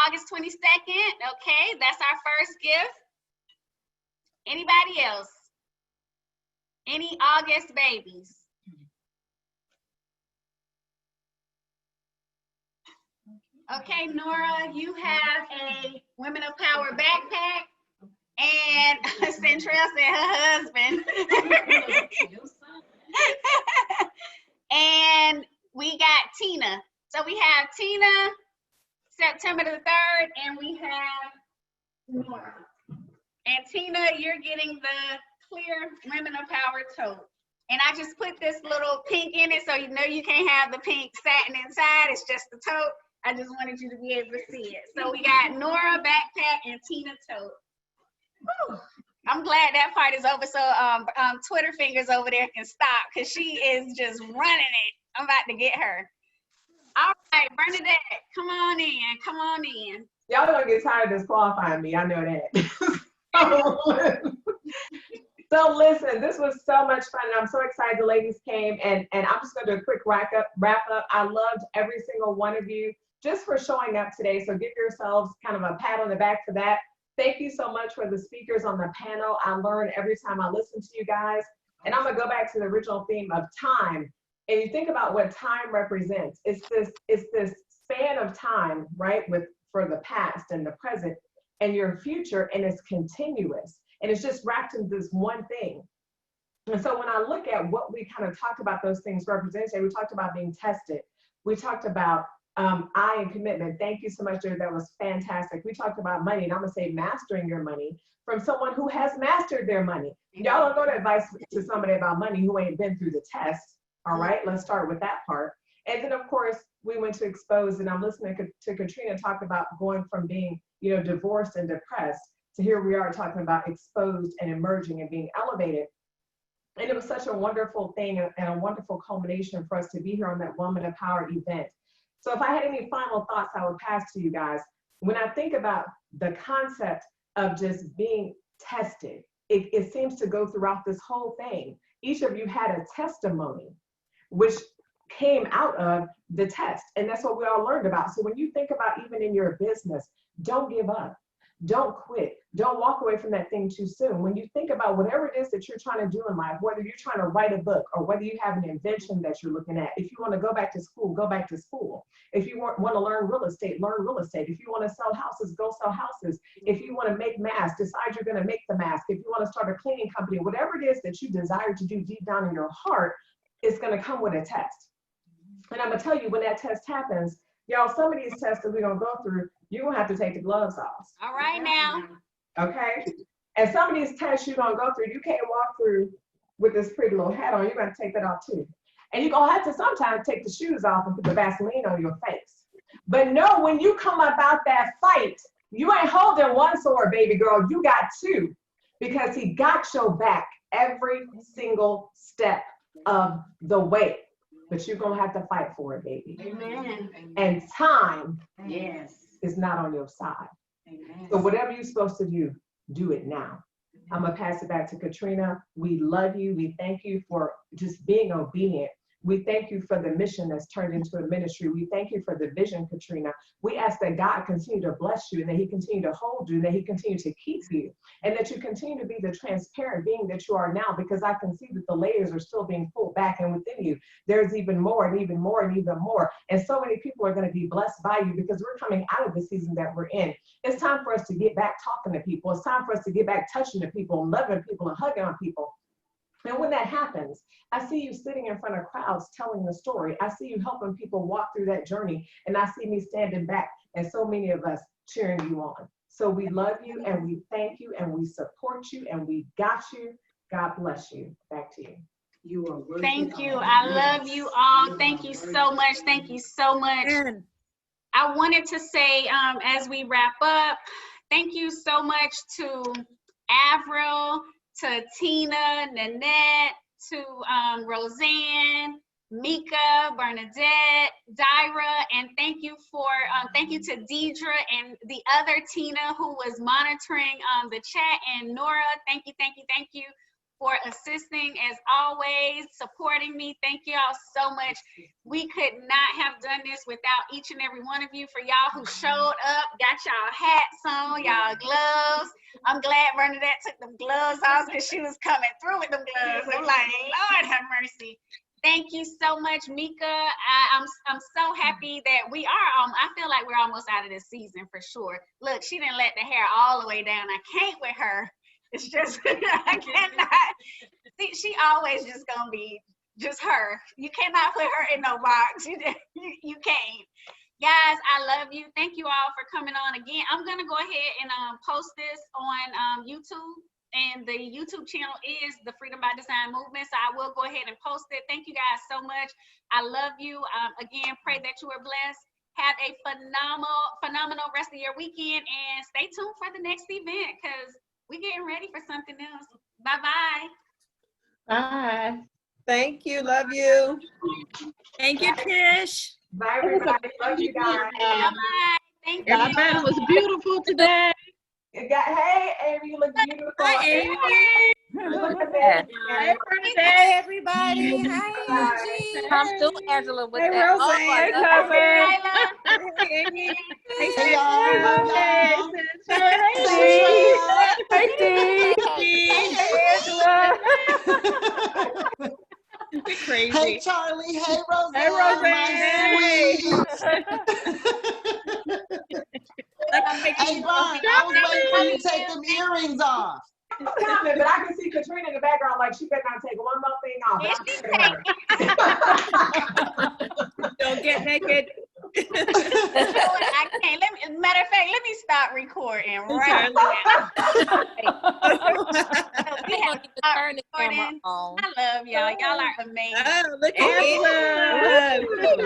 August 22nd. Okay, that's our first gift. Anybody else? Any August babies? Okay, Nora, you have a Women of Power backpack. And Centrell said her husband. And we got Tina. So we have Tina, September the 3rd, and we have Nora. And Tina, you're getting the clear Women of Power tote. And I just put this little pink in it so you know you can't have the pink satin inside. It's just the tote. I just wanted you to be able to see it. So we got Nora backpack and Tina tote. Whew. I'm glad that part is over so Twitter fingers over there can stop because she is just running it. I'm about to get her. All right, Bernadette, come on in, come on in. Y'all don't get tired of disqualifying me, I know that. So listen, this was so much fun. I'm so excited the ladies came, and I'm just gonna do a quick wrap up. I loved every single one of you just for showing up today. So give yourselves kind of a pat on the back for that. Thank you so much for the speakers on the panel. I learn every time I listen to you guys. And I'm gonna go back to the original theme of time. And you think about what time represents. It's this span of time, right? For the past and the present and your future, and it's continuous. And it's just wrapped into this one thing. And so when I look at what we kind of talked about those things represent, we talked about being tested. We talked about I and commitment. Thank you so much, Jared. That was fantastic. We talked about money, and I'm gonna say mastering your money from someone who has mastered their money. Y'all don't go to advice to somebody about money who ain't been through the test. All right, let's start with that part. And then of course, we went to expose, and I'm listening to Katrina talk about going from being, divorced and depressed to here we are talking about exposed and emerging and being elevated. And it was such a wonderful thing and a wonderful culmination for us to be here on that Woman of Power event. So if I had any final thoughts, I would pass to you guys. When I think about the concept of just being tested, it seems to go throughout this whole thing. Each of you had a testimony, which came out of the test. And that's what we all learned about. So when you think about even in your business, don't give up. Don't quit. Don't walk away from that thing too soon. When you think about whatever it is that you're trying to do in life, whether you're trying to write a book or whether you have an invention that you're looking at, if you want to go back to school, go back to school. If you want to learn real estate, learn real estate. If you want to sell houses, go sell houses. If you want to make masks, decide you're going to make the mask. If you want to start a cleaning company, whatever it is that you desire to do deep down in your heart, it's going to come with a test. And I'm going to tell you, when that test happens, y'all, some of these tests that we're going to go through, you're going to have to take the gloves off. All right now. Okay? And some of these tests you're going to go through, you can't walk through with this pretty little hat on. You're going to take that off too. And you're going to have to sometimes take the shoes off and put the Vaseline on your face. But no, when you come about that fight, you ain't holding one sword, baby girl. You got two, because he got your back every single step of the way. But you're going to have to fight for it, baby. Amen. And time Yes. is not on your side. Amen. So whatever you're supposed to do, do it now. I'm going to pass it back to Katrina. We love you. We thank you for just being obedient. We thank you for the mission that's turned into a ministry. We thank you for the vision, Katrina. We ask that God continue to bless you, and that he continue to hold you, and that he continue to keep you, and that you continue to be the transparent being that you are now, because I can see that the layers are still being pulled back, and within you, there's even more and even more and even more. And so many people are going to be blessed by you, because we're coming out of the season that we're in. It's time for us to get back talking to people. It's time for us to get back touching to people, loving people, and hugging on people. And when that happens, I see you sitting in front of crowds telling the story. I see you helping people walk through that journey. And I see me standing back, and so many of us cheering you on. So we love you, and we thank you, and we support you, and we got you. God bless you. Back to you. You are worthy. Thank you. I love you all. Thank you so much. Thank you so much. I wanted to say, as we wrap up, thank you so much to Avril, to Tina, Nannette, to Rosanne, Meca, Bernadette, Dira, and thank you to Deidre and the other Tina who was monitoring the chat, and Nora. Thank you for assisting as always, supporting me. Thank you all so much. We could not have done this without each and every one of you. For y'all who showed up, got y'all hats on, y'all gloves. I'm glad Bernadette took them gloves off, because she was coming through with them gloves. I'm like, Lord have mercy. Thank you so much, Meca. I'm so happy that we are. I feel like we're almost out of this season for sure. Look, she didn't let the hair all the way down. I can't with her. It's just, I cannot. See, she always just gonna be just her. You cannot put her in no box. You can't. Guys, I love you. Thank you all for coming on again. I'm gonna go ahead and post this on YouTube, and the YouTube channel is the Freedom by Design Movement. So I will go ahead and post it. Thank you guys so much. I love you. Again, pray that you are blessed. Have a phenomenal rest of your weekend, and stay tuned for the next event because we're getting ready for something else. Bye-bye. Bye. Thank you. Love you. Thank you, Tish. Bye, everybody. Love you guys. Bye-bye. Thank you. Everybody was beautiful today. Hey, Amy, you look beautiful. Hi, Amy. Look at that. Hey, Hey, everybody. Hi, Angie. Come through, Angela, with Hey, that. Rosanne. Oh, I love it. Hey, Amy. Hey, Hey, y'all. You're crazy. Hey, Charlie. Hey, Rosanne. Hey, Rosanne. Hey, Brian, I was waiting for you to take them earrings off. It's coming, but I can see Katrina in the background like she better not take one more thing off. Don't get naked. I can't. Matter of fact, let me stop recording right We gonna get the turn the camera on. I love y'all. Y'all are amazing. Oh, look at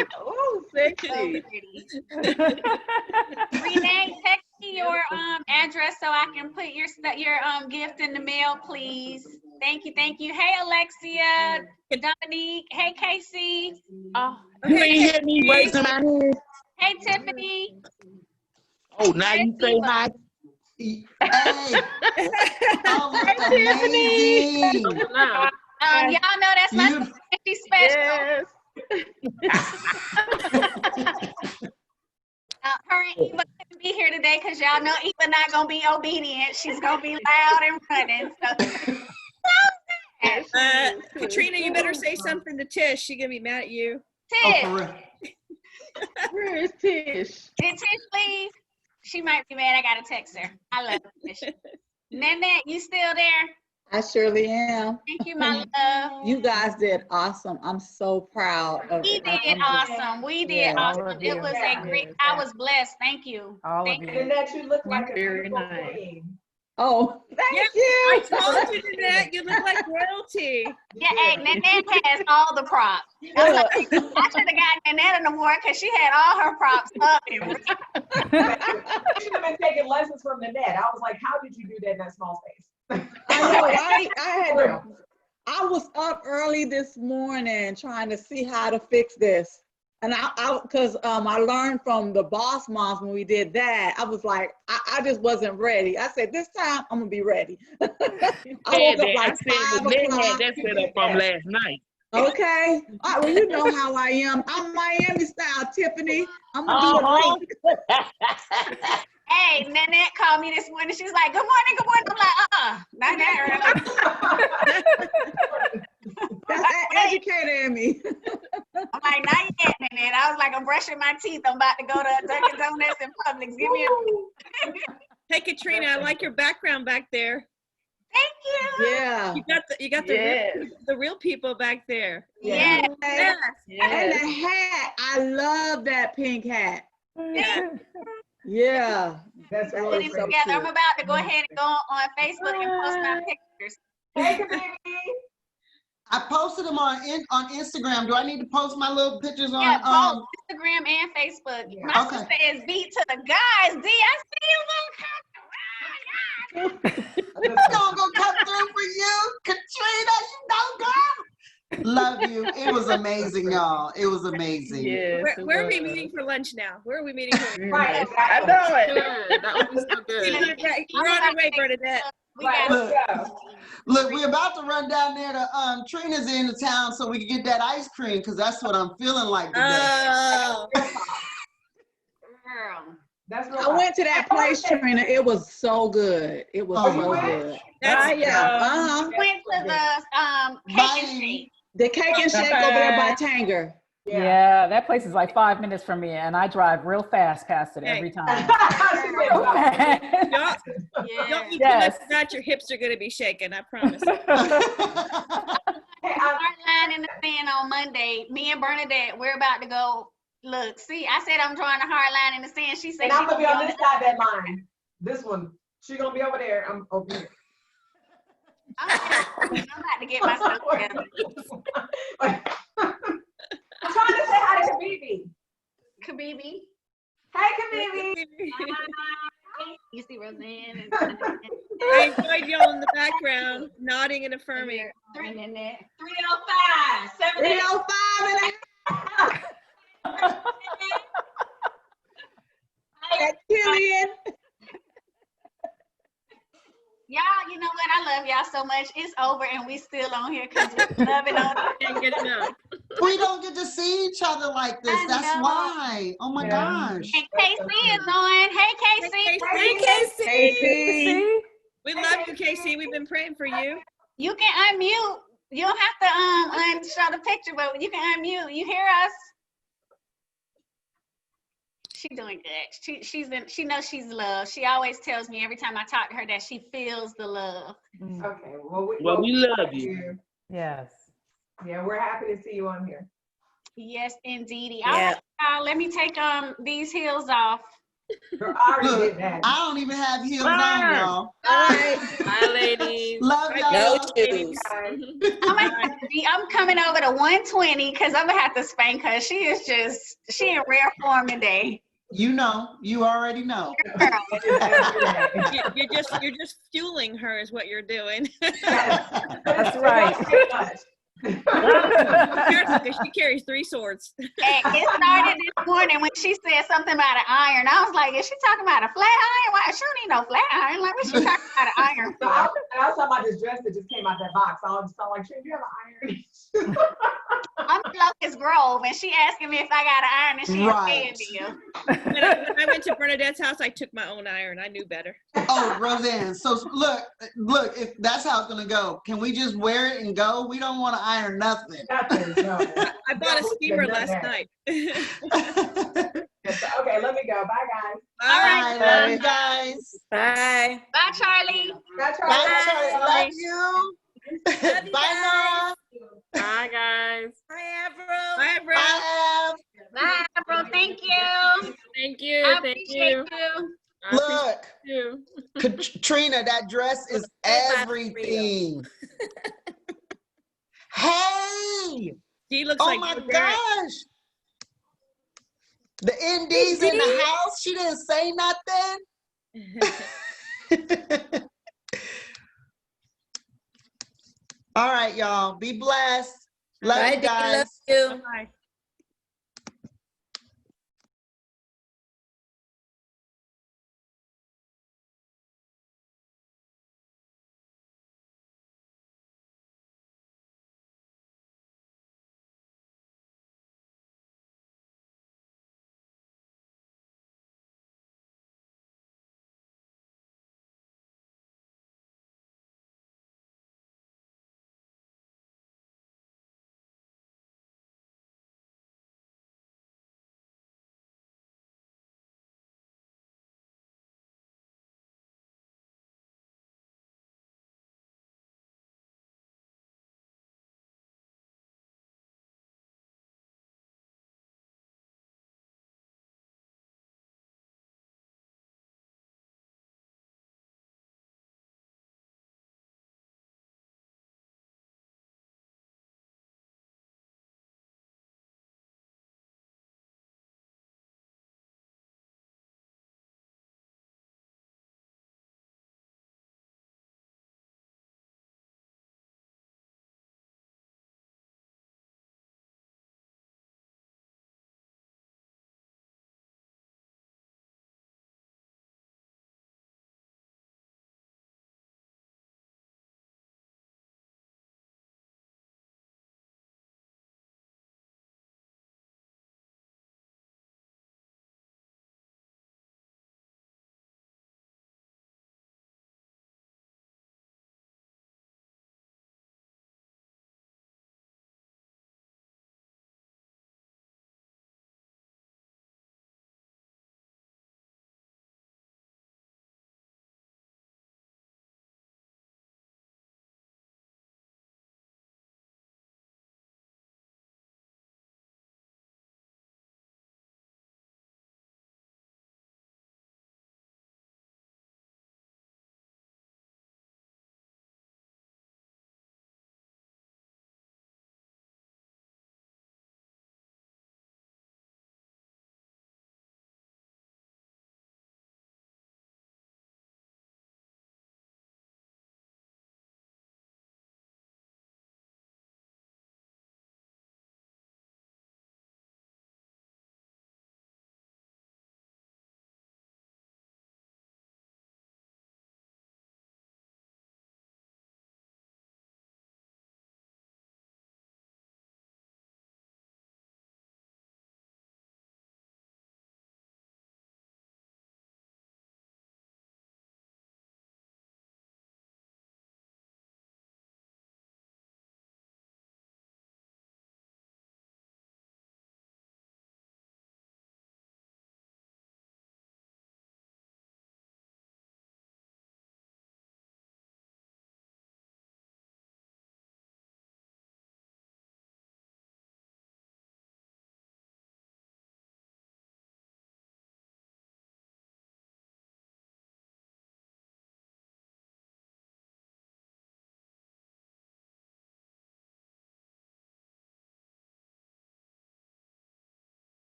it. Oh, So sexy. pretty. Renee, text me your address so I can put your gift in the mail, please. Thank you, thank you. Hey, Alexia, Dominique. Hey, Casey. Oh, You ain't hit me raising my hand. Hey, Tiffany. Oh, now you say hi. Hey. Oh, look amazing. Y'all know that's my Tiffany special. Her and Eva couldn't be here today because y'all know Eva not gonna be obedient. She's gonna be loud and running. So. Katrina, you better say something to Tish. She's gonna be mad at you. Tish. Oh, for real. Where is Tish? Did Tish leave? She might be mad. I gotta text her. I love Tish. Nannette, you still there? I surely am. Thank you, my love. You guys did awesome. I'm so proud of We it. did awesome. We did awesome. It was a great. I was blessed. Thank you. And that you look like a Very beautiful nice. queen. Oh, thank I you. told you, Nannette, you look like royalty. Yeah, hey, Nannette has all the props. I should have gotten Nannette an award because she had all her props up and ready. I should have been taking lessons from Nannette. I was like, how did you do that in that small space? I know. I had to, I was up early this morning trying to see how to fix this. And because I learned from the boss moms when we did that, I was like, I just wasn't ready. I said, this time I'm gonna be ready. I woke up like 5 o'clock. That set up from last night. Okay. All right, well, you know how I am. I'm Miami style, Tiffany. I'm gonna do it. Hey, Nannette called me this morning. She was like, good morning, good morning. I'm like, not that early. That's educated in me. I'm like, not yet, Nannette. I was like, I'm brushing my teeth. I'm about to go to Dunkin' Donuts in Publix. Give me a Hey, Katrina, I like your background back there. Thank you. Yeah. You got the real people back there. Yeah. Yes. And the hat. I love that pink hat. Yeah. Yeah. That's Put really it great. together. I'm about to go ahead and go on Facebook and post my pictures. Hey, baby. I posted them on Instagram. Do I need to post my little pictures on? Yeah, both Instagram and Facebook. My Okay. sister is beat to the guys. D, I see you, It's gonna go come through for you, Katrina. You know, girl. Love you. It was amazing, y'all. It was amazing. Yes. Where are we meeting for lunch now? Where are we meeting for lunch? Right, I exactly. know it. Good. That would be so good. You're on your way, Bernadette. We Right, got let's go. Look, we're about to run down there to Trina's in the town so we can get that ice cream because that's what I'm feeling like today. Oh. girl. That's real I went to that place, Trina. It was so good. It was Oh, you so went? good. That's Uh-huh. Went to the cake and shake. The cake and shake over there by Tanger. Yeah, that place is like 5 minutes from me, and I drive real fast past it every time. Don't eat Yes. too much, not your hips are going to be shaking, I promise. Start line in the sand on Monday. Me and Bernadette, we're about to go Look, see, I said I'm drawing a hard line in the sand. She said And she I'm gonna be on this the- side of that line. This one. She's gonna be over there. I'm over here. I'm about to get myself together. I'm trying to say hi to Kabibi. Kabibi. Hey, Kabibi. You see Rosanne. I enjoyed y'all in the background, nodding and affirming. 305. 305. Killian. Y'all, you know what? I love y'all so much. It's over and we still on here because we love it on Can't get enough. We don't get to see each other like this. I That's know. why. Oh my gosh. And KC is on. Hey, KC. Hey, Casey. We love you, Casey. We've been praying for you. You can unmute. You don't have to show the picture, but you can unmute. You hear us? She's doing good. She knows she's loved. She always tells me every time I talk to her that she feels the love. Okay. Well, we love you. Yes. Yeah, we're happy to see you on here. Yes, indeedy. Yeah. All right, let me take these heels off. Girl, I already Look, did that. I don't even have heels on, y'all. All right. Bye, ladies. Love y'all. No shoes. I'm coming over to 120 because I'm gonna have to spank her. She in rare form today. You know, you already know. You're just fueling her is what you're doing. That's right. Careful, because she carries 3 swords. Hey, it started this morning when she said something about an iron. I was like, is she talking about a flat iron? Why? She don't need no flat iron. Like, what she talking about an iron So for? I was talking about this dress that just came out that box. I was like, do you have an iron? I'm Locust Grove, and she asking me if I got an iron, and she Right. is paying me. When I went to Bernadette's house, I took my own iron. I knew better. Oh, Rosanne. So look, if that's how it's gonna go, can we just wear it and go? We don't want to iron nothing. Nothing. No. I bought a steamer last night. Okay, let me go. Bye, guys. All right. Love you guys. Bye. Bye, Charlie. Bye, Charlie. Bye, Charlie. Love you. Bye, Nora. Bye, guys. Hi, Avril. Bye, Avril. Bye. Bye, bro. Thank you. Thank you. I Thank appreciate you. you. I Look, appreciate you. Katrina, that dress is everything. Hey! She looks Oh like my Joe Derek. gosh! The ND's in the house. She didn't say nothing. All right, y'all. Be blessed. Love Bye, you Dee. guys. Love you. Bye.